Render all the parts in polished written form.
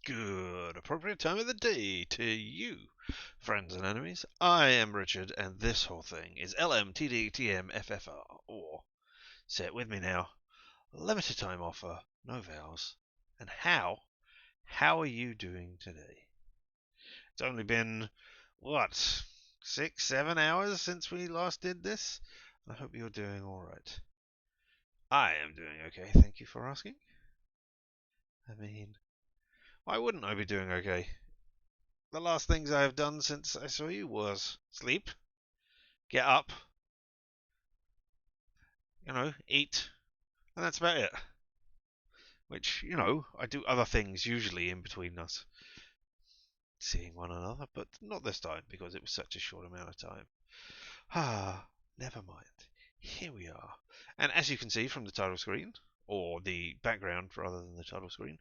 Good appropriate time of the day to you, friends and enemies. I am Richard, and this whole thing is LMTDTMFFR, or, say it with me now, limited time offer, no vowels. And how are you doing today? It's only been, what, 6, 7 hours since we last did this? I hope you're doing alright. I am doing okay, thank you for asking. I mean, why wouldn't I be doing okay? The last things I have done since I saw you was sleep, get up, eat, and that's about it. Which, I do other things usually in between us seeing one another, but not this time because it was such a short amount of time. Never mind. Here we are. And as you can see from the title screen, or the background rather than the title screen,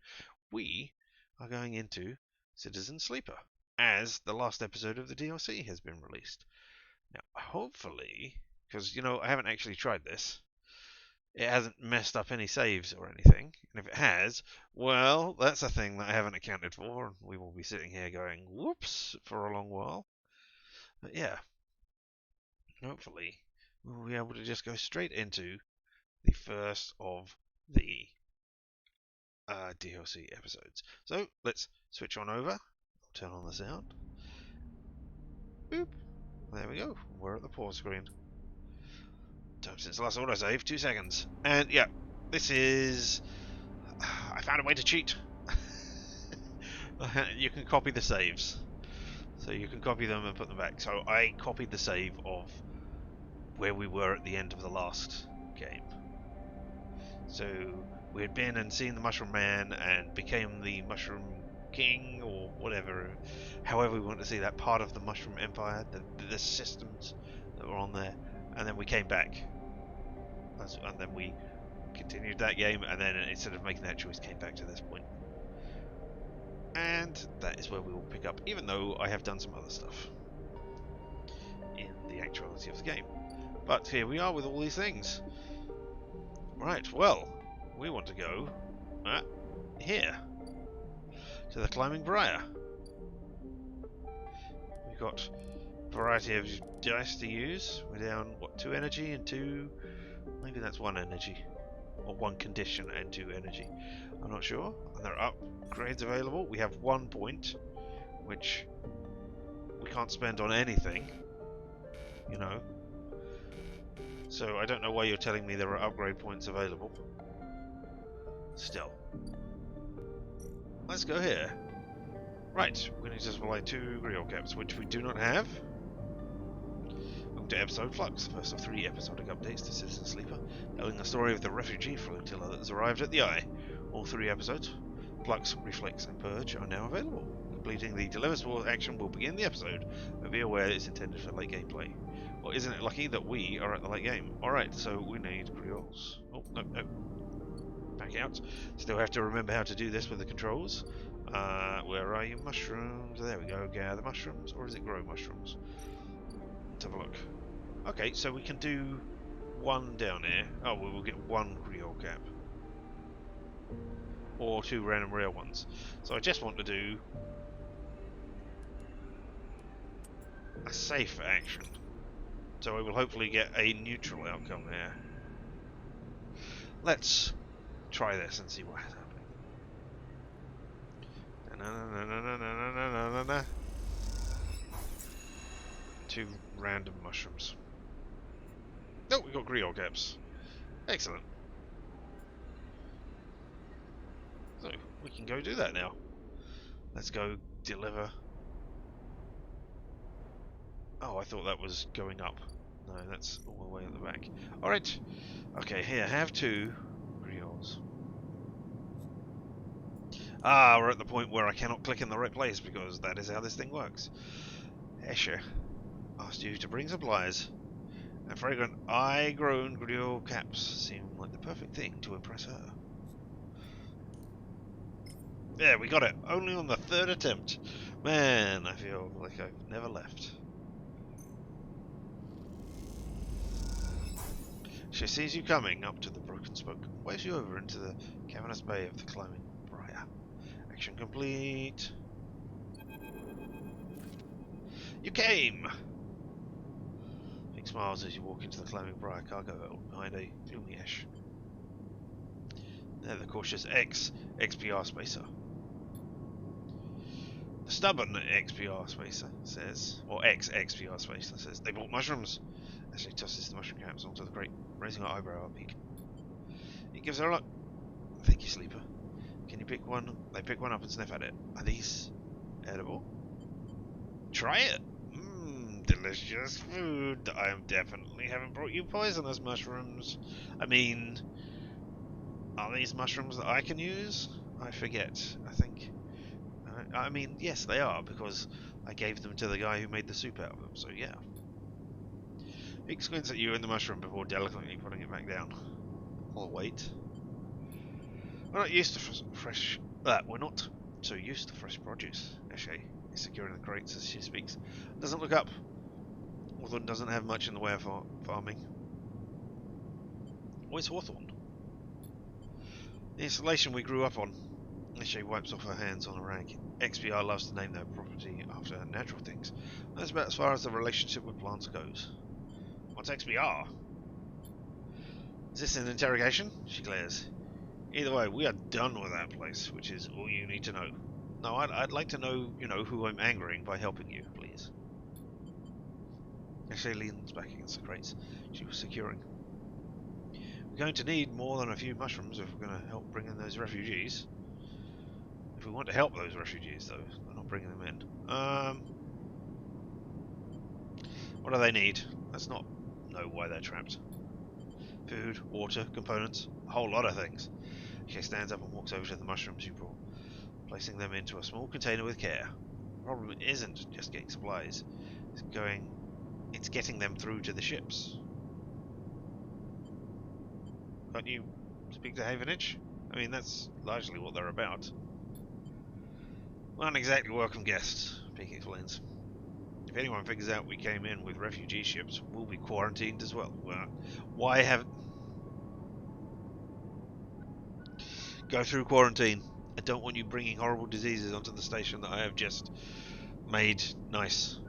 we are going into Citizen Sleeper, as the last episode of the DLC has been released. Now, hopefully, because, I haven't actually tried this, it hasn't messed up any saves or anything. And if it has, well, that's a thing that I haven't accounted for. We will be sitting here going, whoops, for a long while. But yeah, hopefully, we'll be able to just go straight into the first of the DLC episodes. So, let's switch on over. I'll turn on the sound. Boop. There we go. We're at the pause screen. Time since the last autosave, 2 seconds. And yeah, this is... I found a way to cheat. You can copy the saves. So you can copy them and put them back. So I copied the save of where we were at the end of the last game. So we had been and seen the Mushroom Man and became the Mushroom King or whatever. However we want to see that part of the Mushroom Empire, the systems that were on there. And then we came back. And then we continued that game, and then instead of making that choice, came back to this point. And that is where we will pick up, even though I have done some other stuff in the actuality of the game. But here we are with all these things. Right, well, we want to go here, to the Climbing Briar. We've got a variety of dice to use. We're down, 2 energy and 2... Maybe that's 1 energy. Or 1 condition and 2 energy. I'm not sure. And there are upgrades available. We have 1 point, which we can't spend on anything. So I don't know why you're telling me there are upgrade points available. Still. Let's go here. Right, we need to supply 2 grill caps, which we do not have. Welcome to Episode Flux, the first of 3 episodic updates to Citizen Sleeper, telling the story of the refugee flotilla that has arrived at the Eye. All 3 episodes, Flux, Reflex, and Purge, are now available. Completing the deliverable action will begin the episode, but be aware it's intended for late gameplay. Well, isn't it lucky that we are at the late game? Alright, so we need Creoles. Oh, no. Back out. Still have to remember how to do this with the controls. Where are you? Mushrooms. There we go. Gather mushrooms. Or is it grow mushrooms? Let's have a look. Okay, so we can do 1 down here. Oh, we will get 1 Creole cap. Or 2 random rare ones. So I just want to do a safe action. So I will hopefully get a neutral outcome there. Let's try this and see what is happening. 2 random mushrooms. Oh, we got Griot caps. Excellent. So, we can go do that now. Let's go deliver. Oh, I thought that was going up. No, that's all the way at the back. Alright. Okay, here, have 2 Griots. We're at the point where I cannot click in the right place because that is how this thing works. Escher asked you to bring supplies. And fragrant eye-grown Griot caps seem like the perfect thing to impress her. Yeah, we got it. Only on the 3rd attempt. Man, I feel like I've never left. She sees you coming up to the broken spoke, waves you over into the cavernous bay of the Climbing Briar. Mission complete. You came! Big smiles as you walk into the climbing briar cargo hold behind a gloomy ash. They're the cautious XPR spacer. The stubborn XPR spacer says, or XPR spacer says, they bought mushrooms. Ashley tosses the mushroom caps onto the crate, raising her eyebrow up. He gives her a look. Thank you, Sleeper. Can you pick one? They pick one up and sniff at it. Are these edible? Try it. Delicious food. I definitely haven't brought you poisonous mushrooms. I mean, are these mushrooms that I can use? I forget. I mean, yes, they are, because I gave them to the guy who made the soup out of them, so yeah. He squints at you and the mushroom before delicately putting it back down. I'll wait. We're not used to fresh... we're not so used to fresh produce. Eshe is securing the crates as she speaks. Doesn't look up. Hawthorne doesn't have much in the way of farming. Where's Hawthorne? The installation we grew up on. Eshe wipes off her hands on a rag. XPR loves to name their property after natural things. That's about as far as the relationship with plants goes. What's XPR? Is this an interrogation? She glares. Either way, we are done with that place, which is all you need to know. No, I'd like to know, who I'm angering by helping you, please. Ashley leans back against the crates she was securing. We're going to need more than a few mushrooms if we're going to help bring in those refugees. If we want to help those refugees, though, we're not bringing them in. What do they need? Let's not know why they're trapped. Food, water, components, a whole lot of things. She stands up and walks over to the mushrooms you brought, placing them into a small container with care. The problem isn't just getting supplies, it's getting them through to the ships. Can't you speak to Havenage? I mean, that's largely what they're about. We aren't exactly welcome guests, Peake explains. If anyone figures out we came in with refugee ships, we'll be quarantined as well. Why have... Go through quarantine. I don't want you bringing horrible diseases onto the station that I have just made nice.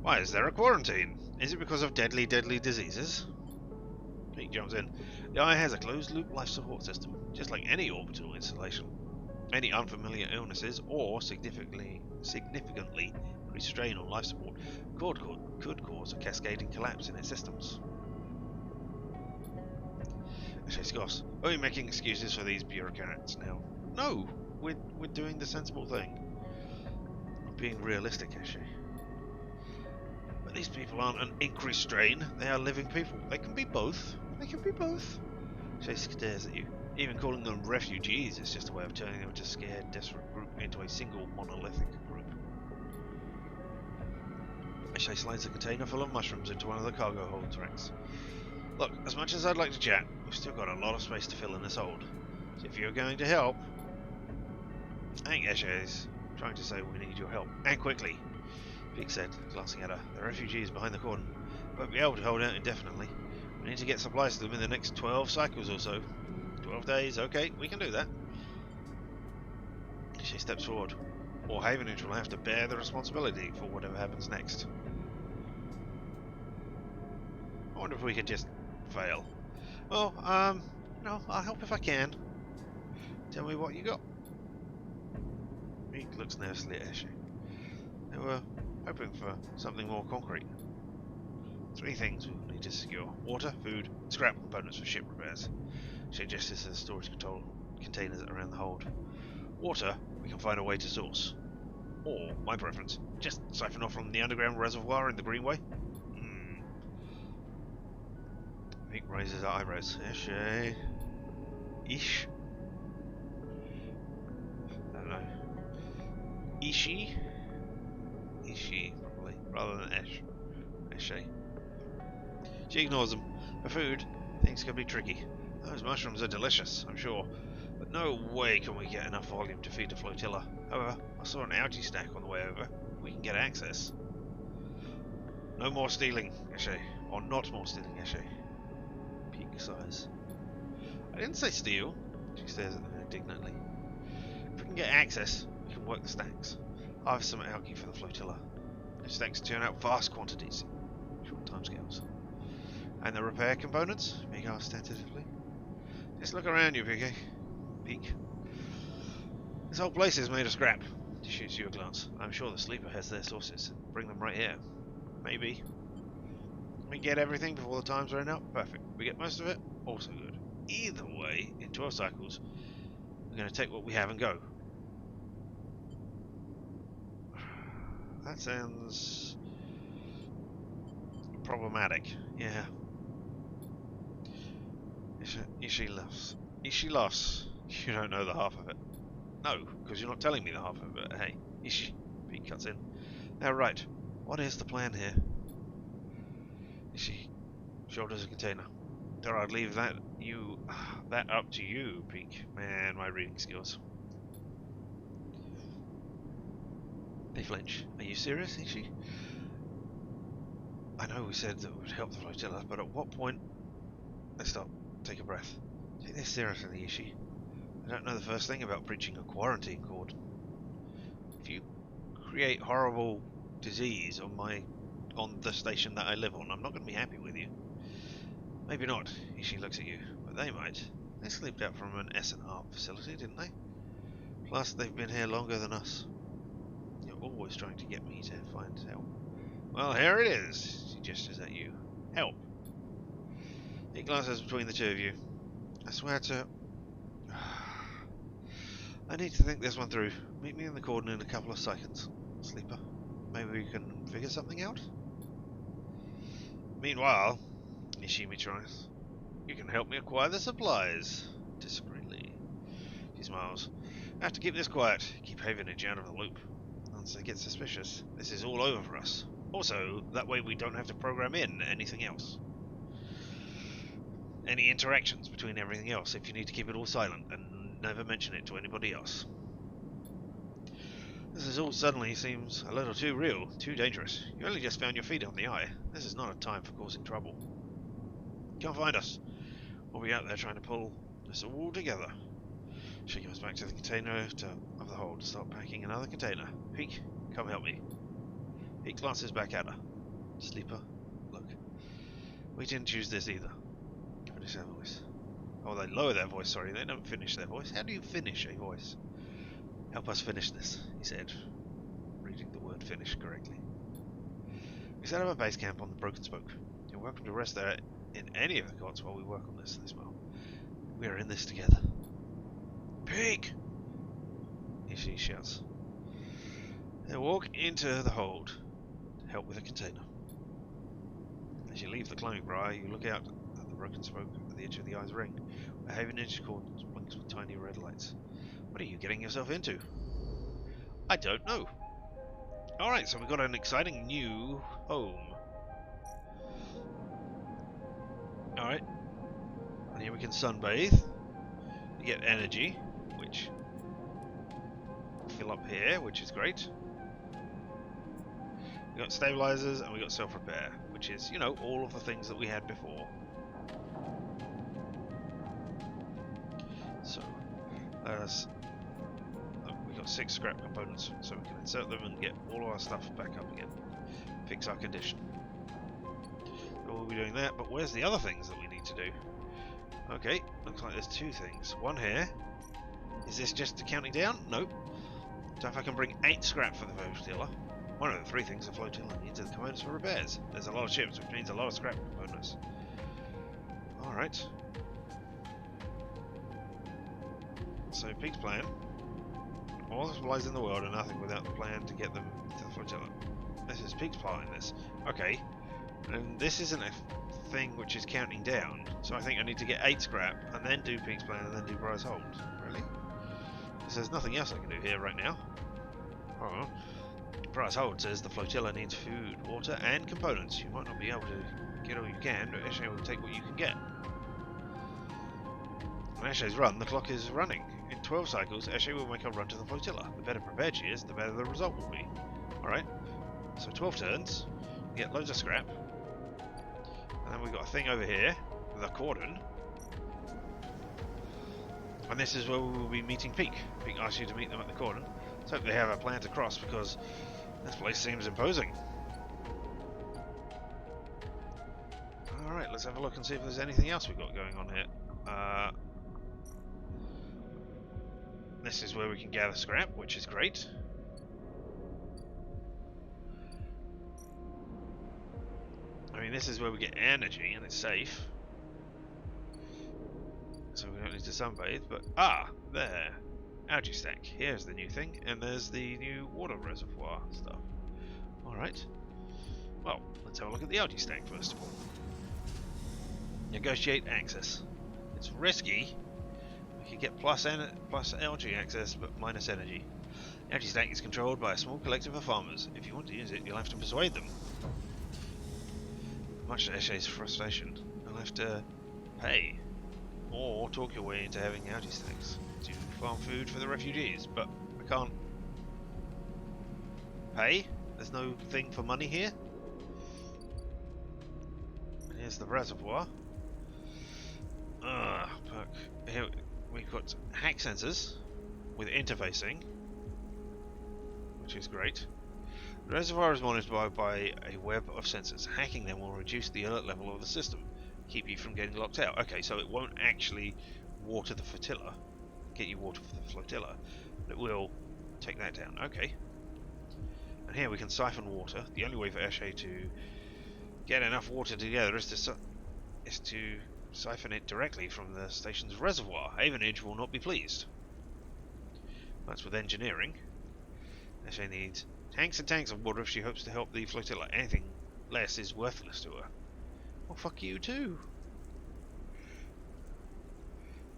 Why is there a quarantine? Is it because of deadly diseases? Pete jumps in. The Eye has a closed-loop life support system, just like any orbital installation. Any unfamiliar illnesses or significantly increased strain on life support could cause a cascading collapse in its systems. Ashley scoffs. Are you making excuses for these bureaucrats now? No, we're doing the sensible thing. I'm being realistic, Ashley. But these people aren't an increased strain. They are living people. They can be both. Ashley stares at you. Even calling them refugees is just a way of turning them into a scared, desperate group into a single monolithic group. Ashley slides a container full of mushrooms into one of the cargo hold racks. Look, as much as I'd like to chat, we've still got a lot of space to fill in this hold. So if you're going to help... I think Eshe is trying to say we need your help. And quickly, Peake said, glancing at her. The refugees behind the cordon won't be able to hold out indefinitely. We need to get supplies to them in the next 12 cycles or so. 12 days, okay, we can do that. She steps forward. Or Havenage will have to bear the responsibility for whatever happens next. I wonder if we could just fail. Well, no, I'll help if I can. Tell me what you got. Peake looks nervously at Eshe. They were hoping for something more concrete. 3 things we will need to secure. Water, food, and scrap components for ship repairs. She gestures to the storage containers around the hold. Water, we can find a way to source. Or, my preference, just siphon off from the underground reservoir in the Greenway. Peake raises her eyebrows. Eshe. Ish? I don't know. Ishi? Ishi, probably. Rather than Esh. Eshe. She ignores them. For food, things can be tricky. Those mushrooms are delicious, I'm sure. But no way can we get enough volume to feed a flotilla. However, I saw an algae stack on the way over. We can get access. No more stealing, Eshe. Or not more stealing, Eshe. Peake sighs. I didn't say steal. She stares at them indignantly. If we get access, we can work the stacks. Harvest some algae for the flotilla. The stacks turn out vast quantities, short timescales. And the repair components? Pig asked tentatively. Just look around you, Piggy. Peek. This whole place is made of scrap. He shoots you a glance. I'm sure the sleeper has their sources. Bring them right here. Maybe. We get everything before the times run out? Perfect. We get most of it? Also good. Either way, in 12 cycles, we're going to take what we have and go. That sounds problematic. Yeah. Ishi laughs. Ishi laughs. You don't know the half of it. No, because you're not telling me the half of it. Hey, Ishi. Pete cuts in. Now, right. What is the plan here? Ishi shoulders a container. Thought I'd leave that up to you, Peek. Man, my reading skills. They flinch. Are you serious, Ishi? I know we said that it would help the flotilla, but at what point... Let's stop. Take a breath. Take this seriously, Ishi. I don't know the first thing about breaching a quarantine cord. If you create horrible disease on the station that I live on, I'm not going to be happy with you. Maybe not, Ishi looks at you, but they might. They slipped out from an S&R facility, didn't they? Plus, they've been here longer than us. You're always trying to get me to find help. Well, here it is, she gestures at you. Help. He glances between the two of you. I swear to... I need to think this one through. Meet me in the cordon in a couple of seconds, Sleeper. Maybe we can figure something out? Meanwhile, Ishimi tries. You can help me acquire the supplies. Discreetly. She smiles. I have to keep this quiet. Keep Havenage out of the loop. Once they get suspicious, this is all over for us. Also, that way we don't have to program in anything else. Any interactions between everything else, if you need to keep it all silent and never mention it to anybody else. This is all suddenly seems a little too real, too dangerous. You only just found your feet on the eye. This is not a time for causing trouble. Come find us. We'll be out there trying to pull this all together. She goes back to the container of the hold to start packing another container. Peek, come help me. Peek glances back at her. Sleeper, look. We didn't choose this either. Finish their voice. Oh, they lower their voice, sorry. They don't finish their voice. How do you finish a voice? Help us finish this, he said, reading the word finish correctly. We set up a base camp on the Broken Spoke. You're welcome to rest there in any of the cots while we work on this well. We are in this together. Peek! She shouts. They walk into the hold to help with a container. As you leave the climbing briar, you look out at the Broken Spoke at the edge of the eye's ring, where Havenage cord blinks with tiny red lights. What are you getting yourself into? I don't know. Alright, so we've got an exciting new home. Alright. And here we can sunbathe. You get energy, which fill up here, which is great. We got stabilizers and we got self-repair, which is, you know, all of the things that we had before. So, we got 6 scrap components, so we can insert them and get all of our stuff back up again. Fix our condition. So we'll be doing that, but where's the other things that we need to do? Okay, looks like there's 2 things. One here. Is this just counting down? Nope. So if I can bring 8 scrap for the flotilla, one of the 3 things the flotilla needs are the components for repairs. There's a lot of ships, which means a lot of scrap components. Alright. So Pete's plan. All the supplies in the world are nothing without the plan to get them to the flotilla. This is Pete's part in this. Okay. And this isn't a thing which is counting down, so I think I need to get 8 scrap, and then do Pete's plan, and then do Briar's Hold. Really? Because there's nothing else I can do here right now. Oh. Briar's Hold says the flotilla needs food, water, and components. You might not be able to get all you can, but Eshe will take what you can get. On Eshe's run, the clock is running. In 12 cycles, Eshe will make a run to the flotilla. The better prepared she is, the better the result will be. Alright, so 12 turns, we get loads of scrap. And then we've got a thing over here, the cordon. And this is where we will be meeting Peak. Peak asks you to meet them at the cordon. Let's hope they have a plan to cross, because this place seems imposing. Alright, let's have a look and see if there's anything else we've got going on here. This is where we can gather scrap, which is great. I mean, this is where we get energy, and it's safe. So we don't need to sunbathe, but... Ah! There! Algae stack. Here's the new thing, and there's the new water reservoir stuff. Alright. Well, let's have a look at the algae stack first of all. Negotiate access. It's risky. We could get plus algae access, but minus energy. The algae stack is controlled by a small collective of farmers. If you want to use it, you'll have to persuade them. Much to Eshe's frustration, you'll have to pay. Or talk your way into having algae stacks to farm food for the refugees, but I can't pay. There's no thing for money here. Here's the reservoir. Perk. Here we've got hack sensors with interfacing, which is great. The reservoir is monitored by a web of sensors. Hacking them will reduce the alert level of the system, keep you from getting locked out. Okay, so it won't actually water the flotilla, get you water for the flotilla, but it will take that down. Okay. And here we can siphon water. The only way for Eshe to get enough water together is to siphon it directly from the station's reservoir. Havenage will not be pleased. That's with engineering. Eshe needs tanks and tanks of water if she hopes to help the flotilla. Anything less is worthless to her. Well, fuck you too.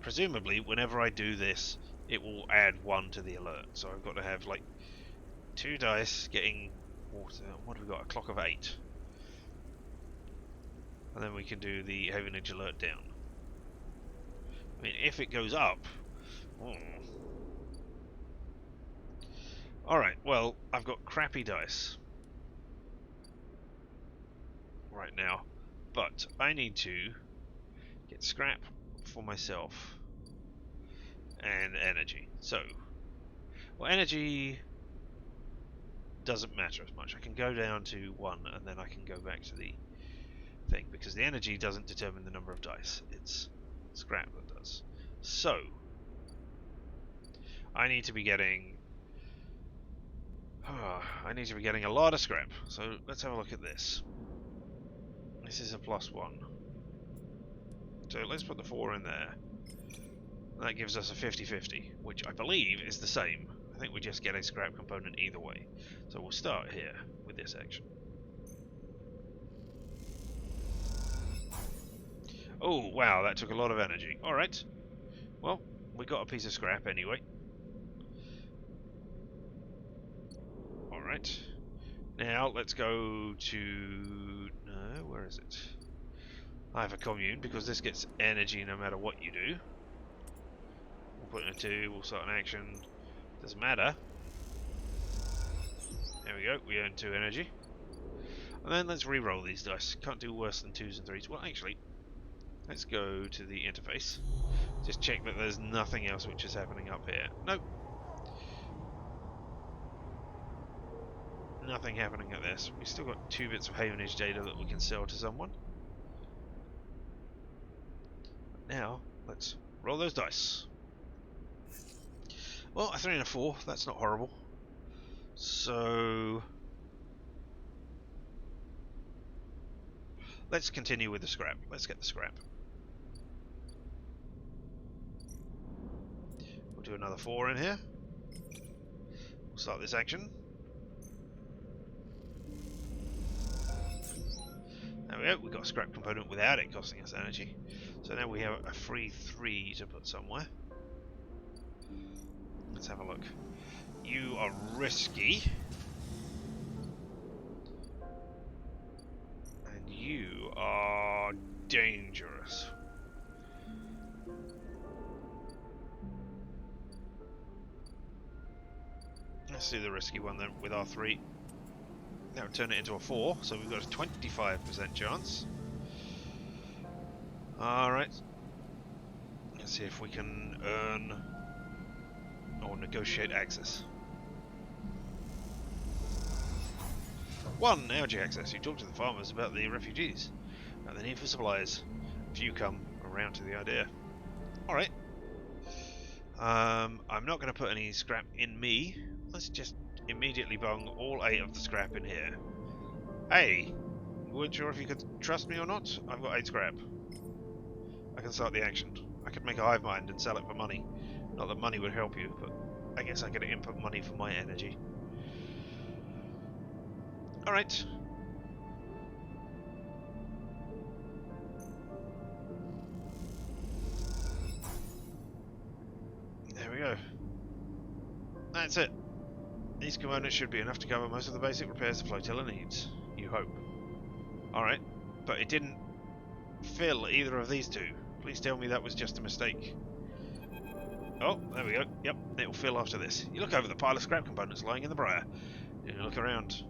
Presumably, whenever I do this, it will add 1 to the alert. So I've got to have like 2 dice getting water. What have we got? A clock of 8. And then we can do the havenage alert down. I mean, if it goes up... Alright, well, I've got crappy dice right now, but I need to get scrap for myself and energy. So, well, energy doesn't matter as much. I can go down to 1 and then I can go back to the thing, because the energy doesn't determine the number of dice, it's scrap that does. So I need to be getting a lot of scrap. So let's have a look at this. This is a +1, so let's put the 4 in there. That gives us a 50-50, which I believe is the same. I think we just get a scrap component either way. So we'll start here with this action. Oh, wow, that took a lot of energy. Alright. Well, we got a piece of scrap anyway. Alright. Now, let's go to... No, where is it? I have a commune, because this gets energy no matter what you do. We'll put in a 2, we'll start an action. Doesn't matter. There we go, we earn 2 energy. And then let's re-roll these dice. Can't do worse than 2s and 3s. Well, actually... Let's go to the interface. Just check that there's nothing else which is happening up here. Nope. Nothing happening at this. We've still got 2 bits of havenage data that we can sell to someone. Now, let's roll those dice. Well, a 3 and a 4. That's not horrible. So... let's continue with the scrap. Let's get the scrap. We'll do another 4 in here. We'll start this action. There we go. We've got a scrap component without it costing us energy. So now we have a free 3 to put somewhere. Let's have a look. You are risky. And you are dangerous. Let's do the risky one then with our 3. That would turn it into a 4, so we've got a 25% chance. Alright. see if we can earn or negotiate access. 1. Algae access. You talk to the farmers about the refugees, about the need for supplies. Few come around to the idea. Alright. I'm not going to put any scrap in me. Let's just immediately bung all 8 of the scrap in here. Hey! Weren't sure if you could trust me or not? I've got 8 scrap. I can start the action. I could make a hive mind and sell it for money. Not that money would help you, but I guess I could input money for my energy. Alright. There we go. That's it. These components should be enough to cover most of the basic repairs the flotilla needs. You hope. Alright, but it didn't fill either of these two. Please tell me that was just a mistake. Oh, there we go. Yep, it'll fill after this. You look over the pile of scrap components lying in the briar. You look around.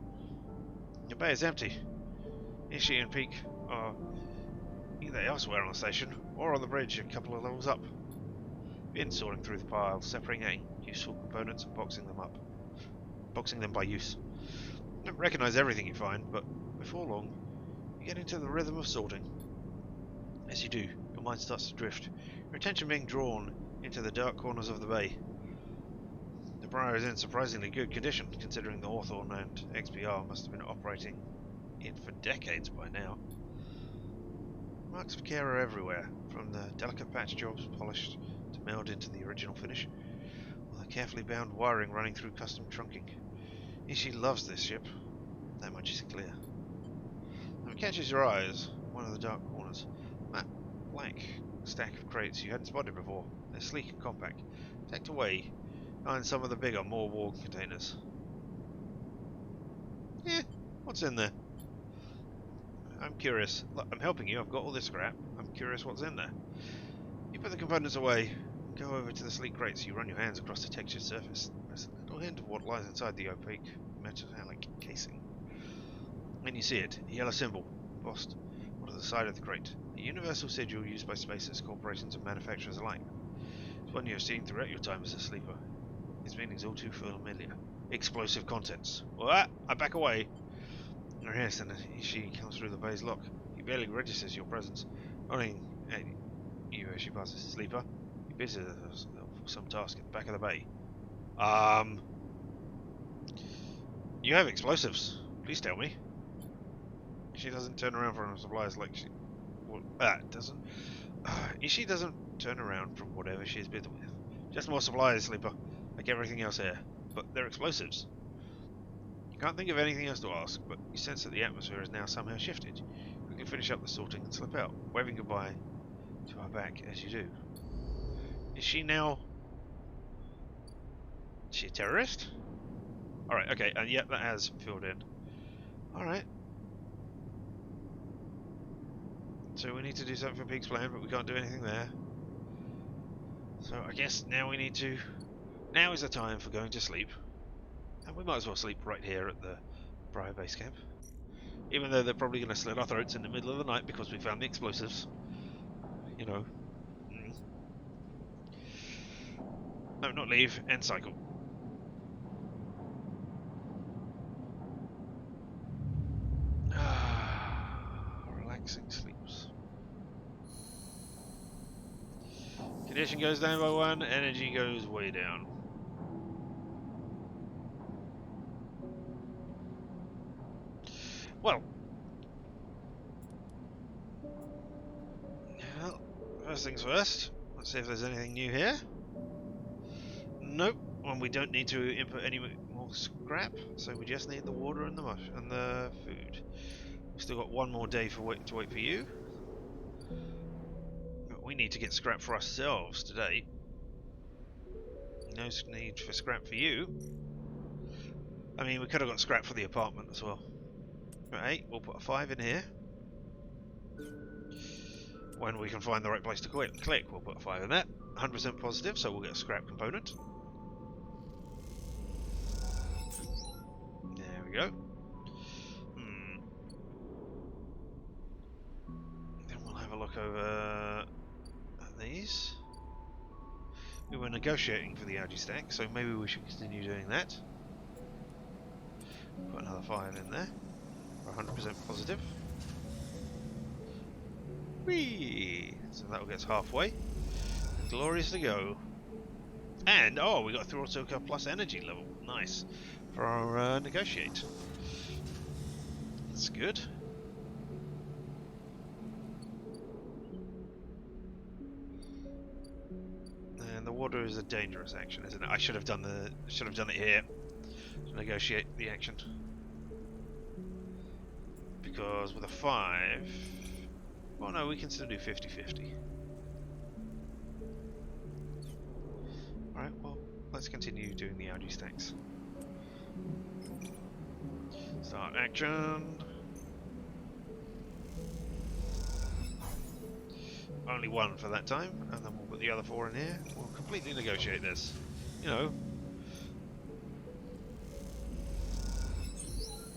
Your bay is empty. Ishi and Peak are either elsewhere on the station or on the bridge a couple of levels up. Begin sorting through the pile, separating useful components and boxing them up. Boxing them by use. You don't recognise everything you find, but before long, you get into the rhythm of sorting. As you do, your mind starts to drift, your attention being drawn into the dark corners of the bay. The briar is in surprisingly good condition, considering the Hawthorne and XPR must have been operating it for decades by now. Marks of care are everywhere, from the delicate patch jobs polished to meld into the original finish, with the carefully bound wiring running through custom trunking. Ishi loves this ship, that much is clear. Now it catches your eyes, one of the dark corners. That black stack of crates you hadn't spotted before. They're sleek and compact, tucked away behind some of the bigger, more worn containers. What's in there? I'm curious. Look, I'm helping you, I've got all this scrap. I'm curious what's in there. You put the components away, go over to the sleek crates. You run your hands across the textured surface. There's a little hint of what lies inside the opaque metallic casing. When you see it, a yellow symbol, embossed onto the side of the crate. A universal sigil used by spacers, corporations and manufacturers alike. It's one you've seen throughout your time as a sleeper. Its meaning is all too familiar. Explosive contents. What? I back away. Yes, and she comes through the bay's lock. He barely registers your presence. Nodding at you as she passes. Sleeper, you busy for some task at the back of the bay. You have explosives. Please tell me. She doesn't turn around from supplies like she... Well, doesn't... Ishi doesn't turn around from whatever she's busy with. Just more supplies, Sleeper. Like everything else here. But they're explosives. You can't think of anything else to ask, but you sense that the atmosphere has now somehow shifted. You can finish up the sorting and slip out, waving goodbye to her back as you do. Is she now... Is she a terrorist? Alright, okay, and yeah, that has filled in. Alright. So we need to do something for Pig's plan, but we can't do anything there. So I guess now we need to... Now is the time for going to sleep. And we might as well sleep right here at the Briar Base Camp. Even though they're probably going to slit our throats in the middle of the night because we found the explosives. You know. No, not leave, end cycle. Relaxing sleeps. Condition goes down by 1, energy goes way down. Well, first things first, let's see if there's anything new here. Nope, well, we don't need to input any more scrap, so we just need the water and the mush and the food. We've still got one more day to wait for you. But we need to get scrap for ourselves today. No need for scrap for you. I mean, we could have got scrap for the apartment as well. Right, we'll put a 5 in here. When we can find the right place to click, we'll put a 5 in that. 100% positive, so we'll get a scrap component. There we go. Then we'll have a look over at these. We were negotiating for the algae stack, so maybe we should continue doing that. Put another 5 in there. We're 100% positive. Whee! So that'll get us halfway. And glorious to go. And, oh, we got a Thorsoka plus energy level. Nice. For our negotiate. That's good. And the water is a dangerous action, isn't it? I should have done it here to negotiate the action. Because with a 5, well, no, we can still do 50-50. Alright, well, let's continue doing the algae stacks. Start action. Only 1 for that time, and then we'll put the other 4 in here. We'll completely negotiate this. You know.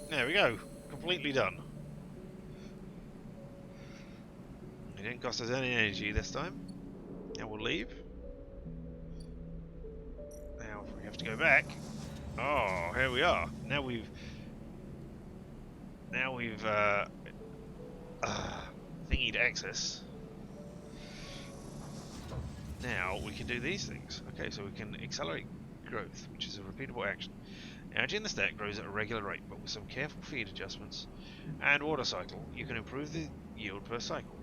There we go. Completely done. It didn't cost us any energy this time. Now we'll leave. Now we have to go back. Oh, here we are. Now we've thingied access. Now we can do these things. Okay, so we can accelerate growth, which is a repeatable action. Algae in the stack grows at a regular rate, but with some careful feed adjustments and water cycle, you can improve the yield per cycle.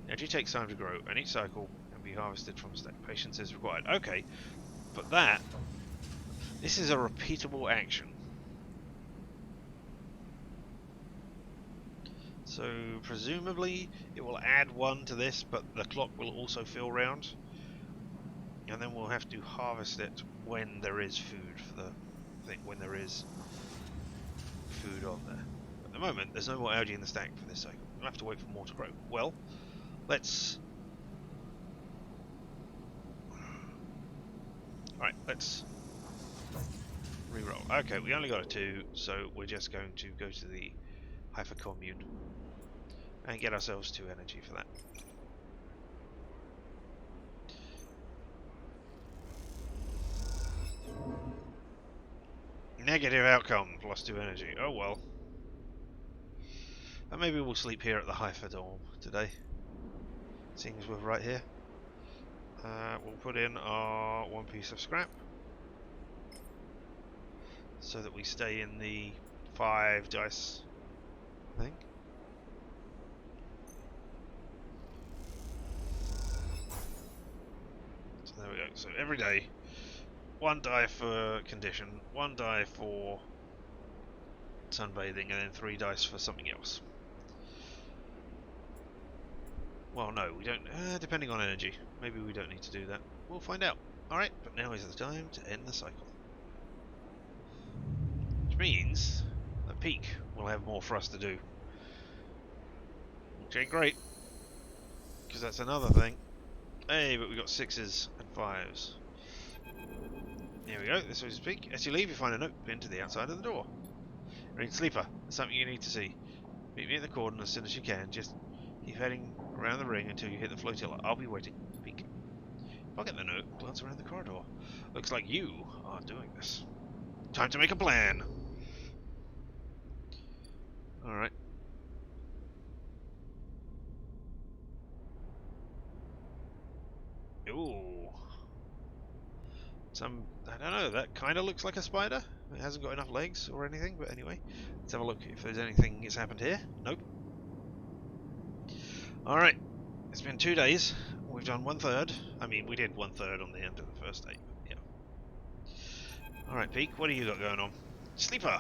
Algae takes time to grow, and each cycle can be harvested from stack. Patience is required. Okay, but this is a repeatable action. So presumably it will add 1 to this, but the clock will also fill round, and then we'll have to harvest it when there is food for the thing. When there is food on there. At the moment, there's no more algae in the stack for this cycle. We'll have to wait for more to grow. Well, let's. Alright, let's reroll. Okay, we only got a 2, so we're just going to go to the hypercommune and get ourselves 2 energy for that. Negative outcome, plus 2 energy. Oh well. And maybe we'll sleep here at the Hyperdome today, seeing as we're right here. We'll put in our 1 piece of scrap, so that we stay in the 5 dice thing. So there we go. So every day, 1 die for condition, 1 die for sunbathing, and then 3 dice for something else. Well, no, we don't. Depending on energy, maybe we don't need to do that. We'll find out. Alright, but now is the time to end the cycle. Which means at peak we'll have more for us to do. Which ain't great, because that's another thing. Hey, but we got 6s and 5s. Here we go, this is peak. As you leave, you find a note pinned to the outside of the door. Read Sleeper, there's something you need to see. Meet me at the cordon as soon as you can. Just keep heading around the ring until you hit the flotilla. I'll be waiting. Peek. Pocket the note, glance around the corridor. Looks like you are doing this. Time to make a plan. Alright. Ooh. I don't know, that kind of looks like a spider. It hasn't got enough legs or anything, but anyway. Let's have a look if there's anything that's happened here. Nope. Alright. It's been 2 days. We've done 1/3. I mean, we did 1/3 on the end of the first day, but yeah. Alright, Peak, what do you got going on? Sleeper!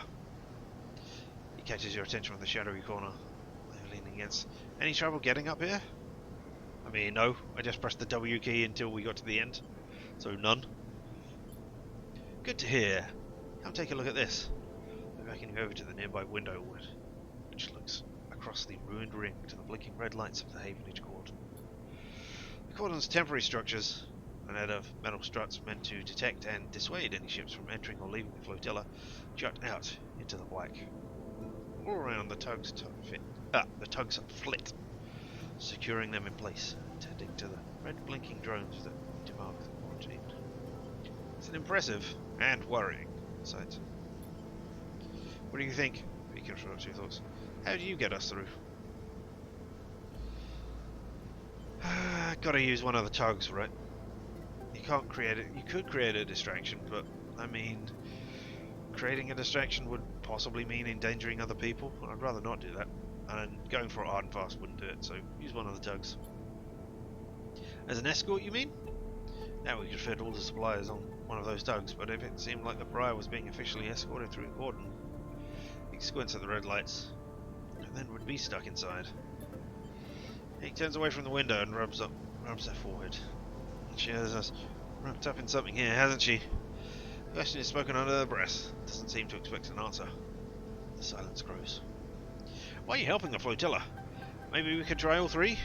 He catches your attention from the shadowy corner they're leaning against. Any trouble getting up here? I mean, no. I just pressed the W key until we got to the end. So, none. Good to hear. Come take a look at this. I'm backing over to the nearby window, which looks across the ruined ring to the blinking red lights of the Havenage Cordon. The cordon's temporary structures, a net of metal struts meant to detect and dissuade any ships from entering or leaving the flotilla, jut out into the black. All around the tugs flit, securing them in place, tending to the Red blinking drones that demark the quarantine. It's an impressive and worrying sight. What do you think? Beacon, what's your thoughts? How do you get us through? Gotta use one of the tugs, right? You can't create it. You could create a distraction, but I mean, creating a distraction would possibly mean endangering other people. I'd rather not do that. And going for it hard and fast wouldn't do it, so use one of the tugs. As an escort, you mean? Now we could fit all the supplies on one of those tugs, but if it seemed like the Briar was being officially escorted through the cordon, he squints at the red lights, and then would be stuck inside. He turns away from the window and rubs her forehead. She has us wrapped up in something here, hasn't she? The question is spoken under her breath. Doesn't seem to expect an answer. The silence grows. Why are you helping the flotilla? Maybe we could try all three?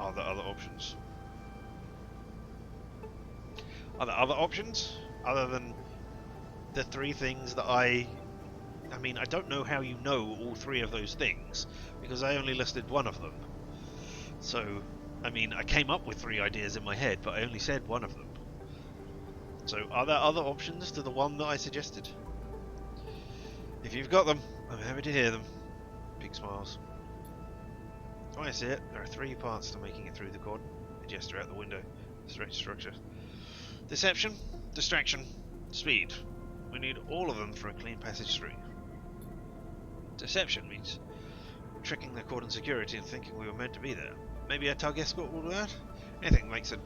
Are there other options? Are there other options? Other than the three things that I mean, I don't know how you know all three of those things, because I only listed one of them. So, I mean, I came up with three ideas in my head, but I only said one of them. So, are there other options to the one that I suggested? If you've got them, I'm happy to hear them. Big smiles. Oh, I see it. There are three parts to making it through the cordon. A gesture out the window. Stretch structure. Deception, distraction, speed. We need all of them for a clean passage through. Deception means tricking the cordon security and thinking we were meant to be there. Maybe a tug escort will do that? Anything makes a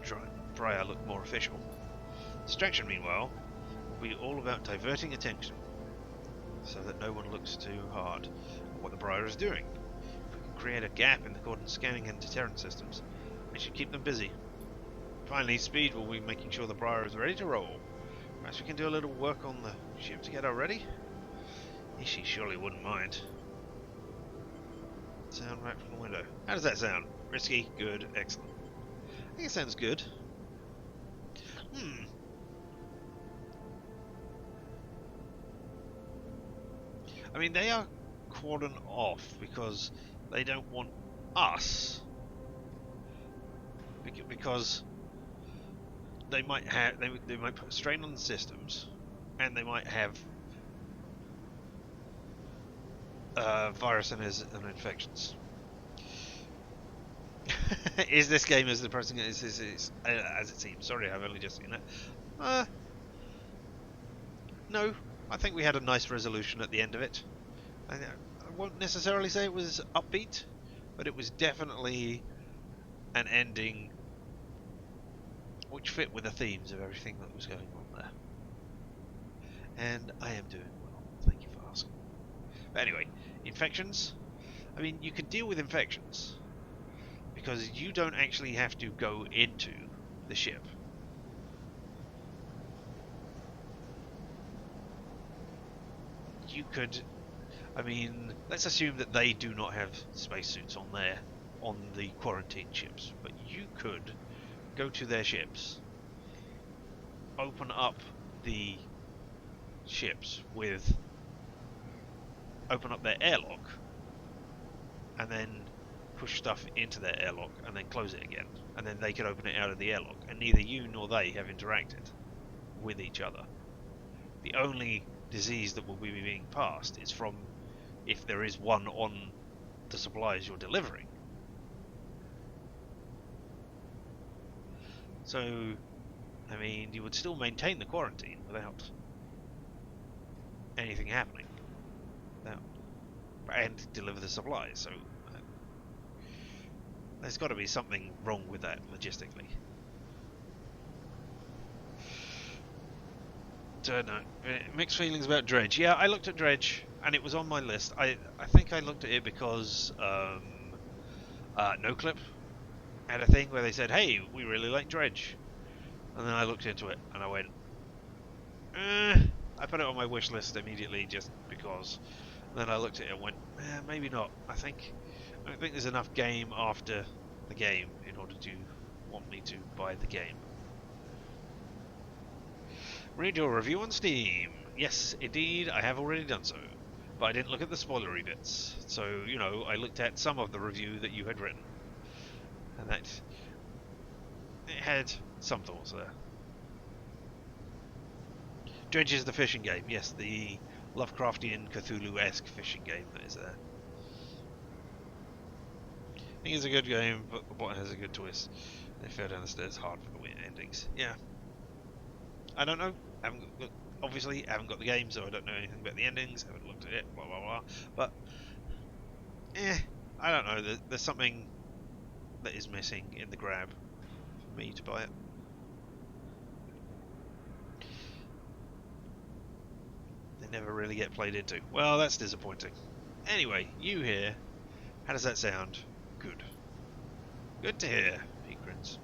Briar look more official. Distraction, meanwhile, will be all about diverting attention, so that no one looks too hard at what the Briar is doing. If we can create a gap in the cordon scanning and deterrent systems, we should keep them busy. Finally, speed will be making sure the Briar is ready to roll. Perhaps we can do a little work on the ship to get her ready? She surely wouldn't mind. Sound right from the window. How does that sound? Risky, good, excellent. I think it sounds good. I mean, they are cordon off because they don't want us. Because they might have, they might put a strain on the systems, and they might have virus and infections. Is this game as depressing as it seems? Sorry, I've only just seen it. No, I think we had a nice resolution at the end of it. I won't necessarily say it was upbeat, but it was definitely an ending which fit with the themes of everything that was going on there. And I am doing well, thank you for asking. But anyway, infections. I mean, you can deal with infections because you don't actually have to go into the ship. You could, I mean, let's assume that they do not have spacesuits on the quarantine ships, but you could go to their ships, open up the ships open up their airlock, and then push stuff into their airlock, and then close it again, and then they could open it out of the airlock, and neither you nor they have interacted with each other. The only disease that will be being passed is from if there is one on the supplies you're delivering. So, I mean, you would still maintain the quarantine without anything happening, and deliver the supplies. So there's got to be something wrong with that logistically. Don't know. Mixed feelings about Dredge. Yeah, I looked at Dredge, and it was on my list. I think I looked at it because NoClip had a thing where they said, hey, we really like Dredge. And then I looked into it, and I went, I put it on my wish list immediately just because. And then I looked at it and went, maybe not. I don't think there's enough game after the game in order to want me to buy the game. Read your review on Steam. Yes, indeed, I have already done so. But I didn't look at the spoilery bits. So, you know, I looked at some of the review that you had written. And that it had some thoughts there. Dredge is the fishing game. Yes, the Lovecraftian Cthulhu-esque fishing game that is there. I think it's a good game, but the plot has a good twist. They fell down the stairs hard for the weird endings. Yeah. I don't know. Obviously, I haven't got the game, so I don't know anything about the endings. I haven't looked at it, blah blah blah. But, I don't know. There's something that is missing in the grab for me to buy it. They never really get played into. Well, that's disappointing. Anyway, you here. How does that sound? Good. Good to hear, he grins.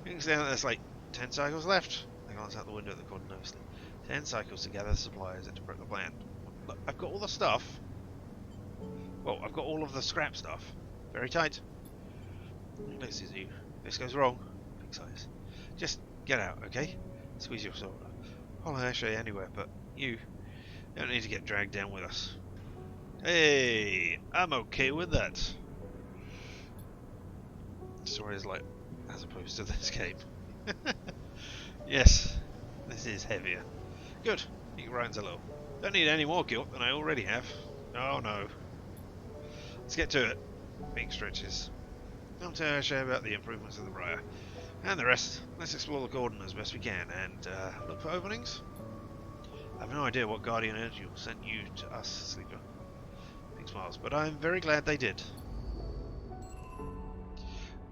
You can see that there's like 10 cycles left. I glance out the window at the corner nervously. 10 cycles to gather the supplies and to prep the plan. Look, I've got all the stuff. Well, I've got all of the scrap stuff. Very tight. This is you. If this goes wrong, big size. Just get out, okay? Squeeze your shoulder. I'll actually anywhere, but you don't need to get dragged down with us. Hey, I'm okay with that. Story is like, as opposed to this game. Yes, this is heavier. Good, he grinds a little. Don't need any more guilt than I already have. Oh no. Let's get to it. Big stretches. I'll tell Ashay about the improvements of the Briar. And the rest. Let's explore the Gordon as best we can and look for openings. I have no idea what Guardian Energy sent you to us, Sleeper. Big smiles, but I'm very glad they did.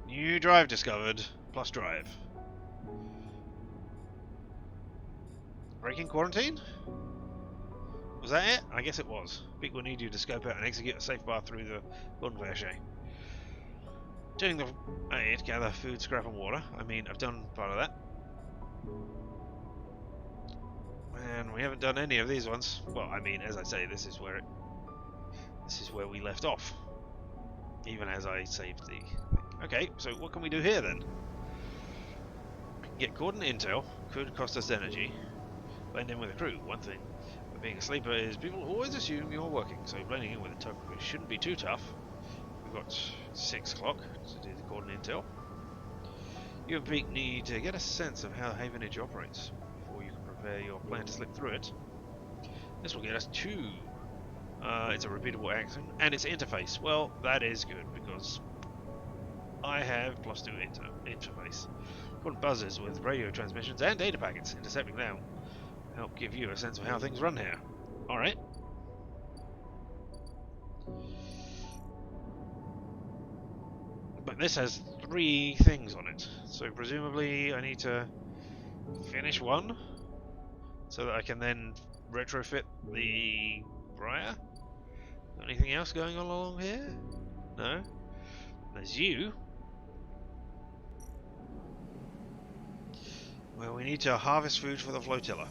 New drive discovered, plus drive. Breaking quarantine? Was that it? I guess it was. People need you to scope out and execute a safe path through the Gordon Verger. Doing the aid, gather food, scrap and water. I mean, I've done part of that. And we haven't done any of these ones. Well, I mean, as I say, this is where we left off. Even as I saved the thing. Okay, so what can we do here then? We can get Gordon intel. Could cost us energy. Blend in with the crew. One thing about being a sleeper is people always assume you're working, so blending in with the token crew shouldn't be too tough. We've got 6 o'clock to do the Gordon intel. You and Pete need to get a sense of how Havenage operates before you can prepare your plan to slip through it. This will get us 2. It's a repeatable action, and its interface. Well, that is good, because I have +2 interface. Gordon buzzes with radio transmissions and data packets. Intercepting them help give you a sense of how things run here. Alright. But this has 3 things on it, so presumably I need to finish one so that I can then retrofit the Briar. Anything else going on along here? No. There's you. Well, we need to harvest food for the flotilla.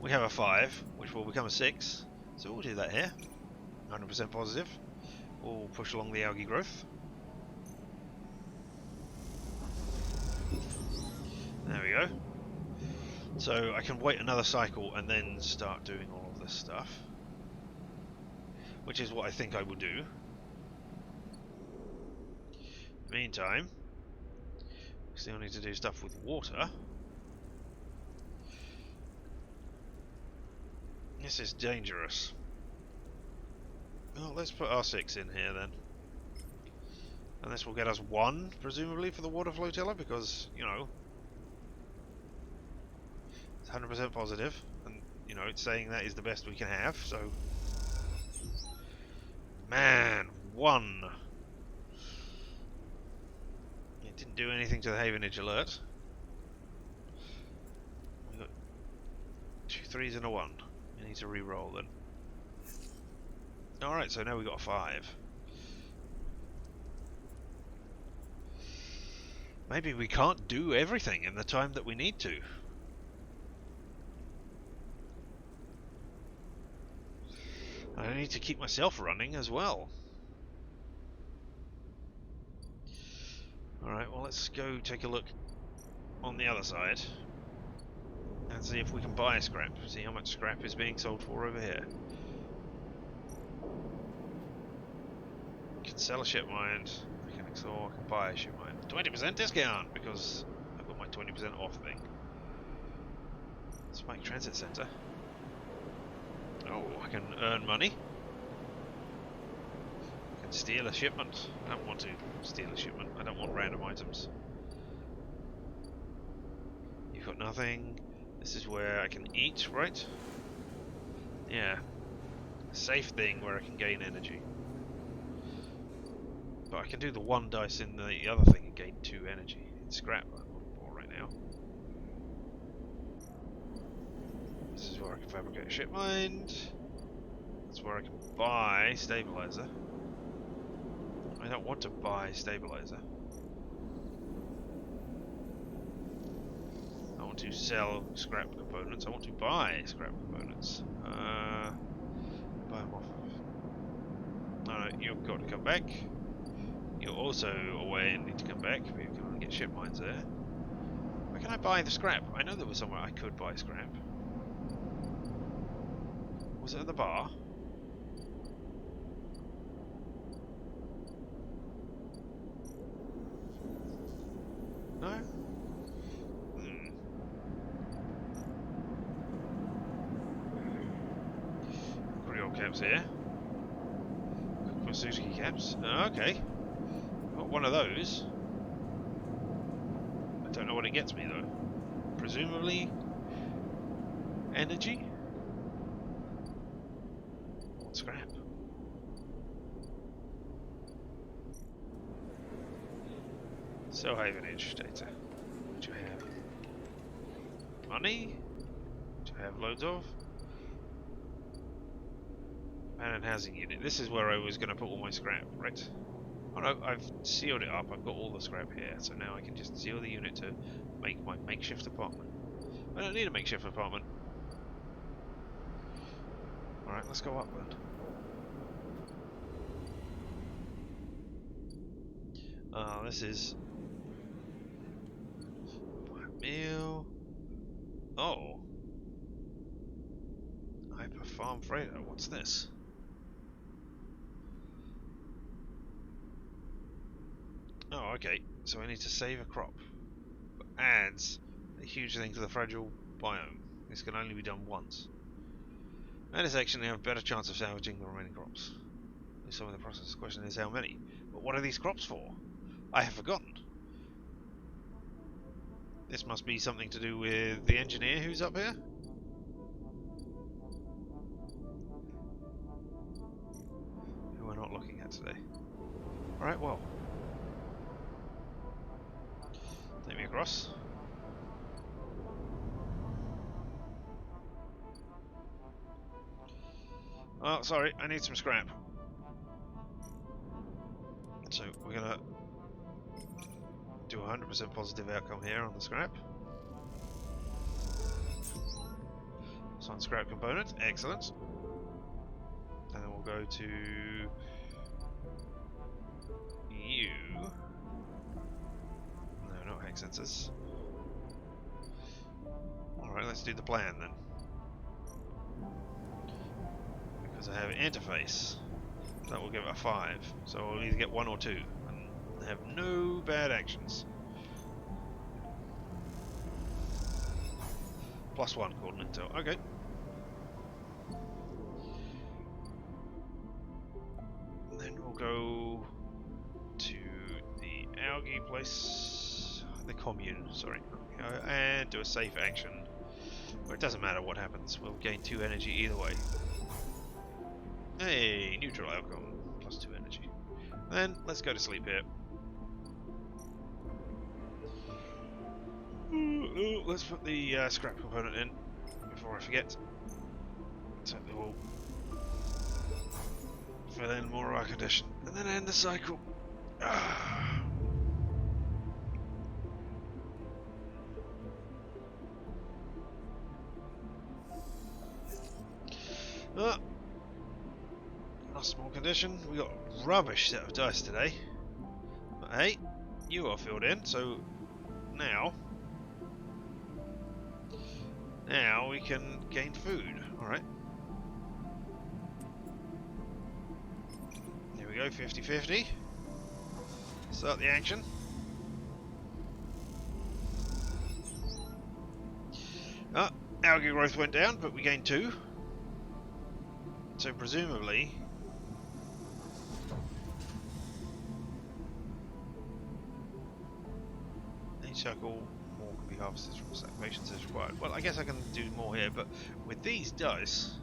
We have a 5, which will become a 6, so we'll do that here. 100% positive. We'll push along the algae growth. There we go. So I can wait another cycle and then start doing all of this stuff. Which is what I think I will do. Meantime, we still need to do stuff with water. This is dangerous. Well, let's put our 6 in here then. And this will get us 1, presumably, for the water flotilla, because, you know, it's 100% positive, and, you know, it's saying that is the best we can have, so... Man, 1! It didn't do anything to the Havenage alert. We got 2 3s and a 1. We need to re-roll then. Alright, so now we got a 5. Maybe we can't do everything in the time that we need to. I need to keep myself running as well. Alright, well let's go take a look on the other side and see if we can buy scrap. See how much scrap is being sold for over here. Can sell a ship mind. I can So I can buy a ship mine. 20% discount because I've got my 20% off thing. Spike Transit Center. Oh, I can earn money. I can steal a shipment. I don't want to steal a shipment. I don't want random items. You've got nothing. This is where I can eat, right? Yeah. A safe thing where I can gain energy. But I can do the 1 dice in the other thing and gain 2 energy. It's scrap I'm on for right now. This is where I can fabricate a ship mind. That's where I can buy stabilizer. I don't want to buy stabilizer. I want to sell scrap components. I want to buy scrap components. Buy them off. No, you've got to come back. You're also away and need to come back. We can't get ship mines there. Where can I buy the scrap? I know there was somewhere I could buy scrap. Was it at the bar? No? Cryo caps here. Suzuki caps. Okay. Got one of those. I don't know what it gets me though. Presumably energy? What scrap? So Havenage data. What do you have? Money? Which I have loads of. And housing unit. This is where I was going to put all my scrap, right? Oh no, I've sealed it up. I've got all the scrap here, so now I can just seal the unit to make my makeshift apartment. I don't need a makeshift apartment. Alright, let's go up then. This is... meal... Oh! Hyper Farm Freighter, what's this? Oh, okay. So I need to save a crop. But adds a huge thing to the fragile biome. This can only be done once. And this action, they have a better chance of salvaging the remaining crops. Some of the process. The question is how many. But what are these crops for? I have forgotten. This must be something to do with the engineer who's up here. Who we're not looking at today. Alright, well. Take me across. Oh, sorry, I need some scrap. So we're gonna do a 100% positive outcome here on the scrap. So on scrap component, excellent. And then we'll go to you. No, not hex sensors. Alright, let's do the plan then. Because I have an interface. That will give it a 5. So I'll either get 1 or 2. And have no bad actions. +1 coordinate intel. Okay. And then we'll go to the algae place. The commune, sorry. And do a safe action. Well, it doesn't matter what happens. We'll gain 2 energy either way. Hey, neutral outcome. +2 energy. Then, let's go to sleep here. Let's put the scrap component in before I forget. So we will fill in more of our condition and then end the cycle. Lost small condition. We got a rubbish set of dice today. But hey, you are filled in, so now we can gain food. Alright. Here we go, 50-50. This Start the action. Oh, algae growth went down, but we gained 2. So presumably... each cycle, more can be harvested from activations as required. Well, I guess I can do more here, but with these dice...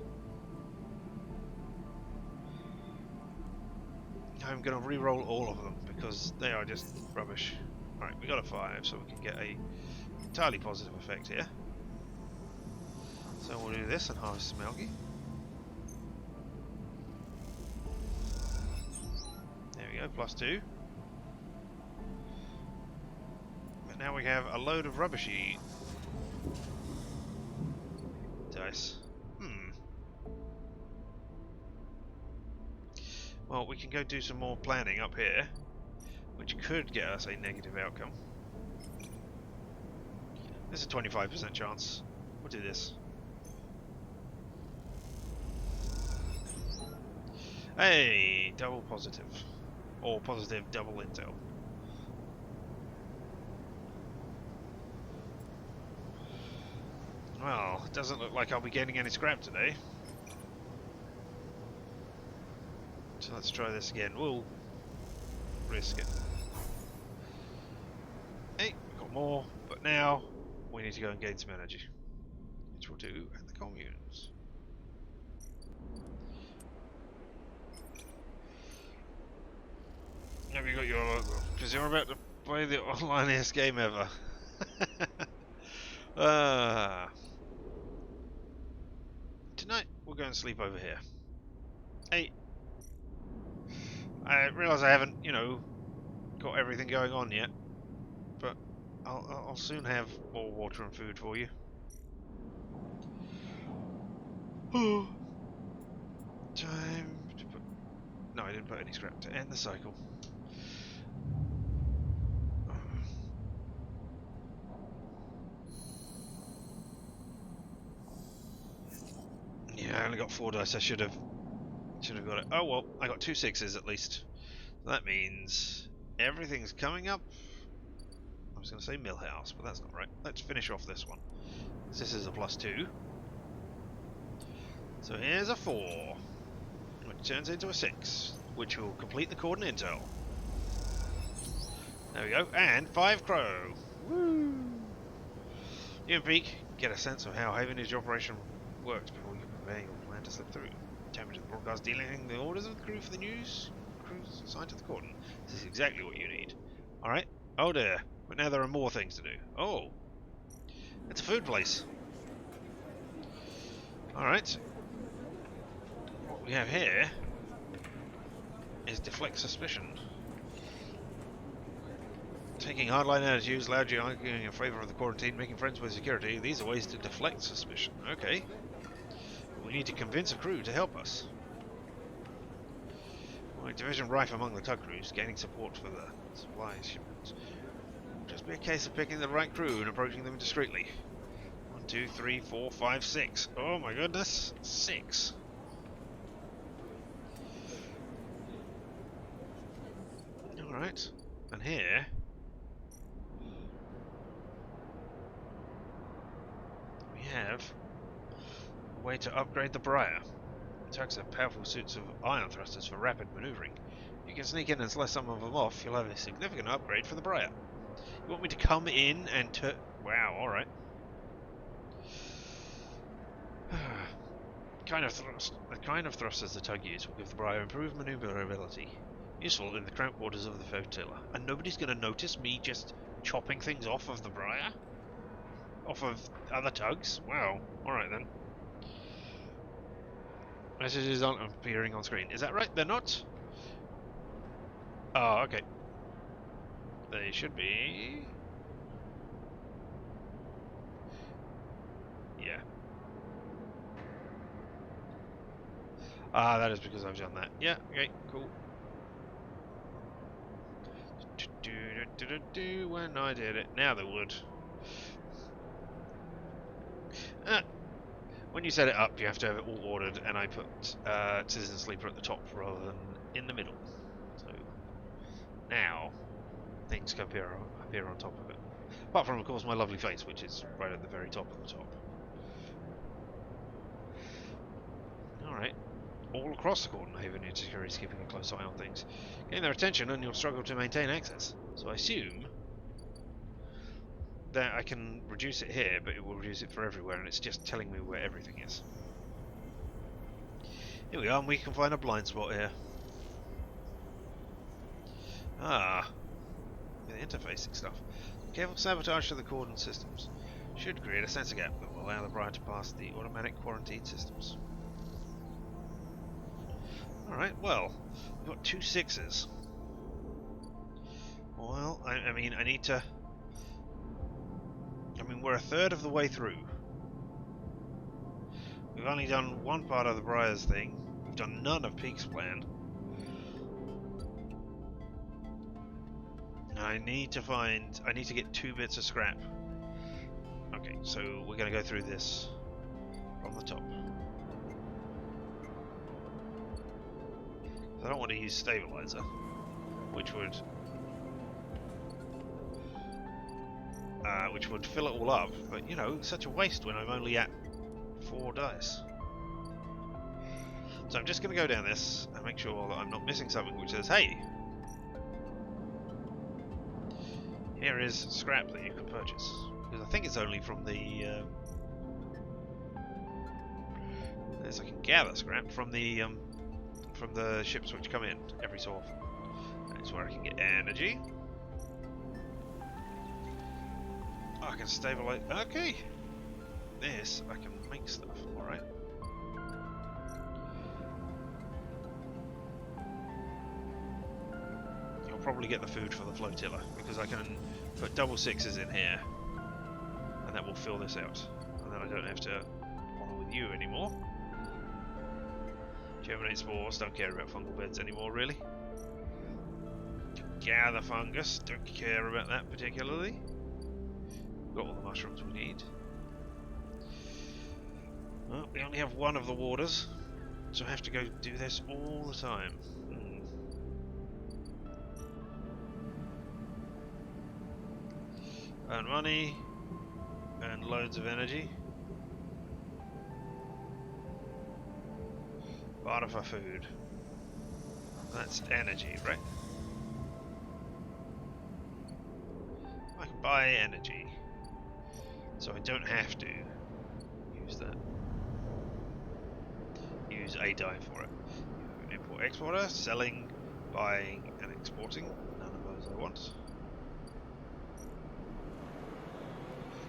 I'm going to re-roll all of them, because they are just rubbish. Alright, we got a 5, so we can get a entirely positive effect here. So we'll do this and harvest some algae. There we go, +2. But now we have a load of rubbishy dice. Well, we can go do some more planning up here, which could get us a negative outcome. There's a 25% chance. We'll do this. Hey, double positive. Or positive double intel. Well, it doesn't look like I'll be getting any scrap today. So let's try this again. We'll risk it. Hey, we've got more, but now we need to go and gain some energy. Which we'll do at the communes. Have you got your logo? Because you're about to play the onlinest game ever. Tonight we'll go and sleep over here. Hey, I realise I haven't, you know, got everything going on yet, but I'll soon have more water and food for you. Time to put... No, I didn't put any scrap to end the cycle. Yeah, I only got 4 dice. I should have got it. Oh well, I got 2 6s at least. So that means everything's coming up. I was going to say Millhouse, but that's not right. Let's finish off this one. This is a +2. So here's a 4, which turns into a 6, which will complete the coordinate intel. There we go, and 5 crow. Woo! You and Peak get a sense of how Havenage operation works before you prepare your plan to slip through. Tell me to the broadcast dealing the orders of the crew for the news crews assigned to the cordon. This is exactly what you need. Alright. Oh dear. But now there are more things to do. Oh. It's a food place. Alright. What we have here is deflect suspicion. Taking hardline attitudes, loudly arguing in favour of the quarantine, making friends with security. These are ways to deflect suspicion. Okay. But we need to convince a crew to help us. Well, division rife among the tug crews, gaining support for the supply shipments. Just be a case of picking the right crew and approaching them discreetly. 1, 2, 3, 4, 5, 6. Oh my goodness, 6. Alright, and here we have a way to upgrade the Briar. Tugs have powerful suits of ion thrusters for rapid maneuvering. You can sneak in and slice some of them off, you'll have a significant upgrade for the Briar. You want me to come in and wow, alright. The kind of thrusters the tug use will give the Briar improved maneuverability. Useful in the cramped quarters of the flotilla. And nobody's going to notice me just chopping things off of the Briar? Off of other tugs? Wow, alright then. Messages aren't appearing on screen. Is that right? They're not? Oh, okay. They should be. Yeah. Ah, that is because I've done that. Yeah, okay, cool. When I did it. Now they would. When you set it up, you have to have it all ordered, and I put Citizen Sleeper at the top rather than in the middle. So, now, things appear on top of it. Apart from, of course, my lovely face, which is right at the very top of the top. Alright. All across the Gordon Haven, your security is keeping a close eye on things. Gain their attention and you'll struggle to maintain access. So I assume that I can reduce it here, but it will reduce it for everywhere, and it's just telling me where everything is. Here we are, and we can find a blind spot here. Ah, the interfacing stuff. Careful sabotage to the coordinate systems. Should create a sensor gap that will allow the bride to pass the automatic quarantine systems. Alright, well, we've got 2 6s. Well, I mean, I need to... I mean, we're a third of the way through. We've only done one part of the Briar's thing. We've done none of Peak's plan. I need to get 2 bits of scrap. Okay, so we're going to go through this from the top. I don't want to use stabilizer, which would fill it all up, but you know, such a waste when I'm only at 4 dice. So I'm just going to go down this and make sure that I'm not missing something which says, hey, here is scrap that you can purchase. Because I think it's only from the... I can gather scrap from the ships which come in every so often. That's where I can get energy. Oh, I can stabilize. Okay! This, I can make stuff. Alright. You'll probably get the food for the flotilla, because I can put double 6s in here. And that will fill this out. And then I don't have to bother with you anymore. Germinate spores, don't care about fungal beds anymore, really. Gather fungus, don't care about that particularly. Got all the mushrooms we need. Well, we only have one of the waters, so I have to go do this all the time. Earn money, earn loads of energy. Barter for food. That's energy, right? I can buy energy, so I don't have to use that. Use a die for it. Import exporter, selling, buying, and exporting. None of those I want.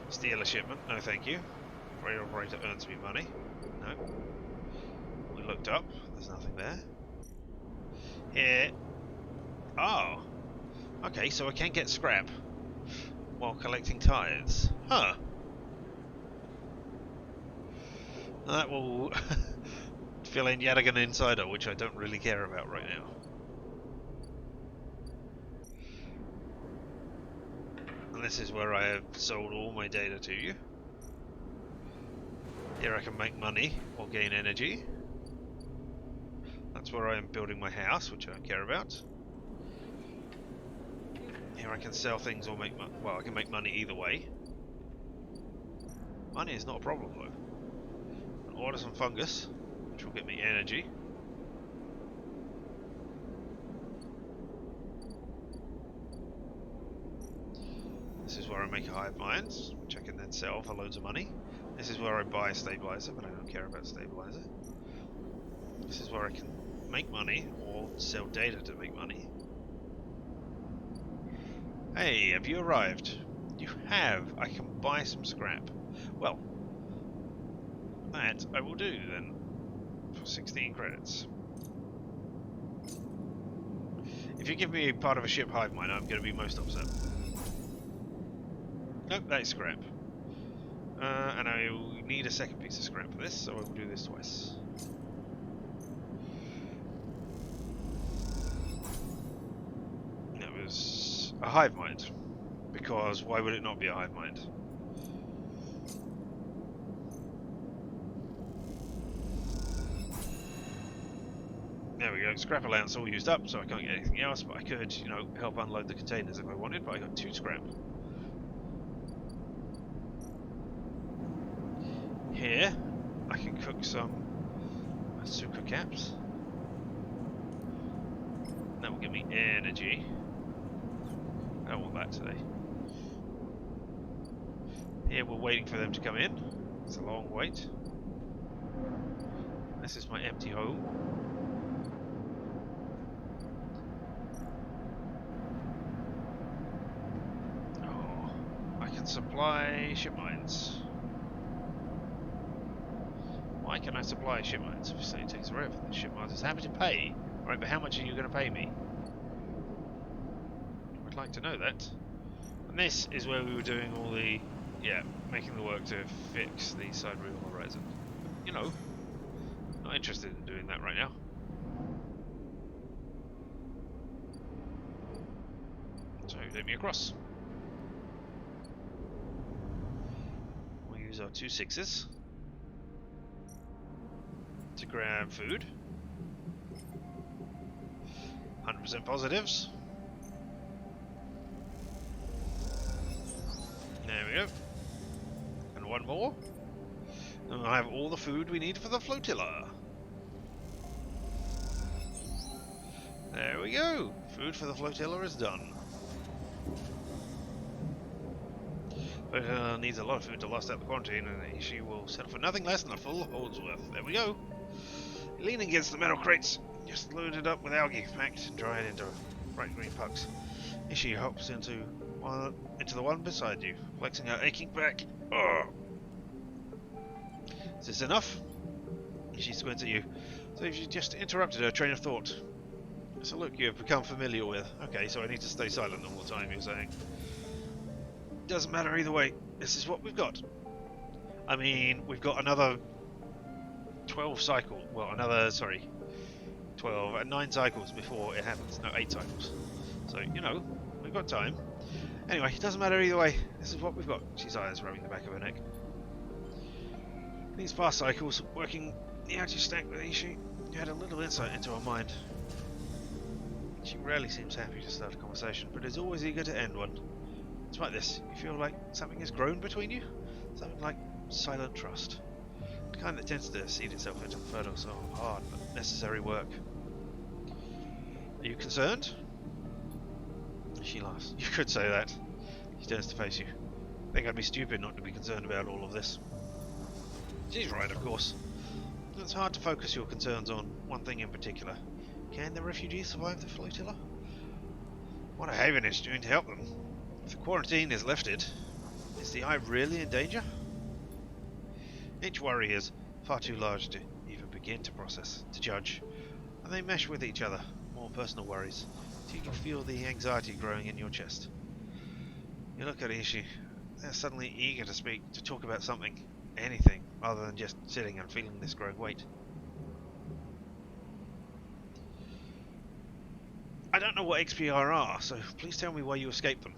Steal a shipment, no thank you. Freight operator earns me money. No. We looked up, there's nothing there. Here. Oh. Okay, so I can get scrap while collecting tithes. Huh. That will fill in yet again insider, which I don't really care about right now. And this is where I have sold all my data to you. Here I can make money or gain energy. That's where I am building my house, which I don't care about. Here I can sell things or make money. Well, I can make money either way. Money is not a problem though. I'll order some fungus, which will get me energy. This is where I make a hive mines, which I can then sell for loads of money. This is where I buy a stabilizer, but I don't care about stabilizer. This is where I can make money or sell data to make money. Hey, have you arrived? You have. I can buy some scrap. Well, that I will do then for 16 credits. If you give me part of a ship hive mine, I'm going to be most upset. Nope, that is scrap. And I will need a second piece of scrap for this, so I will do this twice. That was a hive mind, because why would it not be a hive mind? There we go. Scrap allowance all used up, so I can't get anything else, but I could, you know, help unload the containers if I wanted, but I got 2 scrap. Here, I can cook some sucre caps. That will give me energy. I don't want that today. Here we're waiting for them to come in. It's a long wait. This is my empty home. Oh, I can supply ship mines. Why can I supply ship mines? Obviously it takes forever. The ship mines is happy to pay. Right, but how much are you going to pay me? I'd like to know that. And this is where we were doing all the, yeah, making the work to fix the side real horizon. You know, not interested in doing that right now. So let me across. We'll use our 2 6s to grab food. 100% positives. There we go. And 1 more. And we'll have all the food we need for the flotilla. There we go. Food for the flotilla is done. Flotilla needs a lot of food to last out the quarantine, and she will settle for nothing less than a full hold's worth. There we go. Leaning against the metal crates, just loaded up with algae, packed and dried into bright green pucks. Ishi hops into the one beside you, flexing her aching back. Ugh. Is this enough? She squints at you. So you just interrupted her train of thought. It's a look you have become familiar with. Okay, so I need to stay silent all the time, you're saying. Doesn't matter either way. This is what we've got. I mean, we've got another 12 cycles. Well, another, sorry, 9 cycles before it happens. No, 8 cycles. So, you know, we've got time. Anyway, it doesn't matter either way. This is what we've got. She sighs, rubbing the back of her neck. These past cycles, working the outer stack with Ishi, you had a little insight into her mind. She rarely seems happy to start a conversation, but is always eager to end one. It's like this. You feel like something has grown between you? Something like silent trust. The kind that tends to seed itself into the fertile soil of hard but necessary work. Are you concerned? She laughs. You could say that. She turns to face you. I think I'd be stupid not to be concerned about all of this. She's right, of course. It's hard to focus your concerns on one thing in particular. Can the refugees survive the flotilla? What are Havenish doing to help them? If the quarantine is lifted, is the eye really in danger? Each worry is far too large to even begin to process, to judge, and they mesh with each other, more personal worries, till you can feel the anxiety growing in your chest. You look at Ishi, they're suddenly eager to speak, to talk about something, anything, rather than just sitting and feeling this growing weight. I don't know what XPR are, so please tell me why you escaped them.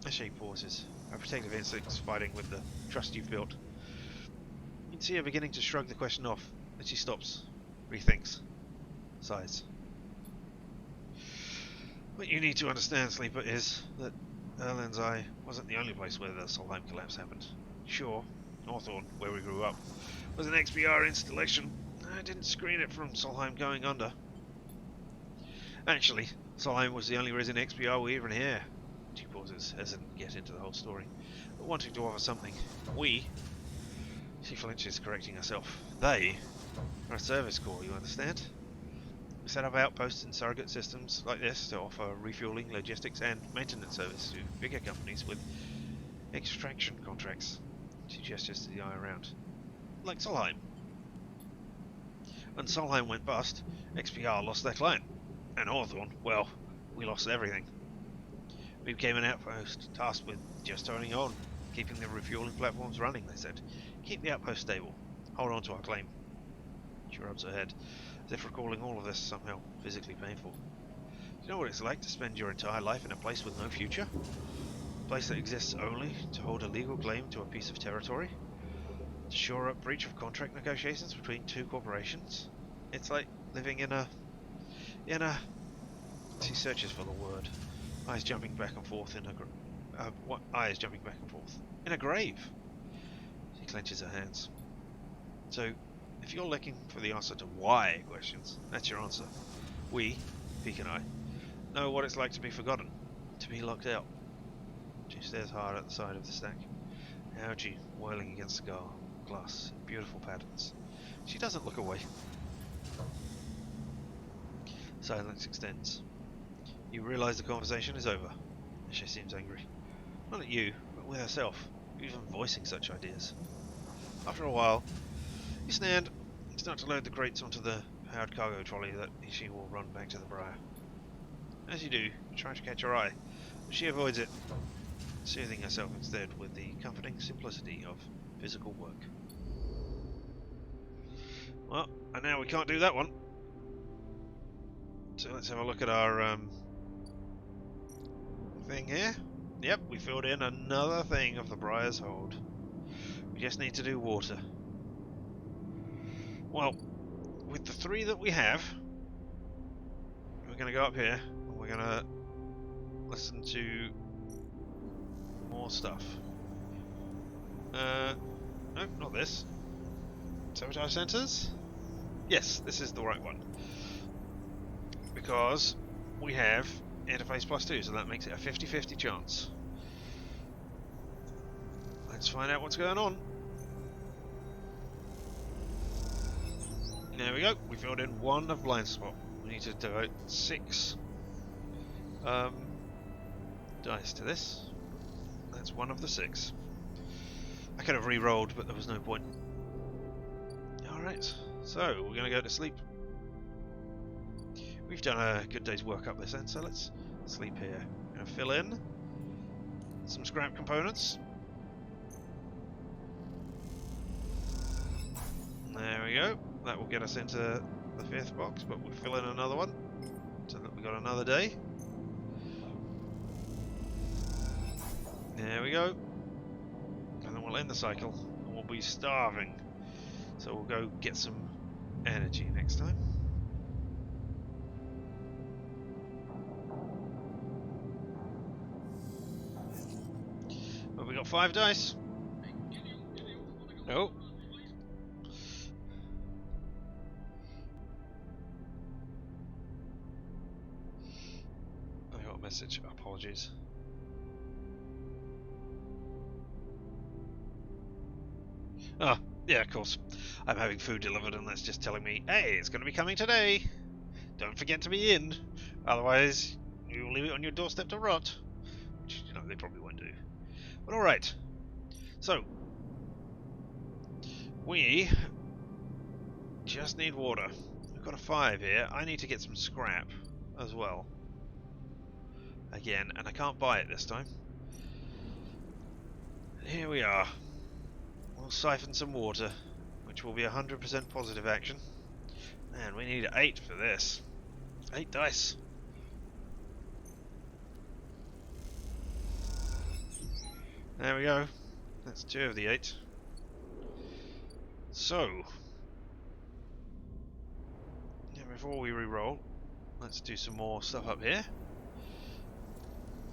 Ishi pauses, her protective instincts fighting with the trust you've built. You can see her beginning to shrug the question off, then she stops, rethinks, sighs. What you need to understand, Sleeper, is that Erlen's Eye wasn't the only place where the Solheim collapse happened. Sure, Northorn, where we grew up, was an XPR installation. I didn't screen it from Solheim going under. Actually, Solheim was the only reason XPR were even here. She pauses, hesitant to get into the whole story, but wanting to offer something. We, she flinches, correcting herself. They are a service corps, you understand? We set up outposts and surrogate systems like this to offer refueling, logistics and maintenance service to bigger companies with extraction contracts. She gestures to the eye around. Like Solheim. When Solheim went bust, XPR lost their client. And Hawthorne, well, we lost everything. We became an outpost, tasked with just turning on, keeping the refueling platforms running, they said. Keep the outpost stable. Hold on to our claim. She rubs her head, as if recalling all of this somehow physically painful. Do you know what it's like to spend your entire life in a place with no future? A place that exists only to hold a legal claim to a piece of territory? To shore up breach of contract negotiations between 2 corporations? It's like living in a... She searches for the word. Eyes jumping back and forth in a... what? Eyes jumping back and forth. In a grave! She clenches her hands. So, if you're looking for the answer to why questions, that's your answer. We, Peek and I, know what it's like to be forgotten, to be locked out. She stares hard at the side of the stack. Algae whirling against the glass, beautiful patterns. She doesn't look away. Silence extends. You realise the conversation is over. She seems angry. Not at you, but with herself, even voicing such ideas. After a while, you stand and start to load the crates onto the powered cargo trolley that she will run back to the Briar. As you do, you try to catch her eye, but she avoids it, soothing herself instead with the comforting simplicity of physical work. Well, and now we can't do that one. So let's have a look at our thing here. Yep, we filled in another thing of the Briar's hold. We just need to do water. Well, with the 3 that we have, we're going to go up here and we're going to listen to more stuff. No, not this. Sabotage centers? Yes, this is the right one. Because we have interface +2, so that makes it a 50-50 chance. Let's find out what's going on. There we go. We filled in 1 of blind spot. We need to devote 6 dice to this. That's 1 of the 6. I could have re-rolled, but there was no point. Alright, so we're going to go to sleep. We've done a good day's work up this end, so let's sleep here. I'm going to fill in some scrap components. There we go. That will get us into the 5th box, but we'll fill in another one so that we got another day. There we go. And then we'll end the cycle and we'll be starving. So we'll go get some energy next time. Well, we got 5 dice. Oh. I got a message. Apologies. Ah, yeah, of course. I'm having food delivered and that's just telling me, hey, it's going to be coming today. Don't forget to be in. Otherwise, you will leave it on your doorstep to rot. Which, you know, they probably won't do. But alright. So, we just need water. We've got a 5 here. I need to get some scrap as well. Again, and I can't buy it this time. Here we are. We'll siphon some water, which will be 100% positive action. Man, we need 8 for this. 8 dice. There we go. That's 2 of the 8. So, yeah, before we re-roll, let's do some more stuff up here.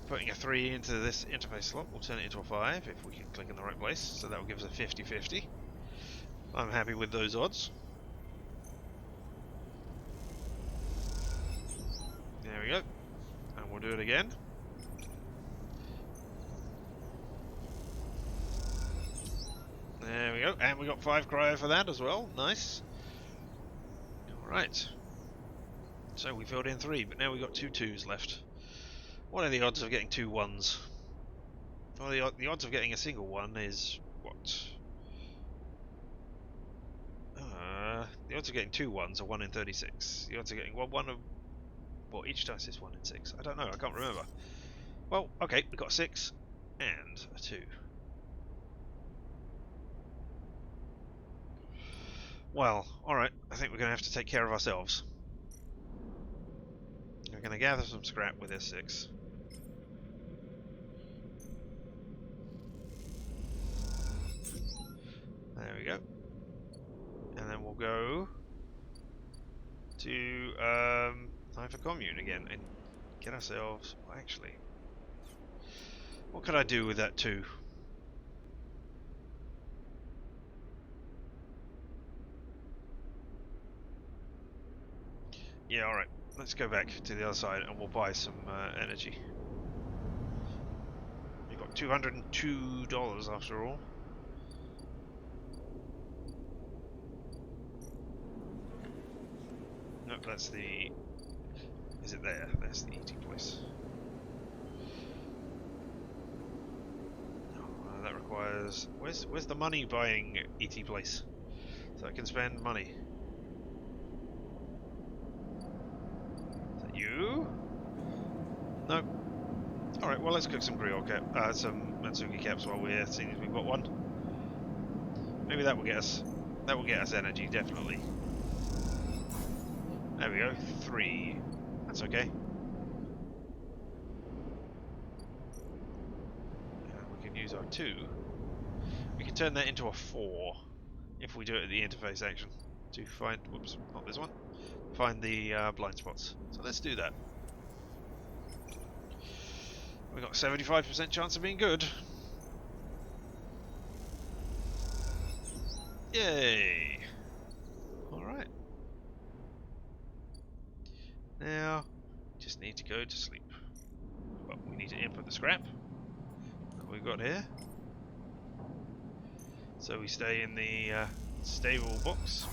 Putting a 3 into this interface slot will turn it into a 5 if we can click in the right place, so that will give us a 50-50. I'm happy with those odds. There we go. And we'll do it again. There we go. And we got 5 cryo for that as well. Nice. Alright. So we filled in 3, but now we've got 2 2s left. What are the odds of getting 2 1s? Well, the odds of getting a single 1 is what? The odds of getting 2 1s are 1 in 36. The odds of getting one of... Well, each dice is 1 in 6. I don't know, I can't remember. Well, okay, we got a 6 and a 2. Well, alright, I think we're going to have to take care of ourselves. We're going to gather some scrap with this 6. There we go. And then we'll go to time for commune again and get ourselves. Well, actually, what could I do with that too? Yeah, alright. Let's go back to the other side and we'll buy some energy. We've got $202 after all. No, that's the... Is it there? There's the eating place. Oh, that requires... Where's the money buying ET place? So I can spend money. Is that you? No. Alright, well let's cook some griot cap, some Matsugi caps while we're here, seeing as we've got one. Maybe that will get us energy, definitely. There we go, 3. That's okay. We can use our 2. We can turn that into a 4 if we do it at the interface action to find, whoops, not this one, find the blind spots. So let's do that. We've got a 75% chance of being good. Yay! Alright. Now, just need to go to sleep. But we need to input the scrap that we've got here. So we stay in the stable box.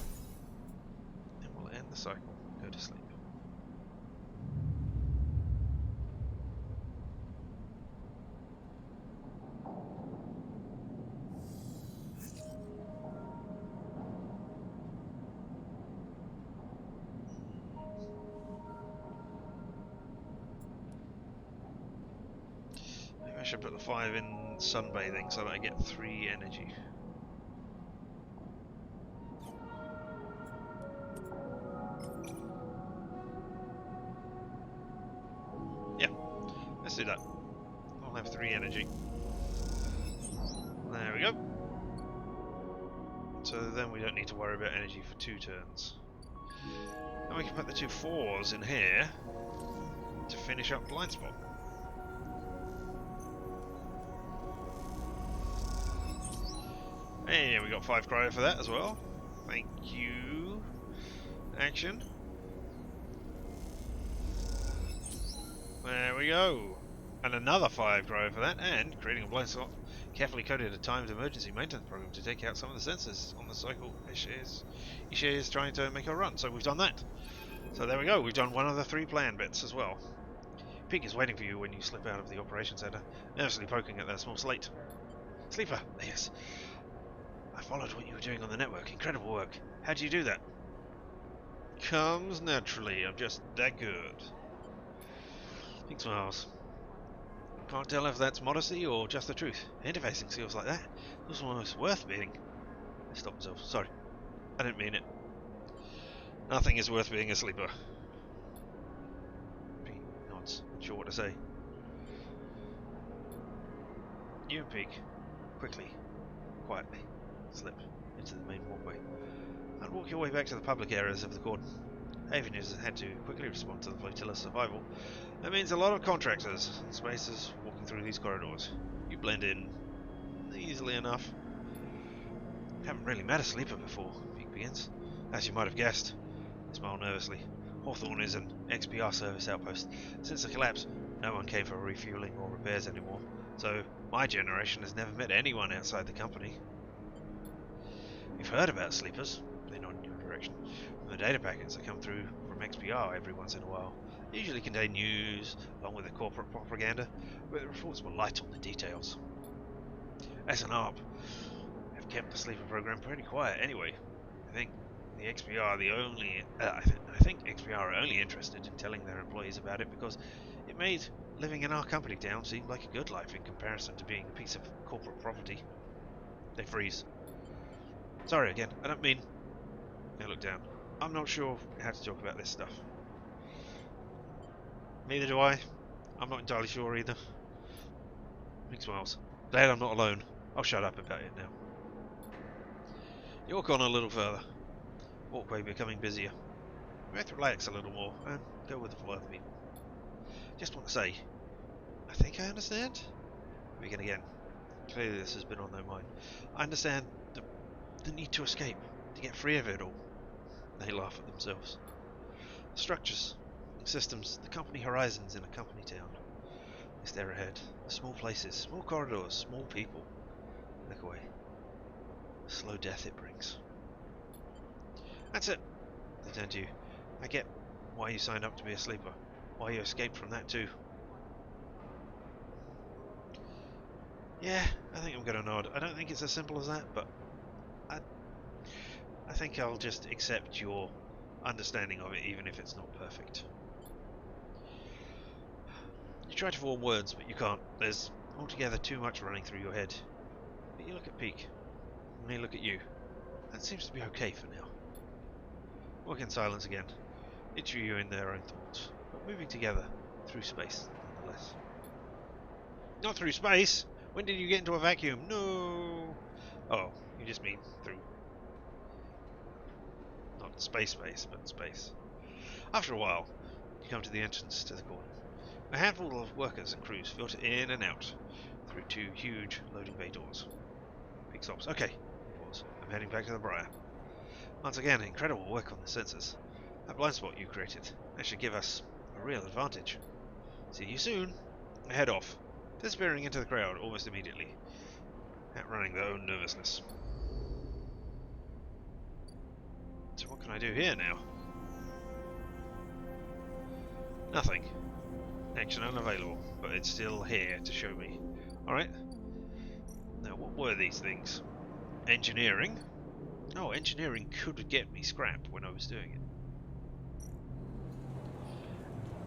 And we'll end the cycle. Go to sleep. I should put the 5 in sunbathing so that I get 3 energy. Yeah, let's do that. I'll have 3 energy. There we go. So then we don't need to worry about energy for 2 turns. And we can put the 2 4s in here to finish up blind spot. And we got 5 cryo for that as well. Thank you. Action. There we go. And another 5 cryo for that, and creating a blind spot. Carefully coded a timed emergency maintenance program to take out some of the sensors on the cycle. Ishe is trying to make a run, so we've done that. So there we go, we've done one of the 3 plan bits as well. Pig is waiting for you when you slip out of the operation center, nervously poking at that small slate. Sleeper, yes. I followed what you were doing on the network. Incredible work. How do you do that? Comes naturally. I'm just that good. Big smiles. Can't tell if that's modesty or just the truth. Interfacing skills like that, those are almost worth being. I stopped myself. Sorry. I didn't mean it. Nothing is worth being a sleeper. He nods, unsure what to say. You and Pig, quickly, quietly, slip into the main walkway and walk your way back to the public areas of the cordon. Haven has had to quickly respond to the flotilla's survival. That means a lot of contractors and spacers walking through these corridors. You blend in easily enough. Haven't really met a sleeper before, Pig begins. As you might have guessed. I smile nervously. Hawthorne is an XPR service outpost. Since the collapse, no one came for refueling or repairs anymore, so my generation has never met anyone outside the company. We've heard about sleepers, they nod in your direction, from the data packets that come through from XPR every once in a while. They usually contain news, along with the corporate propaganda, but the reports were light on the details. As an ARP, have kept the sleeper program pretty quiet anyway. I think the XPR are the only. I think XPR are only interested in telling their employees about it because it made living in our company town seem like a good life in comparison to being a piece of corporate property. They freeze. Sorry again. I don't mean. They look down. I'm not sure how to talk about this stuff. Neither do I. I'm not entirely sure either. Big smiles. Glad I'm not alone. I'll shut up about it now. You walk on a little further. Walkway becoming busier. We have to relax a little more and go with the flow of the people. Just want to say, I think I understand. Begin again. Clearly this has been on their mind. I understand the need to escape, to get free of it all. They laugh at themselves. Structures, systems, the company horizons in a company town. They stare ahead. The small places, small corridors, small people. Look away. The slow death it brings. That's it. They turn to you. I get why you signed up to be a sleeper. Why you escaped from that too. Yeah, I think I'm going to nod. I don't think it's as simple as that, but I think I'll just accept your understanding of it, even if it's not perfect. You try to form words, but you can't. There's altogether too much running through your head. But you look at Peak, and they look at you. That seems to be okay for now. Walk in silence again. Each of you in their own thoughts, but moving together through space, nonetheless. Not through space! When did you get into a vacuum? No! Oh, you just mean through... not space, but space. After a while, you come to the entrance to the corner. A handful of workers and crews filter in and out through two huge loading bay doors. Peak stops. Okay. Pause. I'm heading back to the Briar. Once again, incredible work on the sensors. That blind spot you created. That should give us a real advantage. See you soon. I head off, disappearing into the crowd almost immediately, outrunning their own nervousness. So what can I do here now? Nothing. Action unavailable, but it's still here to show me. Alright. Now, what were these things? Engineering? Oh, engineering could get me scrap when I was doing it.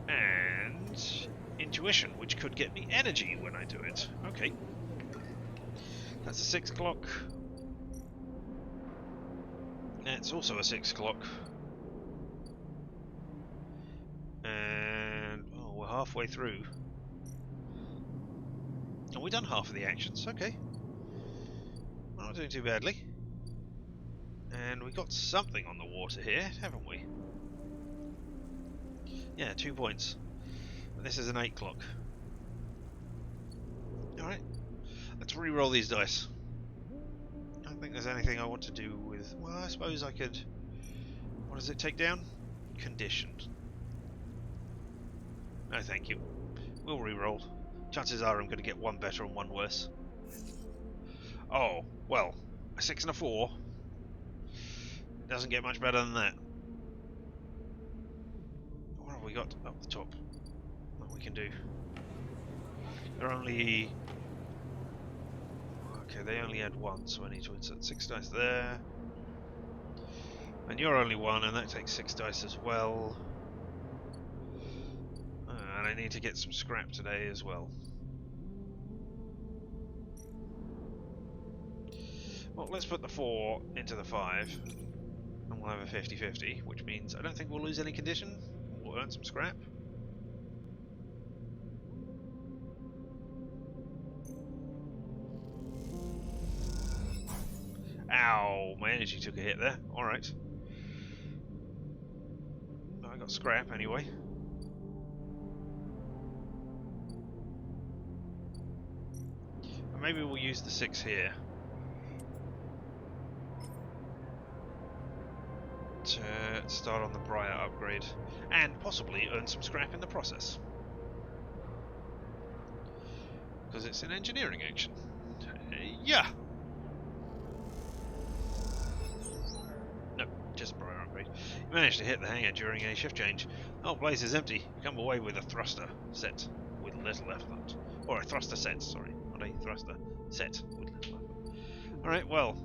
And intuition, which could get me energy when I do it. Okay. That's a 6 o'clock. That's also a 6 o'clock. And oh, we're halfway through. And we've done half of the actions. Okay. We're not doing too badly. And we got something on the water here, haven't we? Yeah, 2 points. And this is an 8 o'clock. Alright. Let's re-roll these dice. I don't think there's anything I want to do with... well, I suppose I could... what does it take down? Condition. No, thank you. We'll re-roll. Chances are I'm going to get one better and one worse. Oh, well, a 6 and a 4. Doesn't get much better than that. What have we got up the top that we can do? They're only... okay, they only had 1, so I need to insert 6 dice there. And you're only 1, and that takes 6 dice as well. And I need to get some scrap today as well. Well, let's put the 4 into the 5, and we'll have a 50-50, which means I don't think we'll lose any condition. We'll earn some scrap. Ow, my energy took a hit there. Alright. I got scrap anyway. But maybe we'll use the 6 here to start on the Briar upgrade, and possibly earn some scrap in the process. Because it's an engineering action. Yeah! No, just Briar upgrade. You managed to hit the hangar during a shift change. The whole place is empty. You come away with a thruster set with little effort. Or a thruster set, sorry. Not a thruster set with little effort. Alright, well,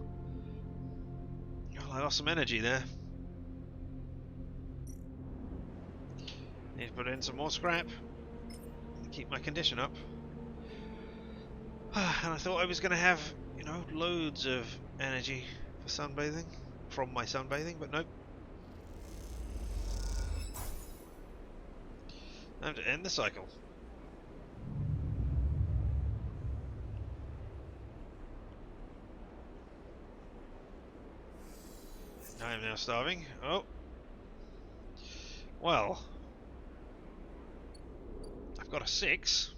I lost some energy there. Need to put in some more scrap to keep my condition up. And I thought I was going to have, you know, loads of energy for sunbathing, from my sunbathing, but nope. I have to end the cycle. I am now starving. Oh. Well, I've got a 6.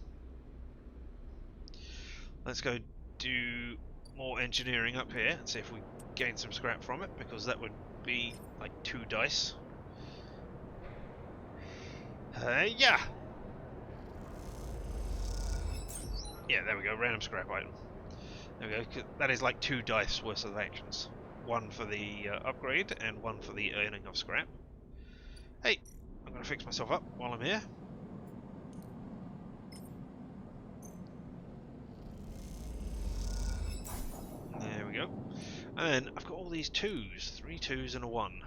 Let's go do more engineering up here and see if we gain some scrap from it, because that would be like 2 dice. Yeah! Yeah, there we go, random scrap item. There we go, that is like 2 dice worth of actions. 1 for the upgrade and 1 for the earning of scrap. Hey, I'm going to fix myself up while I'm here. There we go. And then I've got all these 2s, 3 2s and a 1.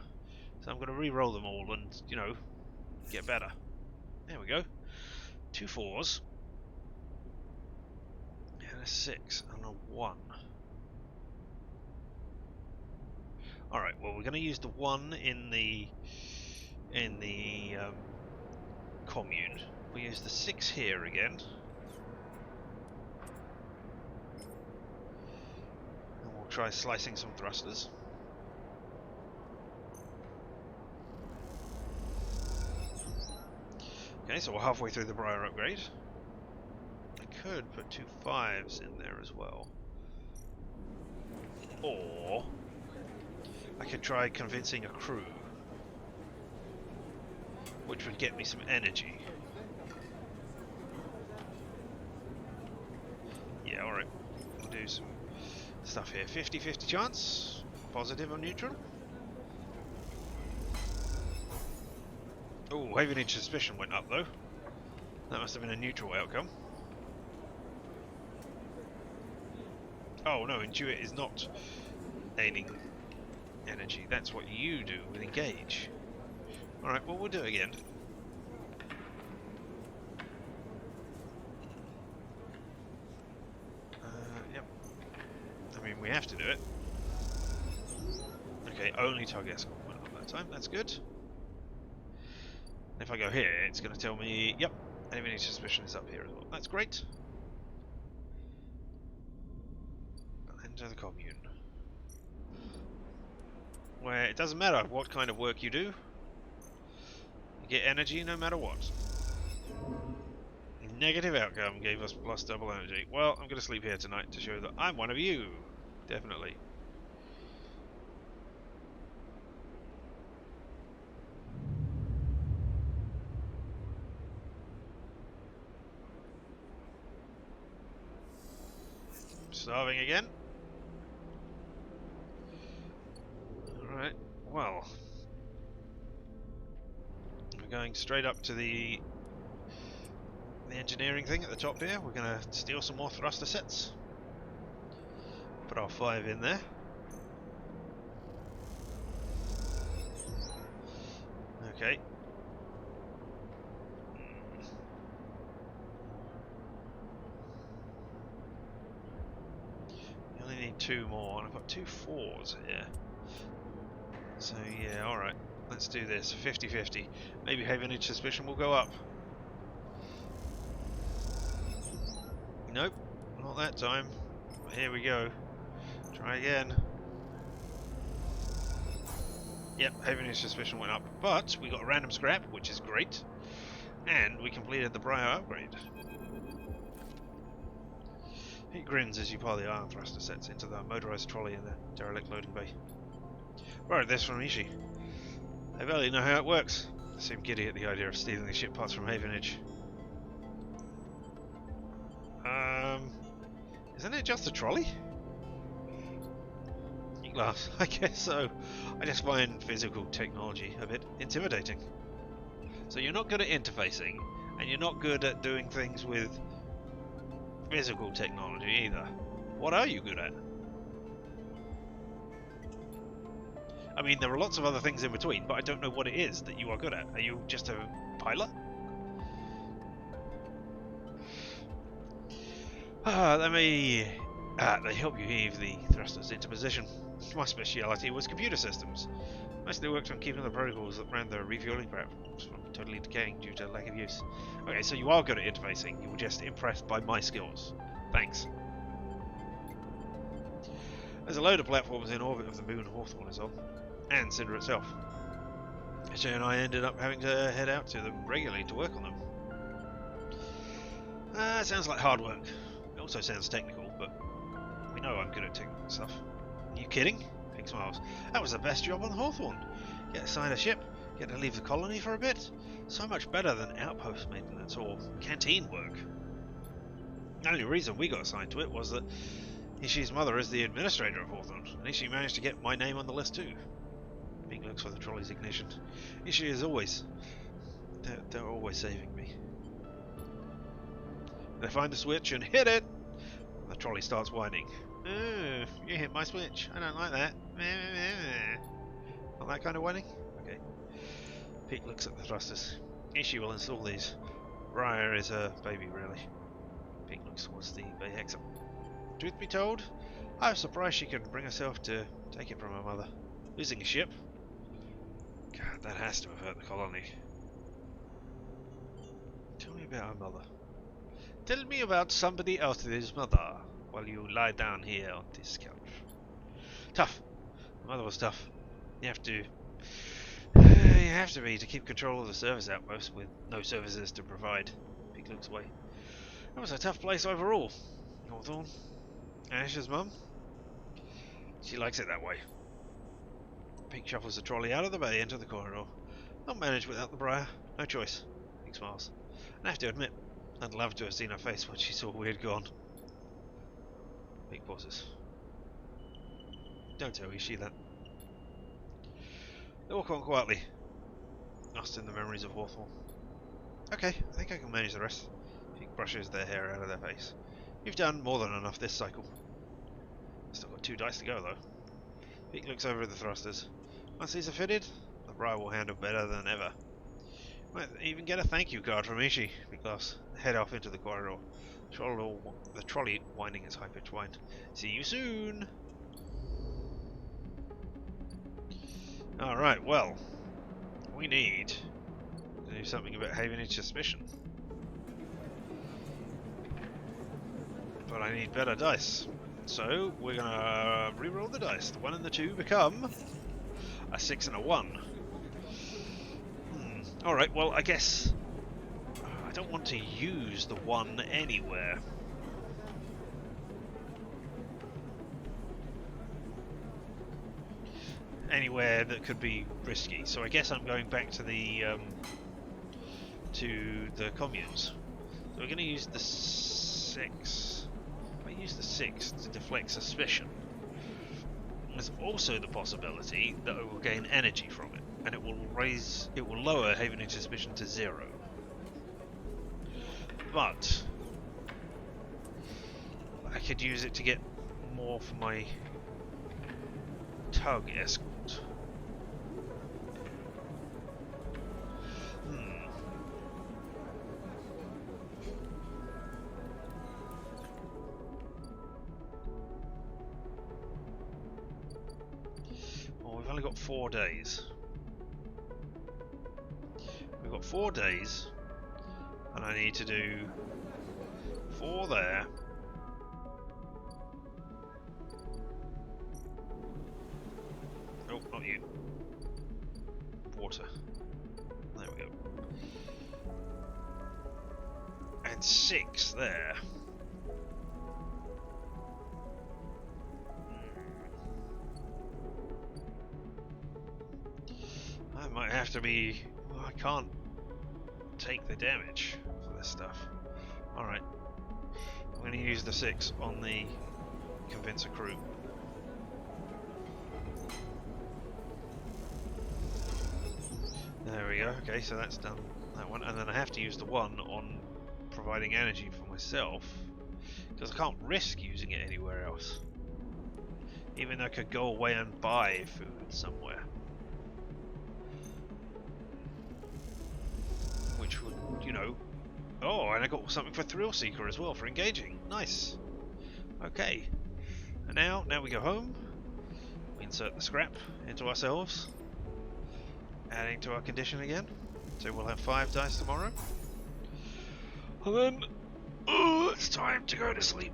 So I'm going to re-roll them all and, you know, get better. There we go. 2 4s. And a 6 and a 1. Alright, well we're going to use the 1 in the commune. We'll use the 6 here again. And we'll try slicing some thrusters. Okay, so we're halfway through the Briar upgrade. I could put 2 5s in there as well. Or I could try convincing a crew, which would get me some energy. Yeah, alright. We'll do some stuff here. 50-50 chance. Positive or neutral. Oh, Havenage suspicion went up though. That must have been a neutral outcome. Oh no, Intuit is not gaining energy. That's what you do with engage. Alright, well we'll do it again. Yep. I mean, we have to do it. Okay, only target escort went up that time. That's good. If I go here, it's going to tell me, yep, any suspicion is up here as well. That's great. Enter the commune. Where it doesn't matter what kind of work you do, you get energy no matter what. Negative outcome gave us plus double energy. Well, I'm going to sleep here tonight to show that I'm one of you. Definitely. Starving again. Alright, well. We're going straight up to the engineering thing at the top here. We're going to steal some more thruster sets. Put our 5 in there. Okay. You only need 2 more, and I've got 2 4s here. So yeah, alright. Let's do this. 50-50. Maybe Havenage suspicion will go up. Nope, not that time. Here we go. Try again. Yep, Havenage suspicion went up. But we got a random scrap, which is great. And we completed the Briar upgrade. He grins as you pile the iron thruster sets into the motorized trolley in the derelict loading bay. Right, this from Ishii. I barely know how it works. I seem giddy at the idea of stealing the ship parts from Havenage. Isn't it just a trolley? He laughs. I guess so. I just find physical technology a bit intimidating. So you're not good at interfacing, and you're not good at doing things with physical technology either. What are you good at? I mean, there are lots of other things in between, but I don't know what it is that you are good at. Are you just a pilot? They help you heave the thrusters into position. My speciality was computer systems. Mostly worked on keeping the protocols that ran the refueling platforms from totally decaying due to lack of use. Okay, so you are good at interfacing. You were just impressed by my skills. Thanks. There's a load of platforms in orbit of the moon Hawthorne is on, and Cinder itself. Jay and I ended up having to head out to them regularly to work on them. It sounds like hard work. It also sounds technical, but we know I'm good at technical stuff. Are you kidding? Pig smiles. That was the best job on Hawthorne. Get assigned a ship, get to leave the colony for a bit. So much better than outpost maintenance or canteen work. The only reason we got assigned to it was that Ishi's mother is the administrator of Hawthorne, and Ishi managed to get my name on the list too. Pig looks for the trolley's ignition. Ishi is always... They're always saving me. They find the switch and hit it! The trolley starts whining. Oh, you hit my switch. I don't like that. Not that kind of whining? Okay. Pete looks at the thrusters. Ishi will install these. Briar is a baby, really. Pete looks towards the bay exit. Truth be told, I was surprised she could bring herself to take it from her mother. Losing a ship? God, that has to have hurt the colony. Tell me about her mother. Tell me about somebody else's mother while you lie down here on this couch. Tough. My mother was tough. You have to be to keep control of the service outpost with no services to provide. Pig looks away. That was a tough place overall. Hawthorne. Ash's mum? She likes it that way. Pig shuffles the trolley out of the bay into the corridor. Not managed without the Briar. No choice. Pig smiles. I have to admit, I'd love to have seen her face when she saw we had gone. Pig pauses. Don't tell Ishi that. They walk on quietly, lost in the memories of Hawthorne. Okay, I think I can manage the rest. Pig brushes their hair out of their face. You've done more than enough this cycle. Still got 2 dice to go though. Pig looks over at the thrusters. Once these are fitted, the Briar will handle better than ever. Might even get a thank you card from Ishi. Pig laughs. Head off into the corridor. The trolley winding its high-pitched whine. See you soon! Alright, well, we need to do something about Havenage suspicion. But I need better dice. So, we're gonna re-roll the dice. The 1 and the 2 become a 6 and a 1. Alright, well, I guess I don't want to use the 1 anywhere. Anywhere that could be risky. So I guess I'm going back to the communes. So we're going to use the 6. I use the 6 to deflect suspicion. There's also the possibility that I will gain energy from it, and it will lower Havenage suspicion to 0. But I could use it to get more for my tug escort. Well, we've only got 4 days. We've got 4 days, and I need to do 4 there. Oh, not you. Water. There we go. And 6 there. I might have to be... Well, I can't take the damage for this stuff. Alright. I'm going to use the 6 on the convince a crew. There we go. Okay, so that's done. That one. And then I have to use the 1 on providing energy for myself, because I can't risk using it anywhere else. Even though I could go away and buy food somewhere. Which would, you know... Oh, and I got something for Thrill Seeker as well, for engaging. Nice. Okay. And now we go home. We insert the scrap into ourselves. Adding to our condition again. So we'll have 5 dice tomorrow. And then... Oh, it's time to go to sleep.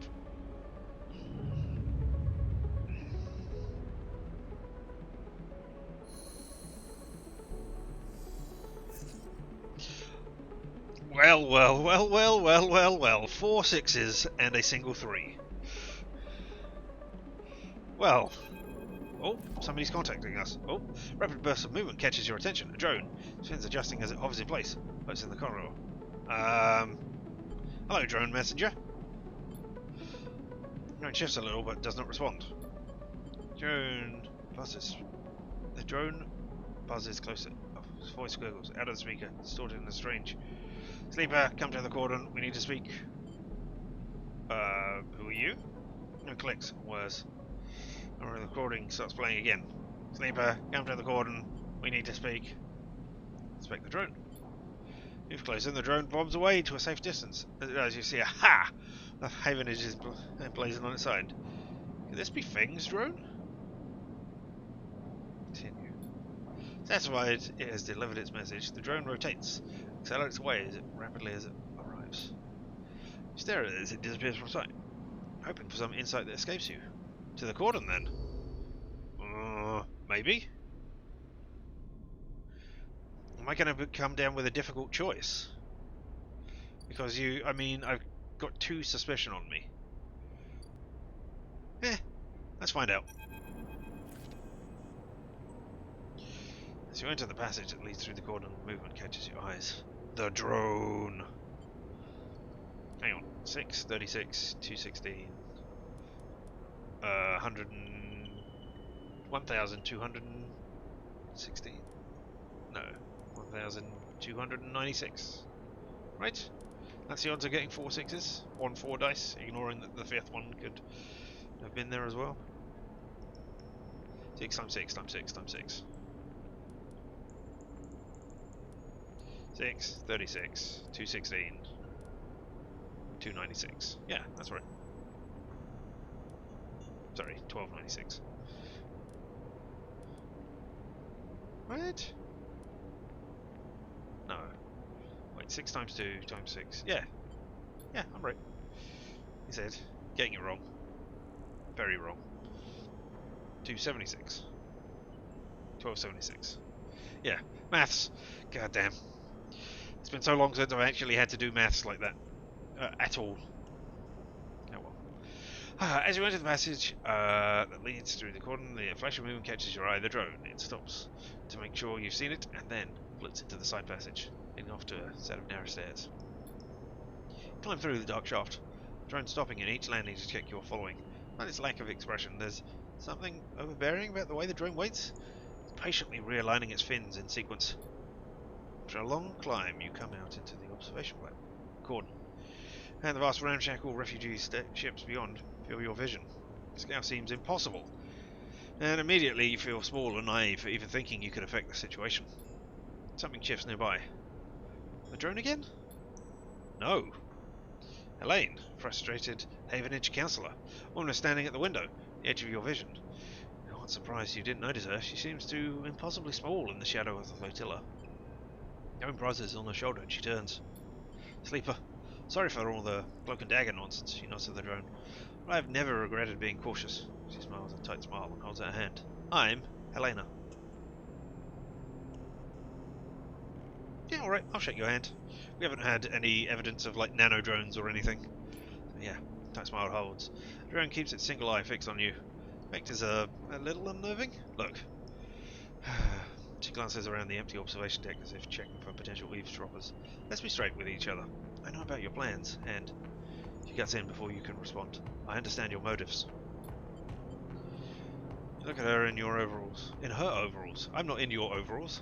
Well, well, well, well, well, well, well. 4 6s and a single 3. Well. Oh, somebody's contacting us. Oh, rapid burst of movement catches your attention. A drone. Fins adjusting as it hovers in place. Floats in the corridor. Hello, drone messenger. Drone shifts a little, but does not respond. Drone buzzes. The drone buzzes closer. Oh, his voice gurgles out of the speaker, distorted and strange. Sleeper, come to the cordon. We need to speak. Who are you? No clicks. Worse. The recording starts playing again. Sleeper, come to the cordon. We need to speak. Inspect the drone. Move closer, and the drone bombs away to a safe distance. As you see, aha! The Havenage is blazing on its side. Could this be Feng's drone? Continue. Satisfied it has delivered its message, the drone rotates, accelerates away as rapidly as it arrives. You stare at it as it disappears from sight, hoping for some insight that escapes you. To the cordon, then? Maybe? Am I going to come down with a difficult choice? Because I've got 2 suspicion on me. Let's find out. As you enter the passage that leads through the cordon, movement catches your eyes. The drone! Hang on. 6, 36, 216... 1,216. No, 1,296. Right? That's the odds of getting 4 6s on 4 dice, ignoring that the 5th one could have been there as well. 6 times 6 times 6 times 6. 6, 36, 216, 296. Yeah, that's right. Sorry, 1296. Right? No. Wait, 6 times 2 times 6. Yeah. Yeah, I'm right. He said, getting it wrong. Very wrong. 276. 1276. Yeah, maths. God damn. It's been so long since I've actually had to do maths like that. At all. Oh well. As you enter the passage that leads through the cordon, the flash of movement catches your eye. The drone. It stops to make sure you've seen it, and then floats into the side passage, leading off to a set of narrow stairs. You climb through the dark shaft, the drone stopping at each landing to check you're following. Not its lack of expression, there's something overbearing about the way the drone waits. It's patiently realigning its fins in sequence. After a long climb, you come out into the observation cordon, and the vast ramshackle refugee ships beyond fill your vision. The scout seems impossible, and immediately you feel small and naive for even thinking you could affect the situation. Something shifts nearby. The drone again? No. Elaine, frustrated Havenage counsellor, woman is standing at the window, the edge of your vision. I'm not surprised you didn't notice her. She seems too impossibly small in the shadow of the flotilla. Your own buzzes on her shoulder, and she turns. Sleeper, sorry for all the cloak and dagger nonsense, she nods to the drone. But I have never regretted being cautious. She smiles a tight smile and holds out her hand. I'm Helena. Yeah, alright, I'll shake your hand. We haven't had any evidence of, like, nano drones or anything. So, yeah, tight smile holds. The drone keeps its single eye fixed on you. Fact is a little unnerving. Look. She glances around the empty observation deck as if checking for potential eavesdroppers. Let's be straight with each other. I know about your plans, and she gets in before you can respond. I understand your motives. You look at her in your overalls. In her overalls. I'm not in your overalls.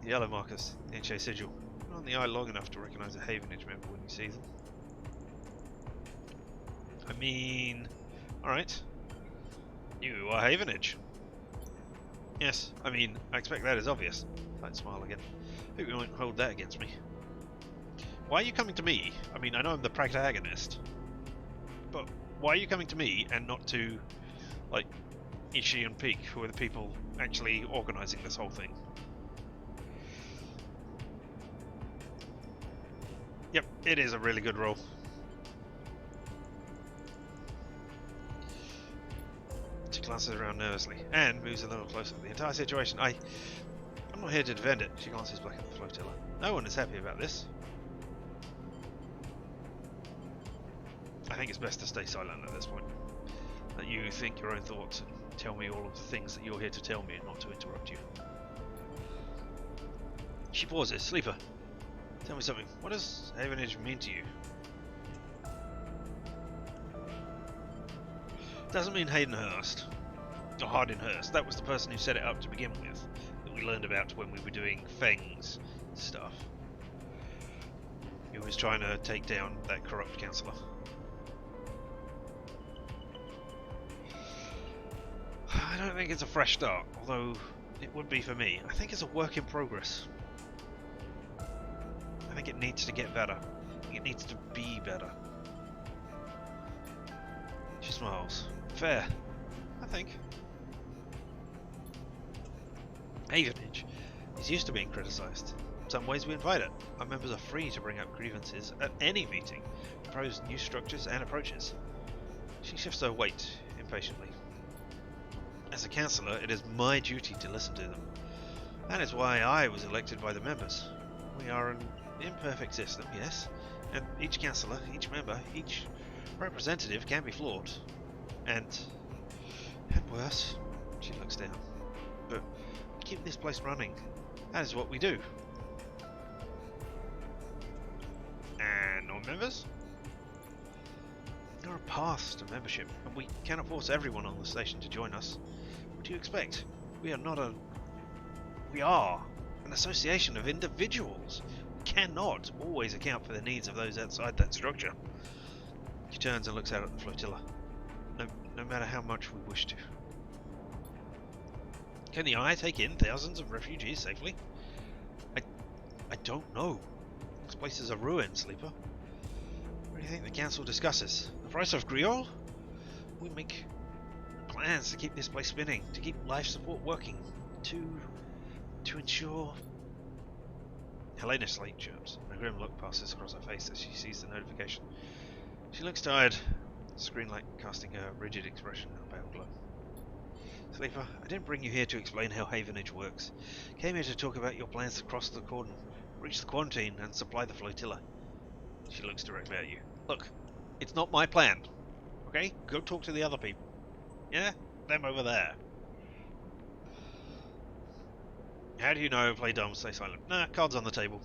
The yellow markers, the HA sigil. Not on the eye long enough to recognise a Havenage member when you see them. I mean... Alright. You are Havenage. Yes, I mean, I expect that is obvious. I'd smile again. Hope you won't hold that against me. Why are you coming to me? I mean, I know I'm the protagonist. But why are you coming to me and not to, like, Ishii and Peak, who are the people actually organising this whole thing? Yep, it is a really good roll. She glances around nervously and moves a little closer. The entire situation, I'm not here to defend it. She glances back at the flotilla. No one is happy about this. think it's best to stay silent at this point. That you think your own thoughts and tell me all of the things that you're here to tell me and not to interrupt you. She pauses. Sleeper, tell me something. What does Havenage mean to you? Doesn't mean Haydenhurst. Or Hardinhurst. That was the person who set it up to begin with. That we learned about when we were doing Feng's stuff. He was trying to take down that corrupt councillor. I don't think it's a fresh start, although it would be for me. I think it's a work in progress. I think it needs to get better. I think it needs to be better. She smiles. Fair, I think. Havenage is used to being criticised. In some ways we invite it. Our members are free to bring up grievances at any meeting, propose new structures and approaches. She shifts her weight impatiently. As a councillor, it is my duty to listen to them. That is why I was elected by the members. We are an imperfect system, yes, and each councillor, each member, each representative can be flawed. And worse, she looks down. But we keep this place running. That is what we do. And non-members? There are paths to membership, and we cannot force everyone on the station to join us. What do you expect? We are an association of individuals. We cannot always account for the needs of those outside that structure. She turns and looks out at the flotilla. No matter how much we wish to. Can the Eye take in thousands of refugees safely? I don't know. This place is a ruin, Sleeper. What do you think the council discusses? The price of Griol? We make plans to keep this place spinning, to keep life support working, to ensure... Helena Slate chirps, and a grim look passes across her face as she sees the notification. She looks tired, the screen light casting a rigid expression and a pale glow. Sleeper, I didn't bring you here to explain how Havenage works. Came here to talk about your plans to cross the cordon, reach the quarantine, and supply the flotilla. She looks directly at you. Look, it's not my plan. Okay? Go talk to the other people. Yeah? Them over there. How do you know? Play dumb, stay silent. Nah, cards on the table.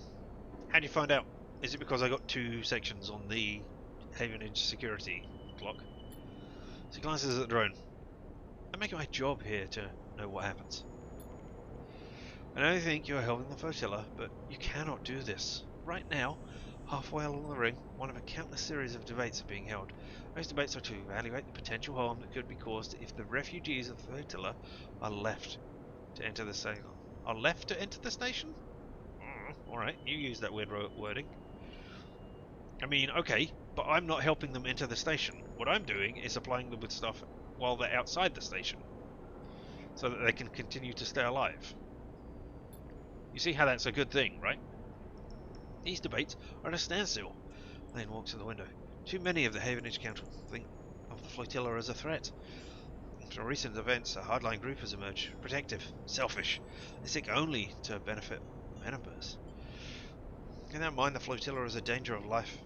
How do you find out? Is it because I got 2 sections on the Havenage security clock? She glances at the drone. I make it my job here to know what happens. I know you think you are helping the flotilla, but you cannot do this. Right now, halfway along the ring, one of a countless series of debates are being held. Those debates are to evaluate the potential harm that could be caused if the refugees of the flotilla are left to enter the station. Are left to enter the station? Alright, you use that weird wording. I mean, okay, but I'm not helping them enter the station. What I'm doing is supplying them with stuff while they're outside the station, so that they can continue to stay alive. You see how that's a good thing, right? These debates are at a standstill. Lane walks to the window. Too many of the Havenage Council think of the flotilla as a threat. After recent events, a hardline group has emerged. Protective, selfish. They seek only to benefit members. In their mind, the flotilla is a danger of life.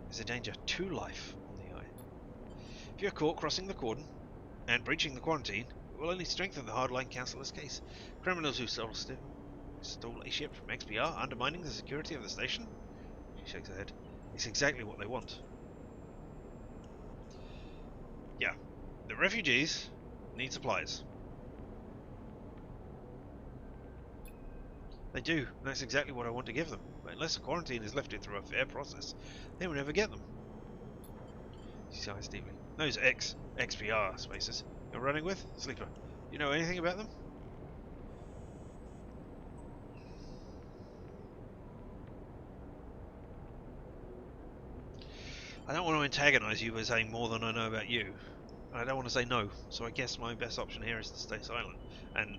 Is a danger to life on the Eye. If you're caught crossing the cordon and breaching the quarantine, it will only strengthen the hardline councillor's case. Criminals who stole a ship from XPR, undermining the security of the station? She shakes her head. It's exactly what they want. Yeah, the refugees need supplies. They do, and that's exactly what I want to give them. But unless the quarantine is lifted through a fair process, they will never get them. She sighs deeply. Those XPR spaces you're running with, Sleeper, do you know anything about them? I don't want to antagonize you by saying more than I know about you. I don't want to say no, so I guess my best option here is to stay silent. And,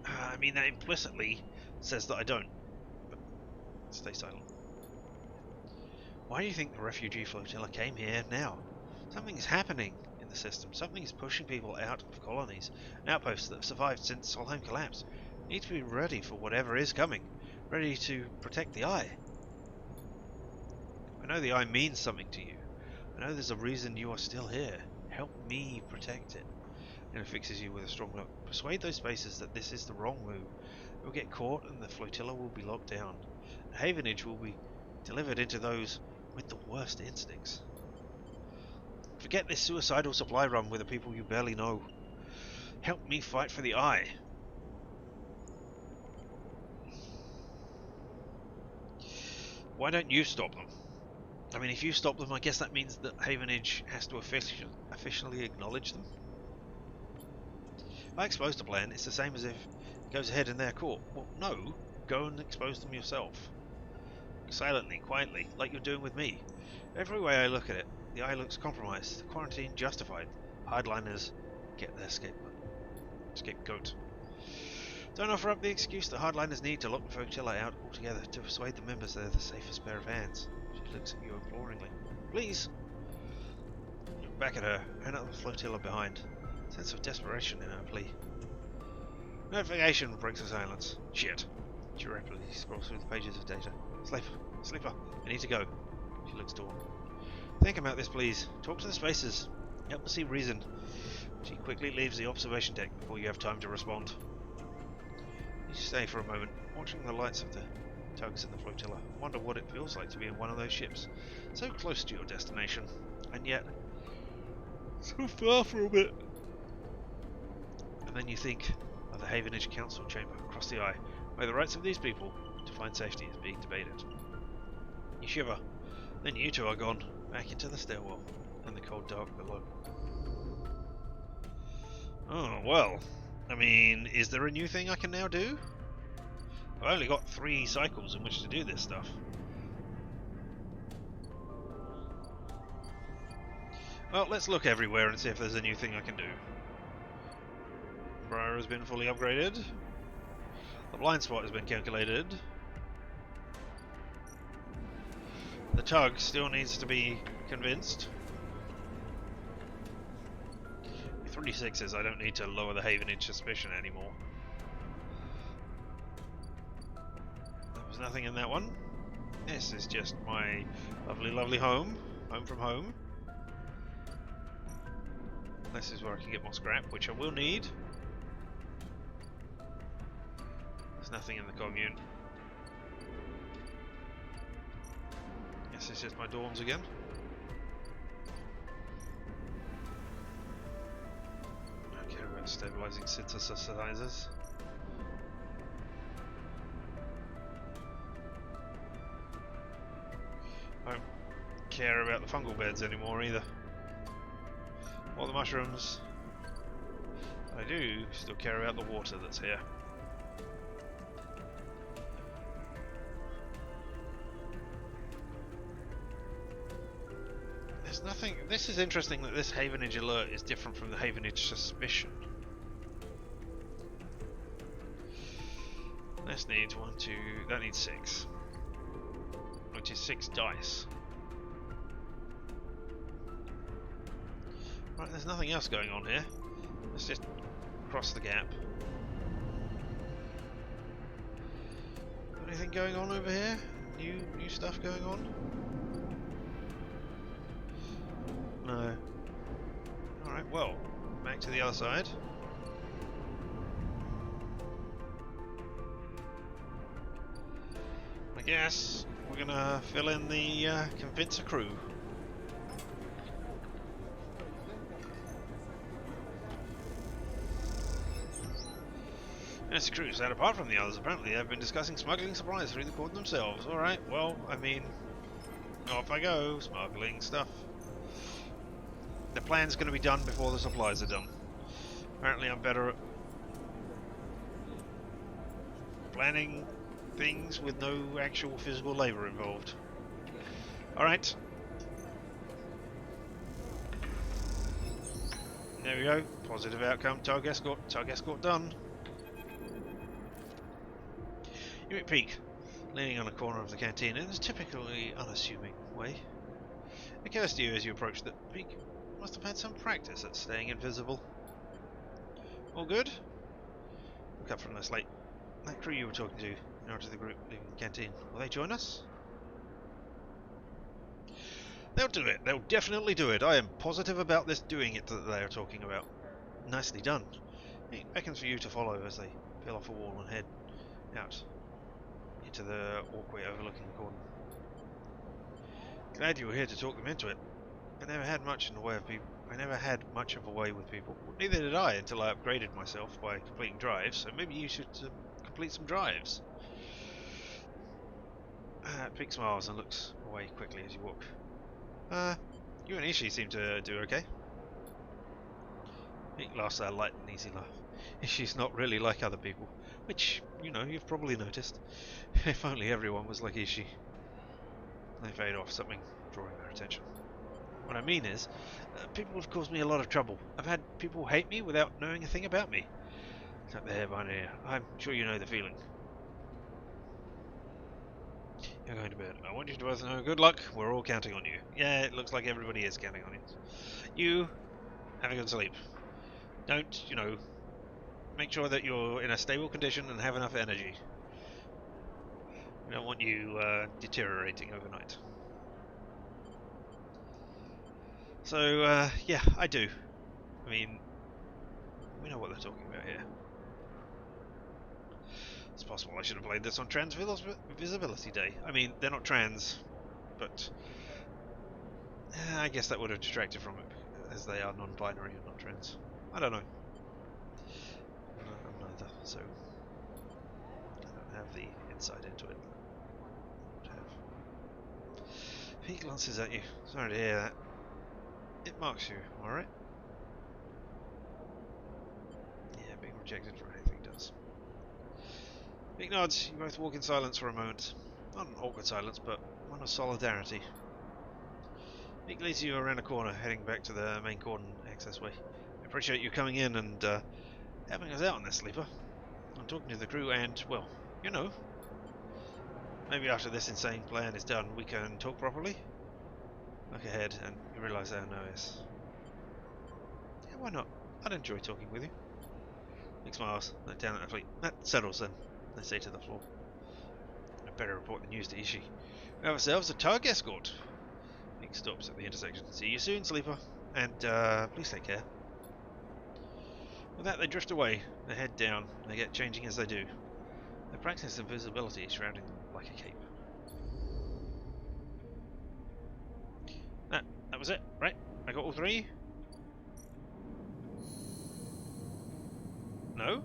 I mean, that implicitly says that I don't. But stay silent. Why do you think the refugee flotilla came here now? Something is happening in the system. Something is pushing people out of colonies and outposts that have survived since Solheim collapsed. You need to be ready for whatever is coming. Ready to protect the Eye. I know the Eye means something to you. I know there's a reason you are still here. Help me protect it. And it fixes you with a strong look. Persuade those spacers that this is the wrong move. You'll get caught and the flotilla will be locked down. The Havenage will be delivered into those with the worst instincts. Forget this suicidal supply run with the people you barely know. Help me fight for the Eye. Why don't you stop them? I mean, if you stop them, I guess that means that Havenage has to officially acknowledge them. If I expose the plan, it's the same as if it goes ahead in their court. Well, no, go and expose them yourself. Silently, quietly, like you're doing with me. Every way I look at it, the Eye looks compromised, the quarantine justified. Hardliners get their scapegoat. Don't offer up the excuse that hardliners need to lock the flotilla out altogether to persuade the members they're the safest pair of hands. She looks at you imploringly. Please! You look back at her, and at the flotilla behind. Sense of desperation in her plea. Notification breaks the silence. Shit. She rapidly scrolls through the pages of data. Sleeper, I need to go. She looks torn. Think about this, please. Talk to the spacers. Help us see reason. She quickly leaves the observation deck before you have time to respond. You stay for a moment, watching the lights of the tugs in the flotilla. Wonder what it feels like to be in one of those ships, so close to your destination, and yet so far from it. And then you think of the Havenage Council chamber across the Eye, where the rights of these people to find safety is being debated. You shiver. Then you two are gone, back into the stairwell, and the cold dark below. Oh, well. I mean, is there a new thing I can now do? I've only got 3 cycles in which to do this stuff. Well, let's look everywhere and see if there's a new thing I can do. Cryo has been fully upgraded. The blind spot has been calculated. The tug still needs to be convinced. 3 6s, I don't need to lower the Havenage suspicion anymore. There was nothing in that one. This is just my lovely, lovely home. Home from home. This is where I can get more scrap, which I will need. There's nothing in the commune. This is just my dorms again. Okay, we're about stabilizing synthesizers. I don't care about the fungal beds anymore either. Or the mushrooms. I do still care about the water that's here. There's nothing. This is interesting that this Havenage alert is different from the Havenage suspicion. This needs 1, 2. That needs 6, which is 6 dice. Right, there's nothing else going on here. Let's just cross the gap. Anything going on over here? New stuff going on? No. Alright, well, back to the other side. I guess we're gonna fill in the convincer crew. Yes, the crew said apart from the others, apparently they've been discussing smuggling supplies through the cordon themselves. Alright, well, I mean, off I go, smuggling stuff. The plan's going to be done before the supplies are done. Apparently I'm better at planning things with no actual physical labour involved. Alright. There we go. Positive outcome. Tug escort done. You meet Peak, leaning on a corner of the canteen in his typically unassuming way. It occurs to you as you approach that Peak must have had some practice at staying invisible. All good? Look up from their slate. That crew you were talking to, now to the group leaving the canteen. Will they join us? They'll do it. They'll definitely do it. I am positive about this doing it that they are talking about. Nicely done. It beckons for you to follow as they peel off a wall and head out into the walkway overlooking the corner. Glad you were here to talk them into it. I never had much in the way of people. I never had much of a way with people. Neither did I until I upgraded myself by completing drives. So maybe you should complete some drives. Pig smiles and looks away quickly as you walk. You and Ishii seem to do okay. Pig laughs a light and easy laugh. Ishii's not really like other people, which, you know, you've probably noticed. If only everyone was like Ishii. They fade off, something drawing their attention. What I mean is, people have caused me a lot of trouble. I've had people hate me without knowing a thing about me. Up there by near. I'm sure you know the feeling. You're going to bed. I want you to both know good luck. We're all counting on you. Yeah, it looks like everybody is counting on you. You have a good sleep. Don't, you know, make sure that you're in a stable condition and have enough energy. We don't want you deteriorating overnight. So, yeah, I do. I mean, we know what they're talking about here. It's possible I should have played this on Trans Visibility Day. I mean, they're not trans, but I guess that would have detracted from it, as they are non-binary and not trans. I don't know. I'm neither, so I don't have the insight into it. I would have. He glances at you. Sorry to hear that. It marks you, alright? Yeah, being rejected for anything does. Big nods. You both walk in silence for a moment. Not an awkward silence, but one of solidarity. Mick leads you around a corner, heading back to the main cordon access way. I appreciate you coming in and having us out on this, sleeper. I'm talking to the crew and, well, you know. Maybe after this insane plan is done, we can talk properly? Look ahead, and you realise there are no S. Yeah, why not? I'd enjoy talking with you. Mick smiles, look down at the fleet. That settles then, they say to the floor. I'd better report the news to Ishii. We have ourselves a tug escort. Mick stops at the intersection. See you soon, sleeper. And, please take care. With that, they drift away. They head down. They get changing as they do. They practice invisibility shrouding them like a cape. That was it, right? I got all three? No?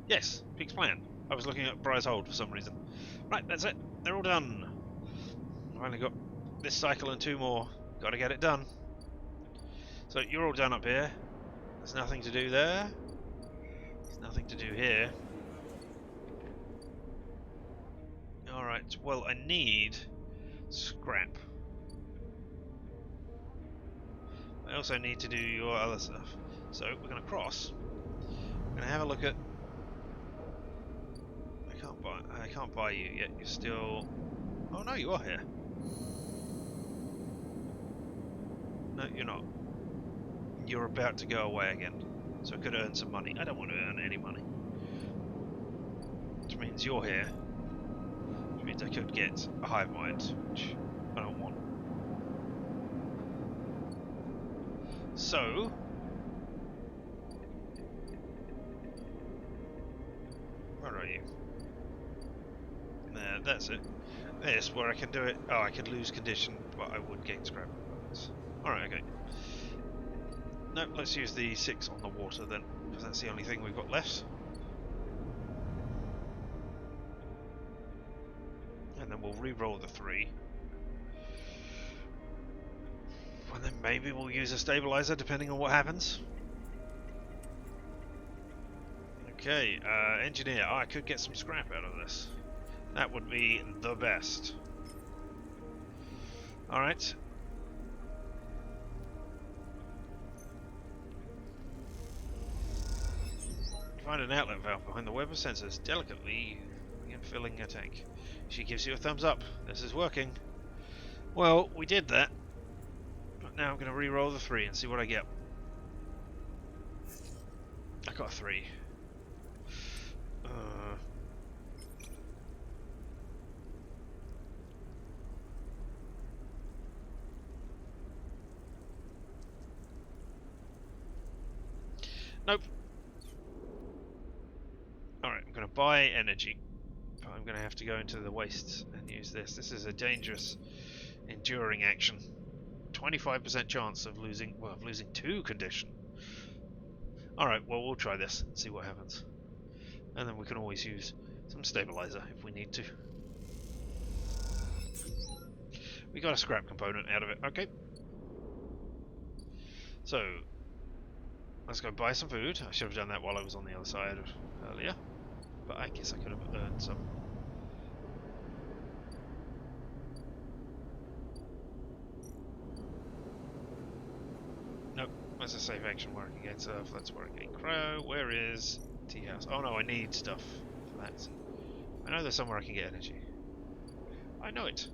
Yes, Peak's plan. I was looking at Briar's Hold for some reason. Right, that's it. They're all done. I've only got this cycle and 2 more. Gotta get it done. So you're all done up here. There's nothing to do there. There's nothing to do here. Alright, well, I need scrap. I also need to do your other stuff. So we're going to cross. We're going to have a look at... I can't buy you yet. You're still... Oh no, you are here. No, you're not. You're about to go away again. So I could earn some money. I don't want to earn any money. Which means you're here. Which means I could get a hive mind, which I don't want. So... Where are you? There, that's it. This, where I can do it. Oh, I could lose condition, but I would gain scrap. Alright, okay. No, let's use the 6 on the water then, because that's the only thing we've got left. And then we'll re-roll the 3. And then maybe we'll use a stabilizer depending on what happens. Okay, engineer. Oh, I could get some scrap out of this. That would be the best. Alright. Find an outlet valve behind the web of sensors. Delicately begin filling a tank. She gives you a thumbs up. This is working. Well, we did that. But now I'm going to re-roll the 3 and see what I get. I got a 3. Nope. Alright, I'm going to buy energy. But I'm going to have to go into the wastes and use this. This is a dangerous, enduring action. 25% chance of losing, well, of losing 2 condition. Alright, well, we'll try this and see what happens. And then we can always use some stabilizer if we need to. We got a scrap component out of it, okay. So, let's go buy some food. I should have done that while I was on the other side earlier. But I guess I could have earned some. Nope, that's a safe action where I can get stuff. That's where I can get cryo. Where is tea house? Oh no, I need stuff for that. I know there's somewhere I can get energy. I know it.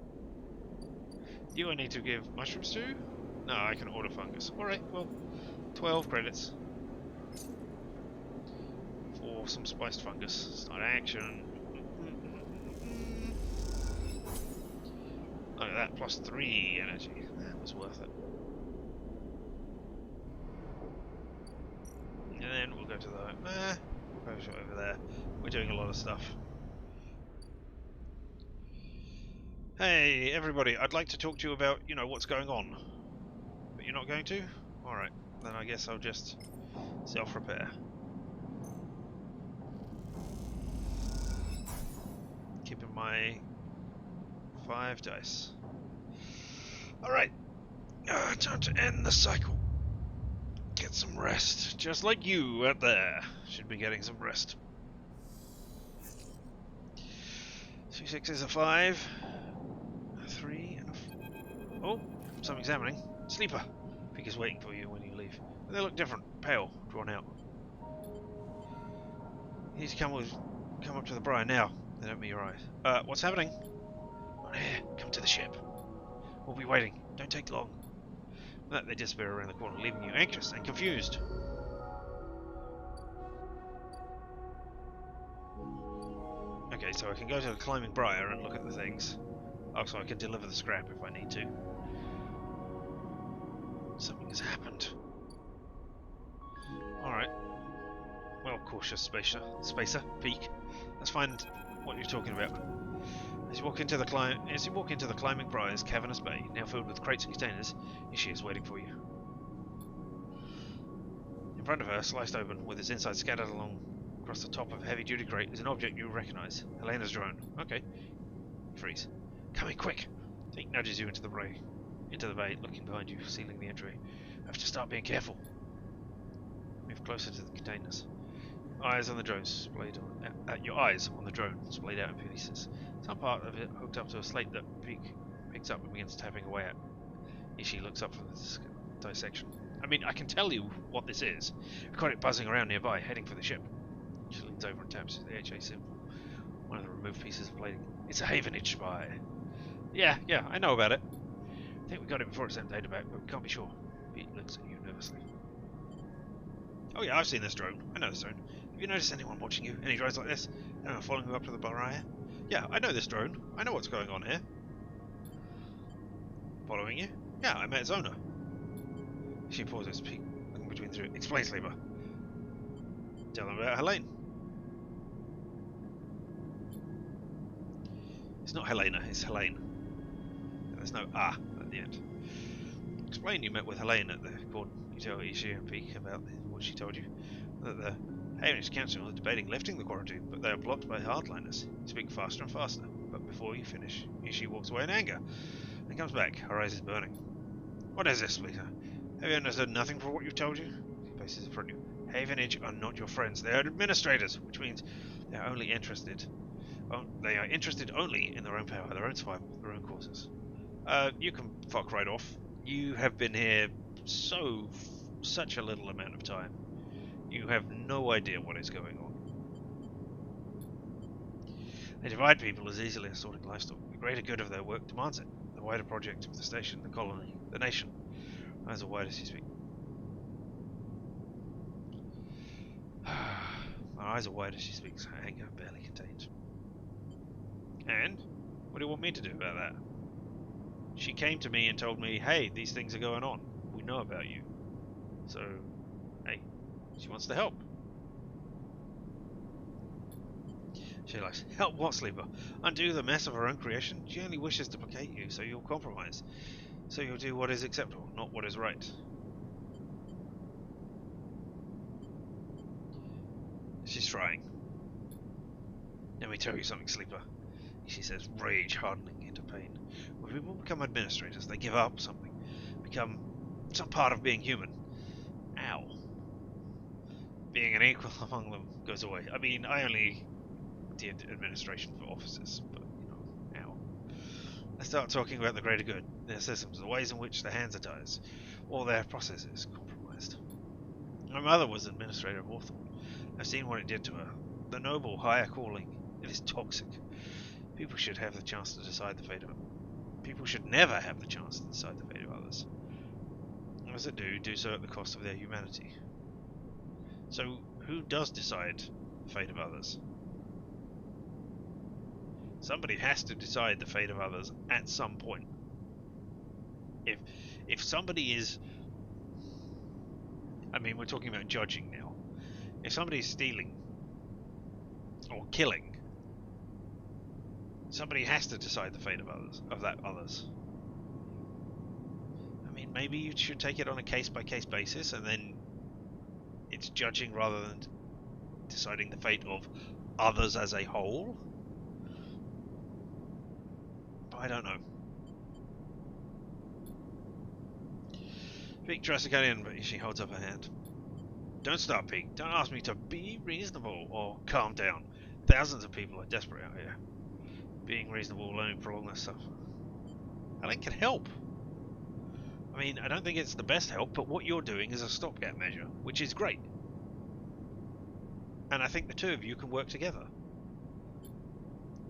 You I need to give mushrooms to? No, I can order fungus. Alright, well, 12 credits for some spiced fungus. It's not action. Look at that, plus 3 energy. That was worth it. And then we'll go to the... we'll go over there. We're doing a lot of stuff. Hey, everybody, I'd like to talk to you about, you know, what's going on. But you're not going to? Alright, then I guess I'll just self-repair. Keeping my 5 dice. Alright, time to end the cycle. Get some rest, just like you out there should be getting some rest. 2 6s, a 5. 3 and a 4. Oh, something's happening. Sleeper. Pig is waiting for you when you leave. And they look different, pale, drawn out. You need to come up to the briar now. They don't meet your eyes. What's happening? Not here. Come to the ship. We'll be waiting. Don't take long. With that, they disappear around the corner, leaving you anxious and confused. Okay, so I can go to the climbing briar and look at the things. Oh, so I can deliver the scrap if I need to. Something has happened. Alright. Well, cautious spacer, peek. Let's find what you're talking about. As you walk into the climbing briar's cavernous bay, now filled with crates and containers, Ishii is waiting for you. In front of her, sliced open, with its inside scattered along across the top of a heavy-duty crate, is an object you recognize. Helena's drone. Okay. Freeze. Come in, quick! He nudges you into the bay, looking behind you, sealing the entry. You have to start being careful. Move closer to the containers. Eyes on the drone splayed on your eyes on the drone splayed out in pieces. Some part of it hooked up to a slate that picks up and begins tapping away at. Ishii looks up from the dissection. I mean, I can tell you what this is. We've got it buzzing around nearby, heading for the ship. She leans over and taps the HA symbol. One of the removed pieces of plating. It's a Havenage spy. Yeah, I know about it. I think we got it before it sent data back, but we can't be sure. Pete looks at you nervously. Oh yeah, I've seen this drone. I know this drone. Have you noticed anyone watching you? Any drones like this? Anyone following you up to the barrier? Yeah, I know this drone. I know what's going on here. Following you? Yeah, I met its owner. She pauses, looking between the two. Explain, Sleeper. Tell them about Helene. It's not Helena, it's Helene. There's no ah at the end. Explain you met with Helene at the court. You tell Ishii and Peek about what she told you. That the Havenage Council is debating lifting the quarantine, but they are blocked by hardliners. You speak faster and faster, but before you finish, Ishii walks away in anger and comes back, her eyes is burning. What is this, Lisa? Have you understood nothing for what you've told you? He faces in front of you. Havenage are not your friends, they are administrators, which means they are only interested. They are interested only in their own power, their own survival, their own causes. You can fuck right off. You have been here such a little amount of time. You have no idea what is going on. They divide people as easily as sorting livestock. The greater good of their work demands it. The wider project of the station, the colony, the nation. Eyes are wide as you speak. My eyes are wide as she speaks, her anger barely contained. And? What do you want me to do about that? She came to me and told me, hey, these things are going on. We know about you. So, hey, She wants to help. She likes, help what, Sleeper? Undo the mess of her own creation? She only wishes to placate you, so you'll compromise. So you'll do what is acceptable, not what is right. She's trying. Let me tell you something, Sleeper. She says, rage hardening into pain. When people become administrators, they give up something. Become some part of being human. Ow. Being an equal among them goes away. I mean, I only did administration for officers, but, you know, ow. I start talking about the greater good, their systems, the ways in which their hands are tied, all their processes compromised. My mother was administrator of Hawthorne. I've seen what it did to her. The noble, higher calling. It is toxic. People should have the chance to decide the fate of it. People should never have the chance to decide the fate of others. Those that do so at the cost of their humanity. So, who does decide the fate of others? Somebody has to decide the fate of others at some point. If somebody is... I mean, we're talking about judging now. If somebody is stealing or killing, somebody has to decide the fate of others. I mean, maybe you should take it on a case-by-case basis, and then it's judging rather than deciding the fate of others as a whole. But I don't know. Pig tries to get in, but she holds up her hand. Don't start, Pig. Don't ask me to be reasonable or calm down. Thousands of people are desperate out here. Being reasonable will only prolong this stuff. Helen can help. I mean, I don't think it's the best help, but what you're doing is a stopgap measure, which is great. And I think the two of you can work together.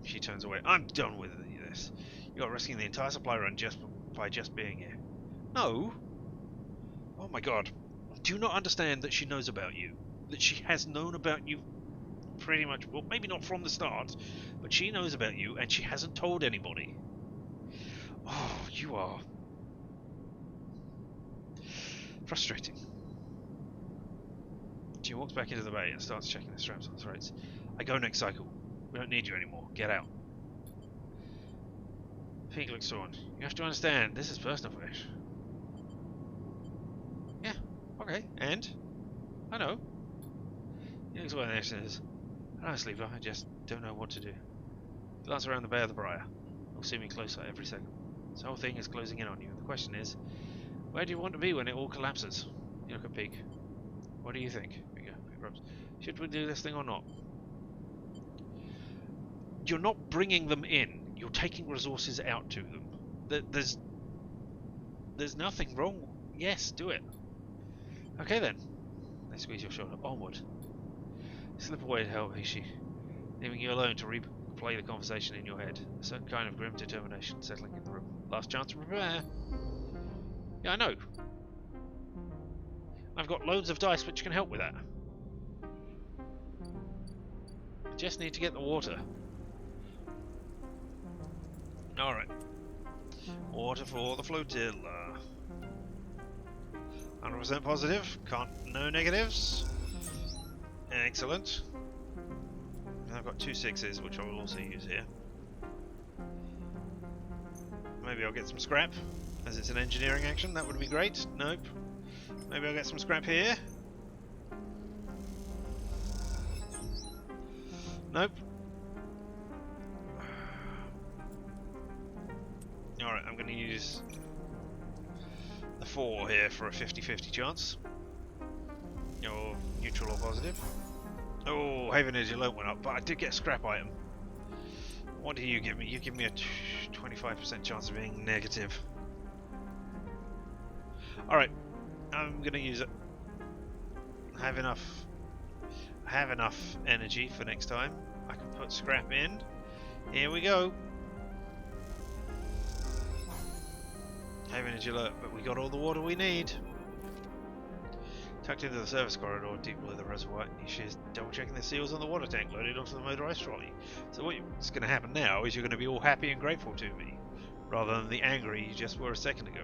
She turns away. I'm done with this. You're risking the entire supply run by just being here. No. Oh my god. Do you not understand that she knows about you? That she has known about you pretty much, well, maybe not from the start, but she knows about you and she hasn't told anybody. Oh, you are frustrating. She walks back into the bay and starts checking the straps on the threads. I go next cycle. We don't need you anymore. Get out. Pink looks on. You have to understand, this is personal flesh. Yeah, okay, and? I know. He looks away and says, I know, Sleeper, I just don't know what to do. Glance around the bay of the Briar. You'll see me closer every second. This whole thing is closing in on you. The question is, where do you want to be when it all collapses? You look at Pig. What do you think? Should we do this thing or not? You're not bringing them in. You're taking resources out to them. There's nothing wrong. Yes, do it. Okay then. They squeeze your shoulder. Onward. Slip away to help Hishi, leaving you alone to replay the conversation in your head. A certain kind of grim determination settling in the room. Last chance to prepare. Yeah, I know. I've got loads of dice which can help with that. I just need to get the water. Alright. Water for the flotilla. 100% positive. No negatives. Excellent. And I've got 2 6s, which I will also use here. Maybe I'll get some scrap, as it's an engineering action. That would be great. Nope. Maybe I'll get some scrap here. Nope. Alright, I'm going to use the 4 here for a 50-50 chance. Or neutral or positive. Oh, Haven Energy Alert went up, but I did get a scrap item. What do you give me? You give me a 25% chance of being negative. Alright, I'm going to use it. I have enough energy for next time. I can put scrap in. Here we go. Haven Energy Alert, but we got all the water we need. Tucked into the service corridor deep below the reservoir, she's double checking the seals on the water tank loaded onto the motorized trolley. So what's going to happen now is you're going to be all happy and grateful to me, rather than the angry you just were a second ago.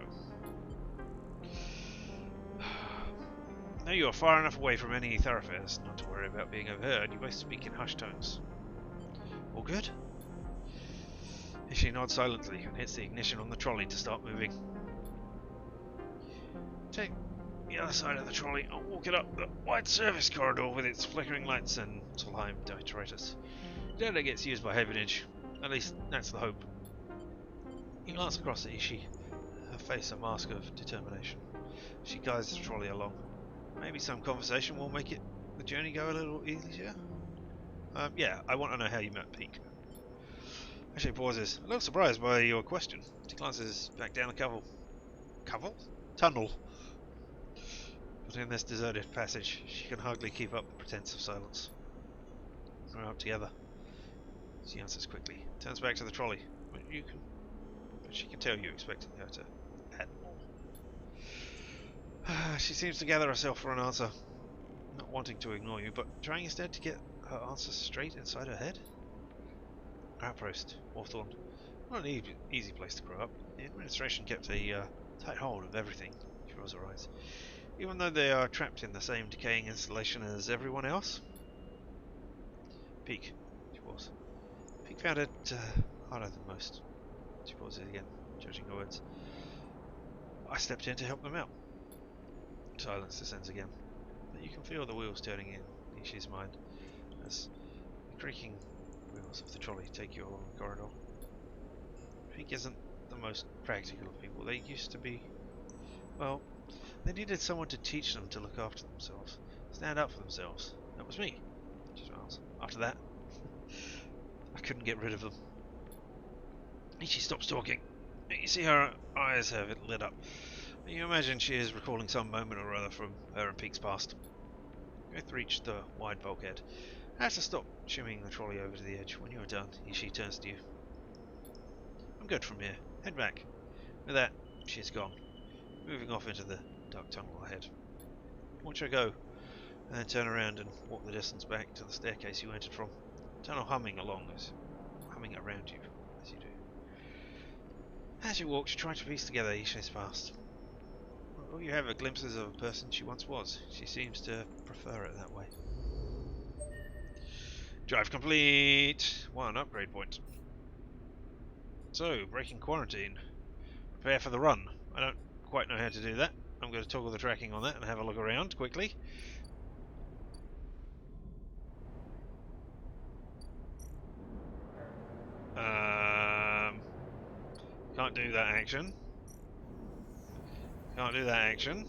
Now you are far enough away from any thoroughfares not to worry about being overheard. You both speak in hushed tones. All good? She nods silently and hits the ignition on the trolley to start moving. Take the other side of the trolley. I'll walk it up the wide service corridor with its flickering lights and Solheim detritus. Data gets used by Havenage. At least that's the hope. You glance across at Ishi, her face a mask of determination. She guides the trolley along. Maybe some conversation will make the journey go a little easier. Yeah, I want to know how you met Peak. Ashley pauses, a little surprised by your question. She glances back down the tunnel. But in this deserted passage, she can hardly keep up the pretense of silence. We're out together. She answers quickly, turns back to the trolley. But she can tell you expecting her to add more. She seems to gather herself for an answer, not wanting to ignore you, but trying instead to get her answer straight inside her head. Outpost, Hawthorne. Not an easy place to grow up. The administration kept a tight hold of everything. She rolls her eyes. Even though they are trapped in the same decaying installation as everyone else. Peak, she pauses. Peak found it harder than most. She pauses again, judging her words. I stepped in to help them out. Silence descends again. But you can feel the wheels turning in Ishi's mind as the creaking wheels of the trolley take you along the corridor. Peak isn't the most practical of people. They used to be, well, they needed someone to teach them to look after themselves, stand up for themselves. That was me. She smiles. After that, I couldn't get rid of them. Ishi stops talking. You see her eyes have it lit up. You imagine she is recalling some moment or other from her and Peak's past. You both reach the wide bulkhead. I have to stop shimmying the trolley over to the edge. When you are done, Ishi turns to you. I'm good from here. Head back. With that, she's gone, moving off into the dark tunnel ahead. Watch her go, and then turn around and walk the distance back to the staircase you entered from. Tunnel humming around you as you do. As you walk, you try to piece together Ishi's past. All you have are glimpses of a person she once was. She seems to prefer it that way. Drive complete! 1 upgrade point. So, breaking quarantine. Prepare for the run. I don't quite know how to do that. I'm going to toggle the tracking on that and have a look around quickly. Can't do that action. Can't do that action.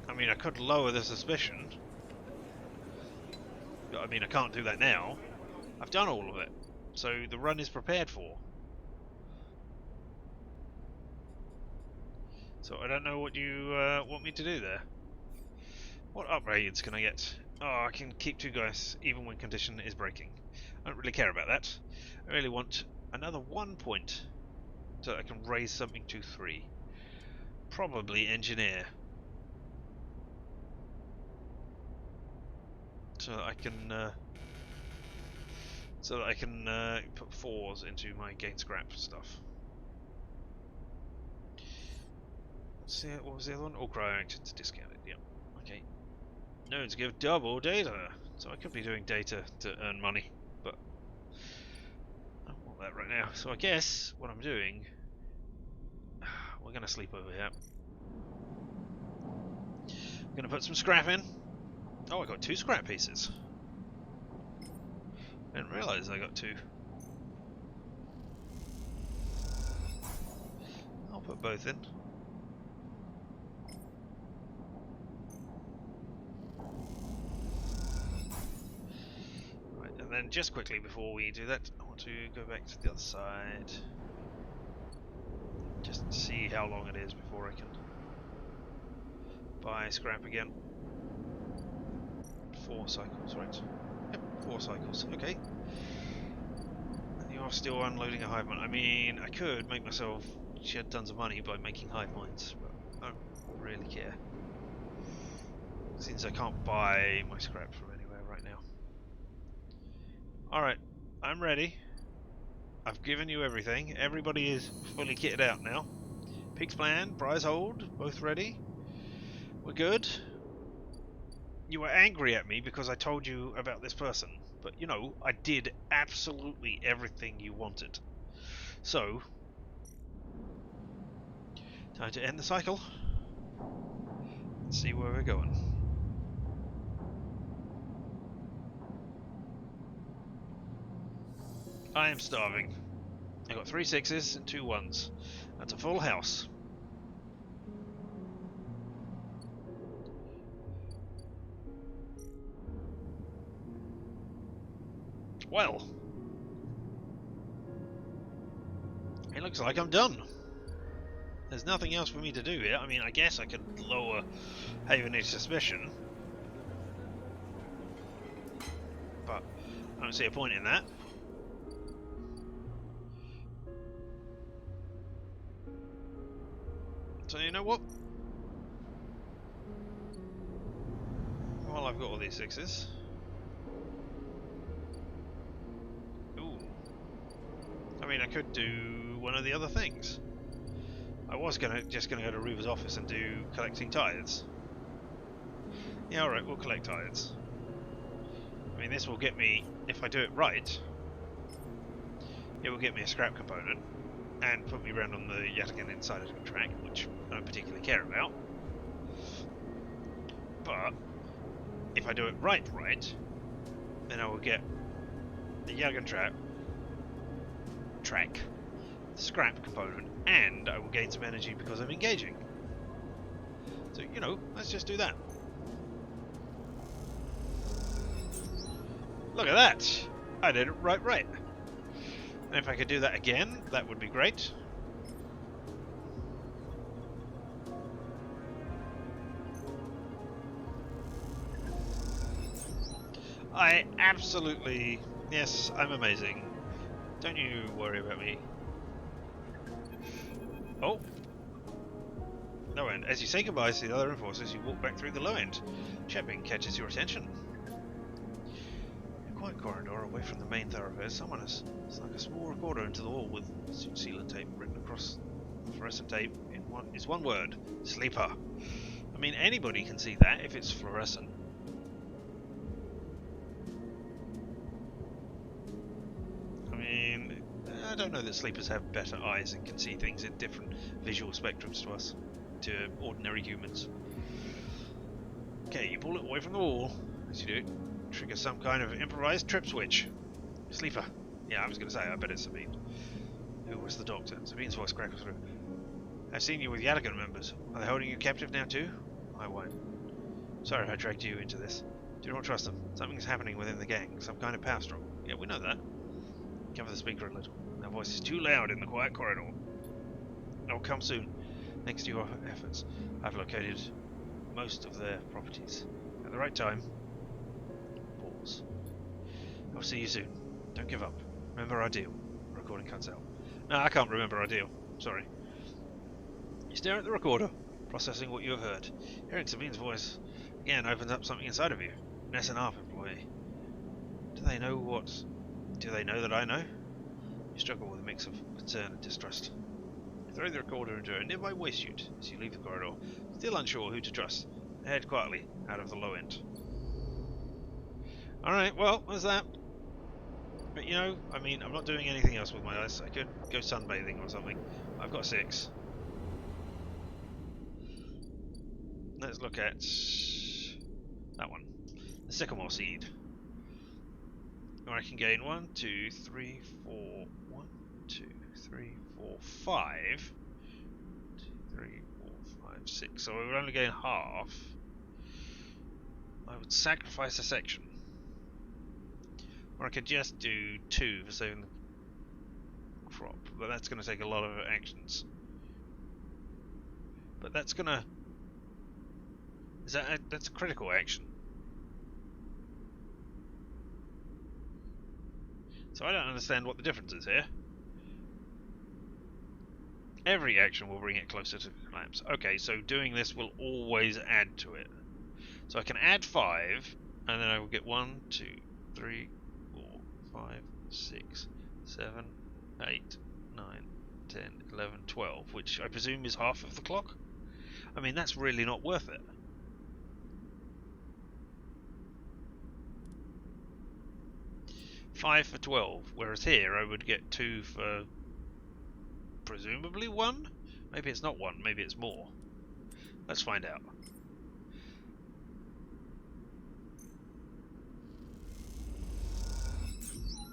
I mean, I could lower the suspicion. But I mean, I can't do that now. I've done all of it. So the run is prepared for. So I don't know what you want me to do there. What upgrades can I get? Oh, I can keep 2 guys even when condition is breaking. I don't really care about that. I really want another 1 point so I can raise something to 3. Probably engineer. So that I can put 4s into my gain scrap stuff. What was the other one? Oh, cryo actions discounted. Yeah. Okay. Nodes give double data, so I could be doing data to earn money, but I don't want that right now. So I guess what I'm doing, we're gonna sleep over here. I'm gonna put some scrap in. Oh, I got 2 scrap pieces. I didn't realise I got 2. I'll put both in. Right, and then just quickly before we do that, I want to go back to the other side. Just to see how long it is before I can buy scrap again. 4 cycles, right? Yep, 4 cycles. Okay. And you are still unloading a hive mind. I mean, I could make myself shed tons of money by making hive minds, but I don't really care. Since I can't buy my scrap from anywhere right now. Alright, I'm ready. I've given you everything. Everybody is fully kitted out now. Pig's plan, prize hold, both ready. We're good. You were angry at me because I told you about this person, but you know, I did absolutely everything you wanted. So, time to end the cycle. Let's see where we're going. I am starving. I got 3 6s and 2 1s. That's a full house. Well, it looks like I'm done. There's nothing else for me to do here. I mean, I guess I could lower Havenage suspicion, but I don't see a point in that. So you know what? Well, I've got all these 6s. Ooh. I mean, I could do one of the other things. I was just gonna go to Reaver's office and do collecting tithes. Yeah, alright, we'll collect tithes. I mean, this will get me, if I do it right, it will get me a scrap component and put me around on the yet again inside track, which I don't particularly care about. But if I do it right, then I will get the Yagan track, the scrap component, and I will gain some energy because I'm engaging. So, you know, let's just do that. Look at that! I did it right. And if I could do that again, that would be great. I absolutely... Yes, I'm amazing. Don't you worry about me. Oh! Low end. As you say goodbye to the other enforcers, you walk back through the low end. Chepping catches your attention. In a quiet corridor away from the main thoroughfare, someone has snuck a small recorder into the wall with suit sealant tape written across the fluorescent tape is one word. Sleeper. I mean, anybody can see that if it's fluorescent. I don't know that sleepers have better eyes and can see things in different visual spectrums to us, to ordinary humans. Okay, you pull it away from the wall. As you do, trigger some kind of improvised trip switch. Sleeper. Yeah, I was going to say, I bet it's Sabine. Who was the doctor? Sabine's voice crackles through. I've seen you with Yadigan members. Are they holding you captive now too? I won't. Sorry I dragged you into this. Do not trust them. Something's happening within the gang. Some kind of power struggle. Yeah, we know that. Cover the speaker a little. Their voice is too loud in the quiet corridor. I'll come soon. Thanks to your efforts, I've located most of their properties. At the right time. Pause. I'll see you soon. Don't give up. Remember our deal. Recording cuts out. No, I can't remember our deal. Sorry. You stare at the recorder, processing what you have heard. Hearing Sabine's voice again opens up something inside of you. An S&R employee. Do they know that I know? You struggle with a mix of concern and distrust. You throw the recorder into a nearby waste chute as you leave the corridor, still unsure who to trust. Head quietly out of the low end. Alright, well, there's that. But you know, I mean, I'm not doing anything else with my eyes. I could go sunbathing or something. I've got 6. Let's look at that one. The sycamore seed. Or I can gain 1, 2, 3, 4, 1, 2, 3, 4, 5. 2, 3, 4, 5, 6. So I would only gain half. I would sacrifice a section. Or I could just do 2 for saving the crop. But that's going to take a lot of actions. But that's going to... that's a critical action. So I don't understand what the difference is here. Every action will bring it closer to collapse. Okay, so doing this will always add to it. So I can add 5, and then I will get 1, 2, 3, 4, 5, 6, 7, 8, 9, 10, 11, 12, which I presume is half of the clock. I mean, that's really not worth it. Five for 12, whereas here I would get 2 for presumably 1? Maybe it's not 1, maybe it's more. Let's find out.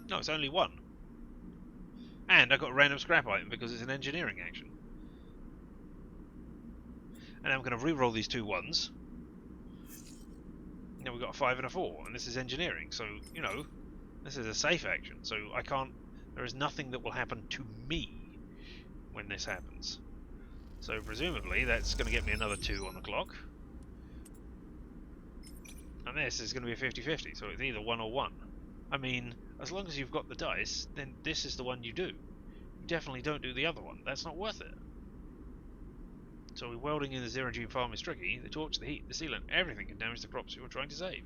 No, it's only 1. And I got a random scrap item because it's an engineering action. And I'm going to re-roll these 2 1s. Now we've got a 5 and a 4, and this is engineering, so, you know, this is a safe action, so I can't... There is nothing that will happen to me when this happens. So presumably that's going to get me another 2 on the clock. And this is going to be a 50-50, so it's either 1 or 1. I mean, as long as you've got the dice, then this is the one you do. You definitely don't do the other one. That's not worth it. So welding in the zero-G farm is tricky. The torch, the heat, the sealant, everything can damage the crops you're trying to save.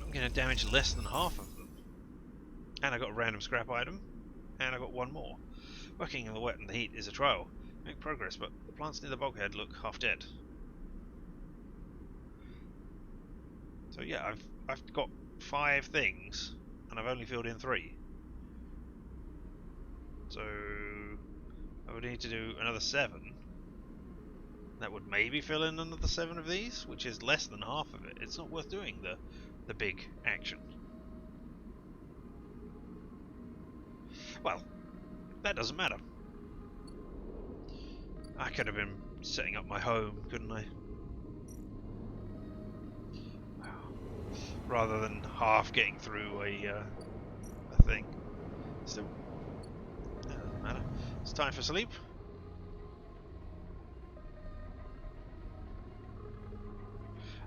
I'm going to damage less than half of them. And I got a random scrap item. And I got 1 more. Working in the wet and the heat is a trial. Make progress, but the plants near the bulkhead look half dead. So yeah, I've got 5 things, and I've only filled in 3. So I would need to do another 7. That would maybe fill in another 7 of these, which is less than half of it. It's not worth doing the big action. Well, that doesn't matter. I could have been setting up my home, couldn't I? Rather than half getting through a thing. So, that doesn't matter. It's time for sleep.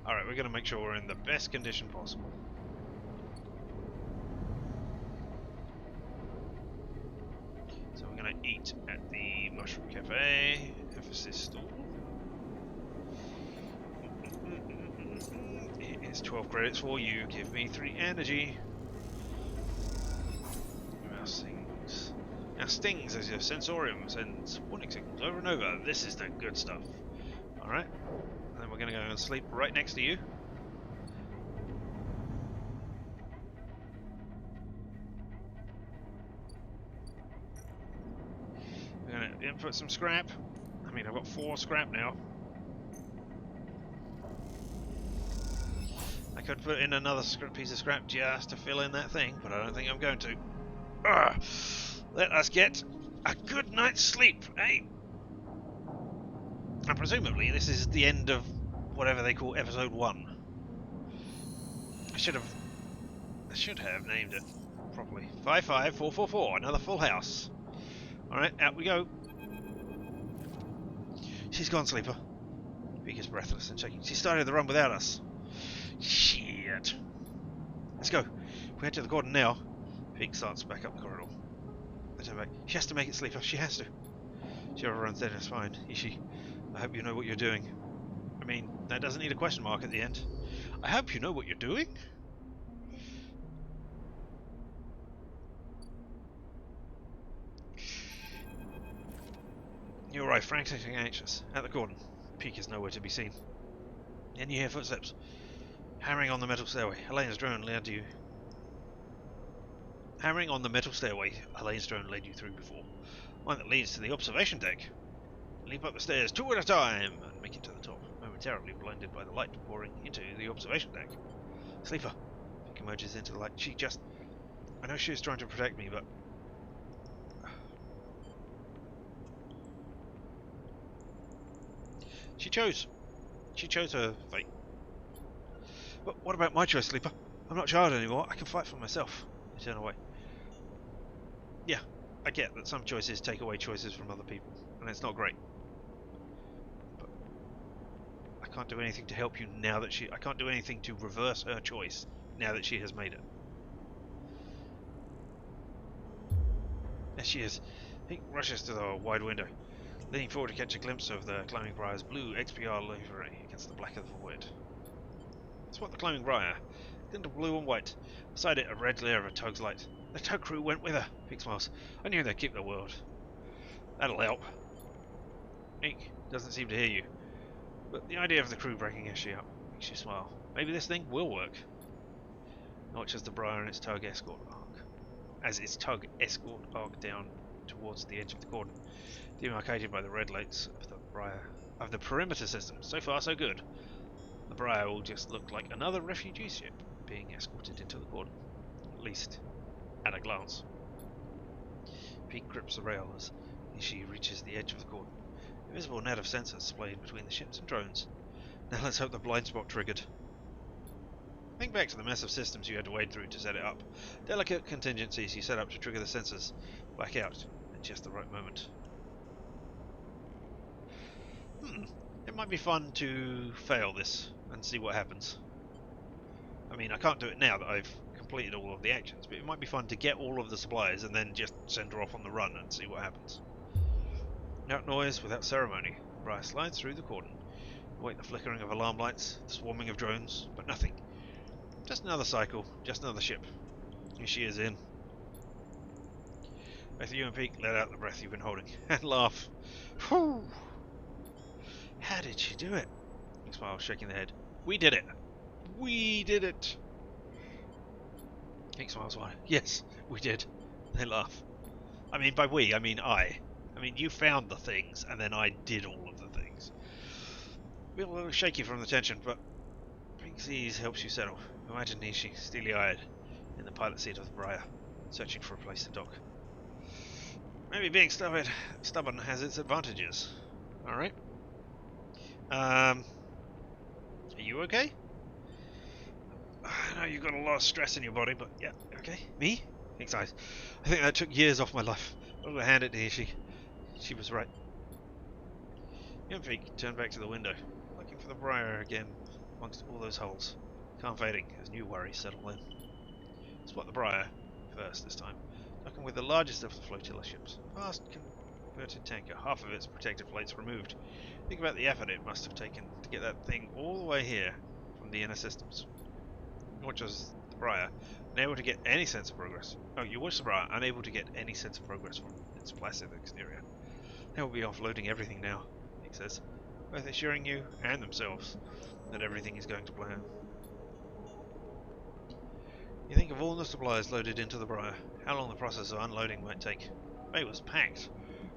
Alright, we're going to make sure we're in the best condition possible. So we're going to eat at the Mushroom Cafe. Emphasis stool. Here's 12 credits for you. Give me 3 energy. Now stings. Now stings as your sensorium sends warning signals over and over. This is the good stuff. Alright. Then we're going to go and sleep right next to you. We're going to input some scrap. I mean, I've got 4 scrap now. I could put in another piece of scrap just to fill in that thing, but I don't think I'm going to. Let us get a good night's sleep, eh? And presumably this is the end of whatever they call episode 1. I should have named it properly. 55444, another full house. Alright, out we go. She's gone, Sleeper. Beak is breathless and shaking. She started the run without us. Shit. Let's go. We head to the garden now. Beak starts back up the corridor. She has to make it, Sleeper. She has to. She overruns dead in her spine. Ishi, I hope you know what you're doing. I mean, that doesn't need a question mark at the end. I hope you know what you're doing? You arrive, frantically anxious, at the garden. Peak is nowhere to be seen. Then you hear footsteps. Hammering on the metal stairway. Elena's drone led you. Hammering on the metal stairway Elaine's drone led you through before. One that leads to the observation deck. Leap up the stairs 2 at a time and make it to the top, momentarily blinded by the light pouring into the observation deck. Sleeper. Peak emerges into the light. I know she was trying to protect me, but... She chose her fate. But what about my choice, Sleeper? I'm not a child anymore. I can fight for myself. I turn away. Yeah, I get that some choices take away choices from other people, and it's not great. But I can't do anything to help you now that I can't do anything to reverse her choice now that she has made it. There she is. Pink rushes to the wide window, leaning forward to catch a glimpse of the climbing briar's blue XPR livery against the black of the void. Spot the climbing briar, glint of blue and white. Beside it, a red glare of a tug's light. The tug crew went with her. Peak smiles. I knew they'd keep their word. That'll help. Peak doesn't seem to hear you. But the idea of the crew breaking Ashley up makes you smile. Maybe this thing will work. Watches the Briar and its tug escort arc. As its tug escort arc down towards the edge of the cordon, demarcated by the red lights of the Briar of the perimeter system. So far, so good. The Briar will just look like another refugee ship being escorted into the cordon, at least at a glance. Pete grips the rail as she reaches the edge of the cordon. A visible net of sensors splayed between the ships and drones. Now let's hope the blind spot triggered. Think back to the mess of systems you had to wade through to set it up. Delicate contingencies you set up to trigger the sensors back out at just the right moment. It might be fun to fail this and see what happens. I mean, I can't do it now that I've completed all of the actions, but it might be fun to get all of the supplies and then just send her off on the run and see what happens. Without noise, without ceremony, Briar slides through the cordon. Await the flickering of alarm lights, the swarming of drones, but nothing. Just another cycle, just another ship. Here she is in. Both you and Pete let out the breath you've been holding and laugh. Whew! How did she do it? He smiles, shaking the head. We did it! We did it! Pete smiles wide. Yes, we did. They laugh. I mean, by we, I mean I. I mean, you found the things, and then I did all of the things. Feel a little shaky from the tension, but Pink's ease helps you settle. Imagine Nishi, steely-eyed, in the pilot seat of the Briar, searching for a place to dock. Maybe being stubborn has its advantages. Alright. Are you okay? I know you've got a lot of stress in your body, but yeah, okay. Me? Pink's eyes. I think that took years off my life. I'm gonna hand it to Nishi. She was right. Young Pink turned back to the window, looking for the Briar again amongst all those holes. Calm fading as new worries settle in. Spot the Briar first this time, docking with the largest of the flotilla ships. Vast converted tanker, half of its protective plates removed. Think about the effort it must have taken to get that thing all the way here from the inner systems. You watch as the Briar, unable to get any sense of progress. Oh, you watch the Briar, unable to get any sense of progress from its placid exterior. They will be offloading everything now, Nick says, both assuring you and themselves that everything is going to plan. You think of all the supplies loaded into the Briar, how long the process of unloading might take. The bay was packed,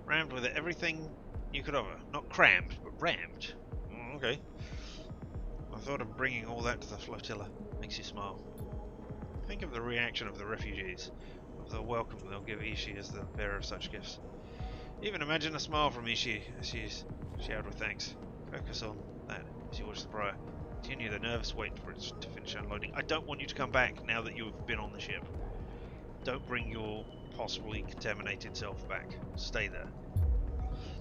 rammed with everything you could offer. Not crammed, but rammed. Okay. I thought of bringing all that to the flotilla. Makes you smile. Think of the reaction of the refugees, of the welcome they'll give Ishii as the bearer of such gifts. Even imagine a smile from Ishii as she's showered with thanks. Focus on that as you watch the Briar. Continue the nervous wait for it to finish unloading. I don't want you to come back now that you've been on the ship. Don't bring your possibly contaminated self back. Stay there.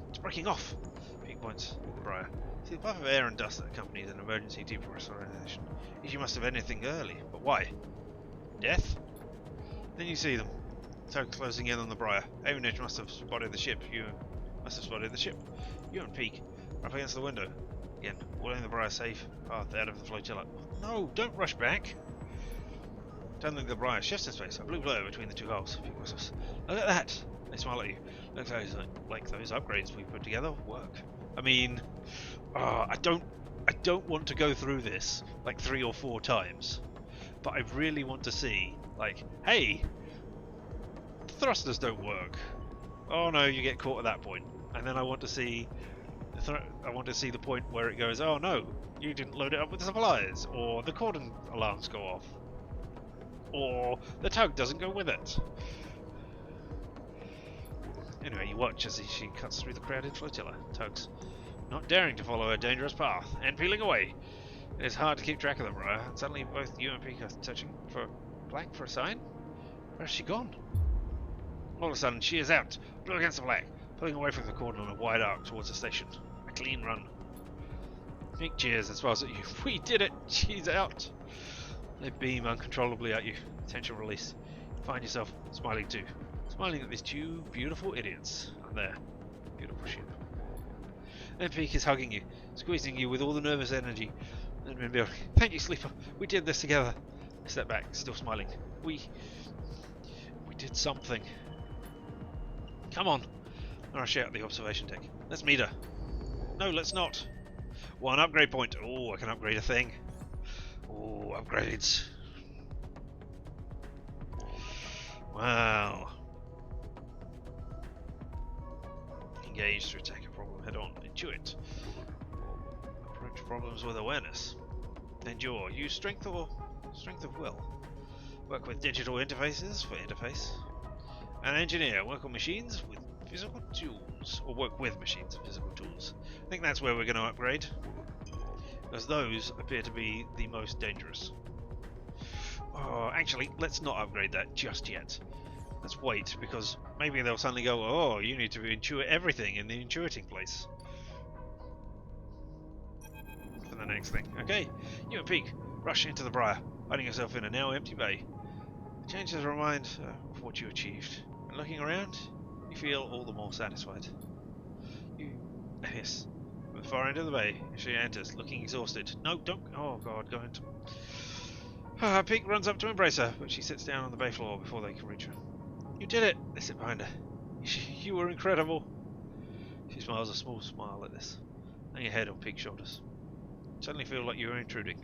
It's breaking off! Pete points at the Briar. See the puff of air and dust that accompanies an emergency depressurization. Ishii must have anything early, but why? Death? Then you see them. Tug closing in on the Briar. Avenage must have spotted the ship. You must have spotted the ship. You and Peak are up against the window. Again, walling the Briar safe path out of the flotilla. No, don't rush back! Suddenly the Briar shifts in space, a blue blur between the two hulls. Peak whistles. Look at that! They smile at you. Looks like those upgrades we put together work. I mean, I don't want to go through this like 3 or 4 times, but I really want to see, like, hey, thrusters don't work. Oh no, you get caught at that point, and then I want to see, the point where it goes, oh no, you didn't load it up with the supplies, or the cordon alarms go off, or the tug doesn't go with it. Anyway, you watch as she cuts through the crowded flotilla. Tugs, not daring to follow a dangerous path, and peeling away. It is hard to keep track of them, Briar. Suddenly both you and Pete are searching for black for a sign. Where has she gone? All of a sudden, she is out, blue against the black, pulling away from the cordon on a wide arc towards the station. A clean run. Pete cheers and smiles at you. We did it! She's out! They beam uncontrollably at you. Tension release. You find yourself smiling too. Smiling at these 2 beautiful idiots on their beautiful ship. Then Peak is hugging you, squeezing you with all the nervous energy. And then thank you, Sleeper. We did this together. I step back, still smiling. We did something. Come on. I rush out the observation deck. Let's meet her. No, let's not. One upgrade point. Oh, I can upgrade a thing. Oh, upgrades. Wow. Engage to attack a problem head on. Intuit. Approach problems with awareness. Endure. Use strength or strength of will. Work with digital interfaces for interface. And engineer. Work on machines with physical tools. Or work with machines and physical tools. I think that's where we're going to upgrade. Because those appear to be the most dangerous. Oh, actually, let's not upgrade that just yet. Let's wait, because maybe they'll suddenly go, oh, you need to intuit everything in the intuiting place. For the next thing. Okay, you and Peak, rush into the briar, hiding yourself in a now empty bay. The changes remind of what you achieved. And looking around, you feel all the more satisfied. Yes. From the far end of the bay, she enters, looking exhausted. No, don't. Oh god, go into. Peak runs up to embrace her, but she sits down on the bay floor before they can reach her. You did it! They sit behind her. You were incredible. She smiles a small smile at this, laying her head on Peak's shoulders. You suddenly feel like you are intruding,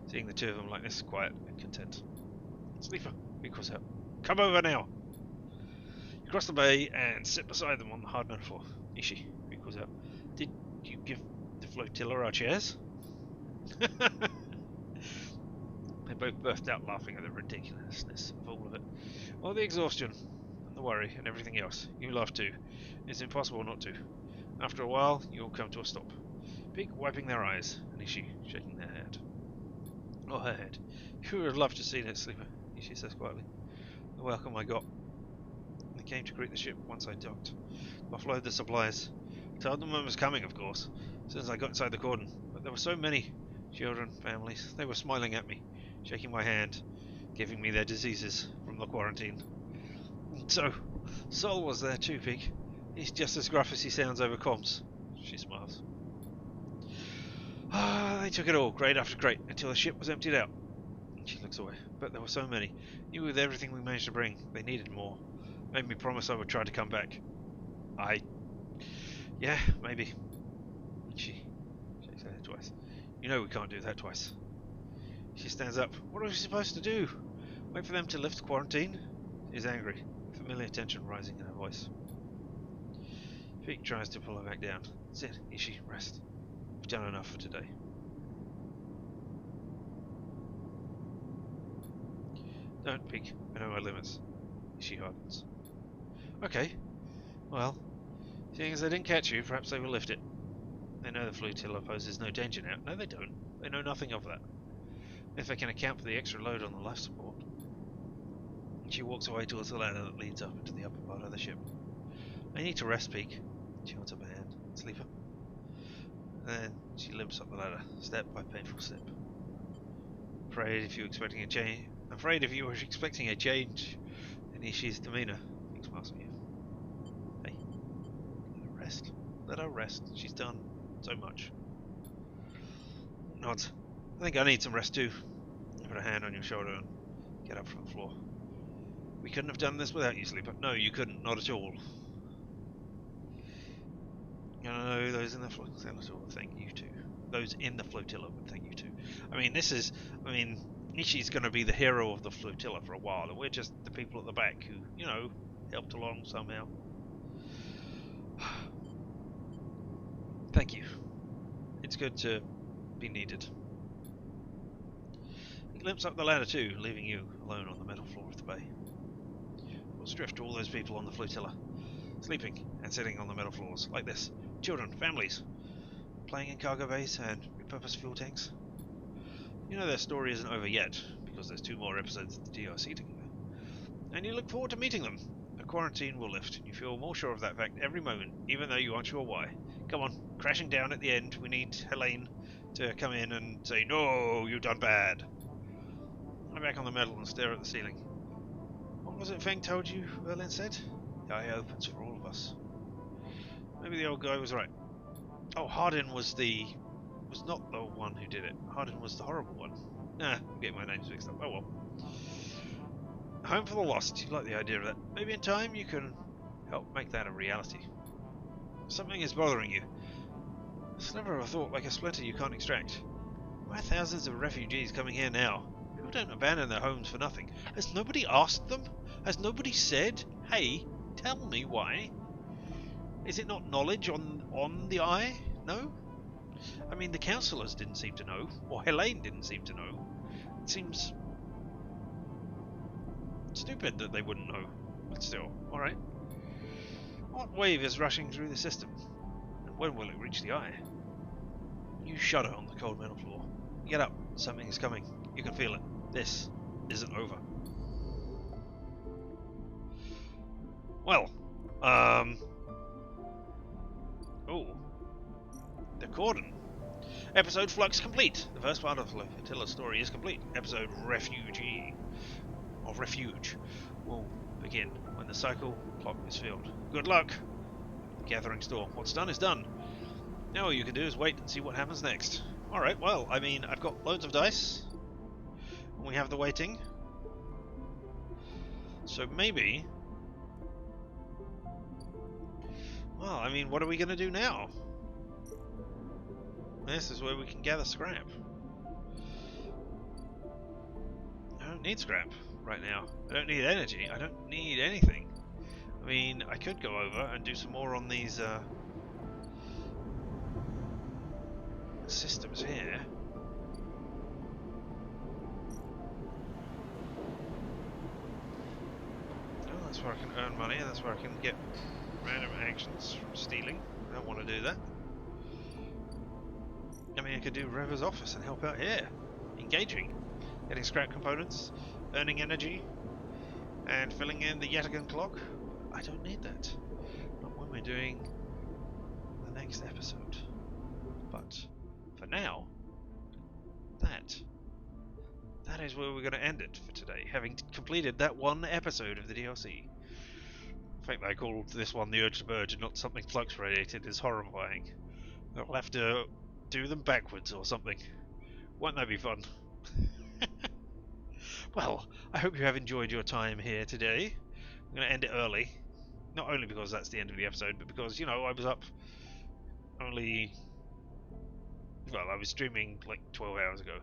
seeing the two of them like this, quiet and content. Sleeper, Peak calls out. Come over now! You cross the bay and sit beside them on the hard metal floor. Ishi, Peak calls out. Did you give the flotilla our chairs? They both burst out laughing at the ridiculousness of all of it. All the exhaustion, and the worry, and everything else. You laugh too. It's impossible not to. After a while, you all come to a stop. Peak wiping their eyes, and Ishi shaking their head. Or her head. You would have loved to see it, Sleeper, Ishi says quietly. The welcome I got. They came to greet the ship once I docked. Offload the supplies. Told them I was coming, of course, as soon as I got inside the cordon. But there were so many. Children, families. They were smiling at me, shaking my hand, giving me their diseases from the quarantine. So, Sol was there too, Pig. He's just as gruff as he sounds over comms. She smiles. They took it all, crate after crate, until the ship was emptied out. She looks away. But there were so many. Even with everything we managed to bring, they needed more. Made me promise I would try to come back. Yeah, maybe. She shakes her head twice. You know we can't do that twice. She stands up. What are we supposed to do? Wait for them to lift quarantine? She's angry, familiar tension rising in her voice. Peak tries to pull her back down. Sit, Ishi, rest. We've done enough for today. Don't, Peak. I know my limits. Ishi hardens. Okay. Well, seeing as they didn't catch you, perhaps they will lift it. They know the flotilla poses no danger now. No, they don't. They know nothing of that. If they can account for the extra load on the life support. She walks away towards the ladder that leads up into the upper part of the ship. I need to rest, Peak. She holds up her hand. Sleeper. Then she limps up the ladder, step by painful step. Afraid if you were expecting a change in Ishi's demeanor, Peak smiles at you. Hey, let her rest. Let her rest. She's done so much. Nods. I think I need some rest too. You put a hand on your shoulder and get up from the floor. We couldn't have done this without you, Sleeper. No, you couldn't. Not at all. No, those in the flotilla would thank you too. Those in the flotilla would thank you too. Ishi's going to be the hero of the flotilla for a while, and we're just the people at the back who, helped along somehow. Thank you. It's good to be needed. He limps up the ladder too, leaving you alone on the metal floor of the bay. We'll drift to all those people on the flotilla, sleeping and sitting on the metal floors, like this. Children, families, playing in cargo bays and repurposed fuel tanks. You know their story isn't over yet, because there's 2 more episodes of the DRC to go. And you look forward to meeting them. The quarantine will lift, and you feel more sure of that fact every moment, even though you aren't sure why. Come on, crashing down at the end, we need Helene to come in and say, no, you've done bad. I'm back on the metal and stare at the ceiling. What was it Feng told you, Berlin said? The eye opens for all of us. Maybe the old guy was right. Oh, Hardin was not the one who did it. Hardin was the horrible one. Nah, I'm getting my names mixed up. Oh well. home for the lost. You like the idea of that. Maybe in time you can help make that a reality. Something is bothering you. It's never a thought like a splinter you can't extract. Why are thousands of refugees coming here now? People don't abandon their homes for nothing. Has nobody asked them? Has nobody said, hey, tell me why? Is it not knowledge on the eye? No? I mean, the councillors didn't seem to know, or Helene didn't seem to know. It seems stupid that they wouldn't know, but still, alright. What wave is rushing through the system? And when will it reach the eye? You shudder on the cold metal floor. Get up, something is coming. You can feel it. This isn't over. Well, oh. The cordon. Episode Flux complete. The first part of the Attila story is complete. Episode Refugee, or Refuge, will begin when the cycle clock is filled. Good luck. Gathering store. What's done is done. Now all you can do is wait and see what happens next. Alright, well, I mean, I've got loads of dice. And we have the waiting. So maybe... Well, I mean, what are we going to do now? This is where we can gather scrap. I don't need scrap right now. I don't need energy. I don't need anything. I mean, I could go over and do some more on these systems here. Oh, that's where I can earn money, and that's where I can get random actions from stealing. I don't want to do that. I mean, I could do Rever's office and help out here. Engaging. Getting scrap components, earning energy, and filling in the Yatagan clock. I don't need that. Not when we're doing the next episode. But for now, that is where we're going to end it for today, having completed that one episode of the DLC. The fact that I called this one The Urge to Purge and not something Flux related is horrifying. I'll have to do them backwards or something. Won't that be fun? Well, I hope you have enjoyed your time here today. I'm going to end it early. Not only because that's the end of the episode, but because, you know, I was up only... Well, I was streaming like 12 hours ago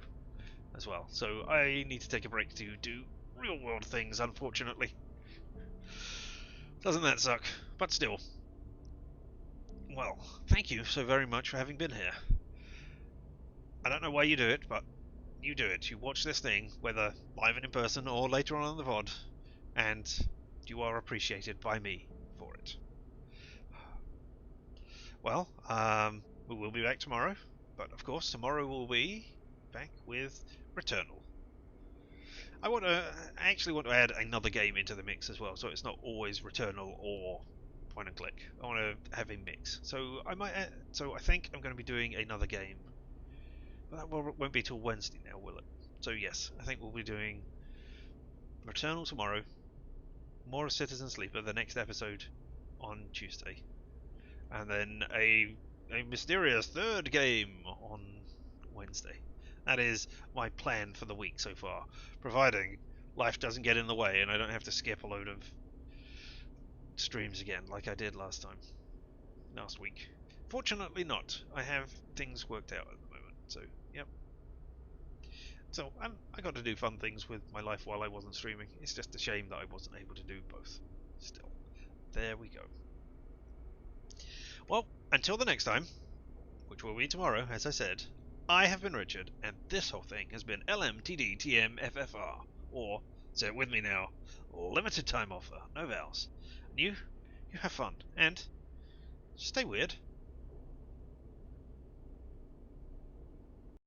as well. So I need to take a break to do real world things, unfortunately. Doesn't that suck? But still. Well, thank you so very much for having been here. I don't know why you do it, but you do it. You watch this thing, whether live and in person or later on in the VOD, and you are appreciated by me for it. Well, we will be back tomorrow, but of course tomorrow we'll be back with Returnal. I actually want to add another game into the mix as well, so it's not always Returnal or point and click. I want to have a mix. So I think I'm going to be doing another game. But that won't be till Wednesday now, will it? So yes, I think we'll be doing Returnal tomorrow, more of Citizen Sleeper, the next episode on Tuesday, and then a mysterious third game on Wednesday. That is my plan for the week so far, providing life doesn't get in the way and I don't have to skip a load of streams again like I did last week. Fortunately not. I have things worked out at the moment, so yep. So I got to do fun things with my life while I wasn't streaming. It's just a shame that I wasn't able to do both. Still, there we go. Well, until the next time, which will be tomorrow, as I said, I have been Richard, and this whole thing has been LMTDTMFFR, or, say it with me now, limited time offer, no vowels. And you have fun, and stay weird.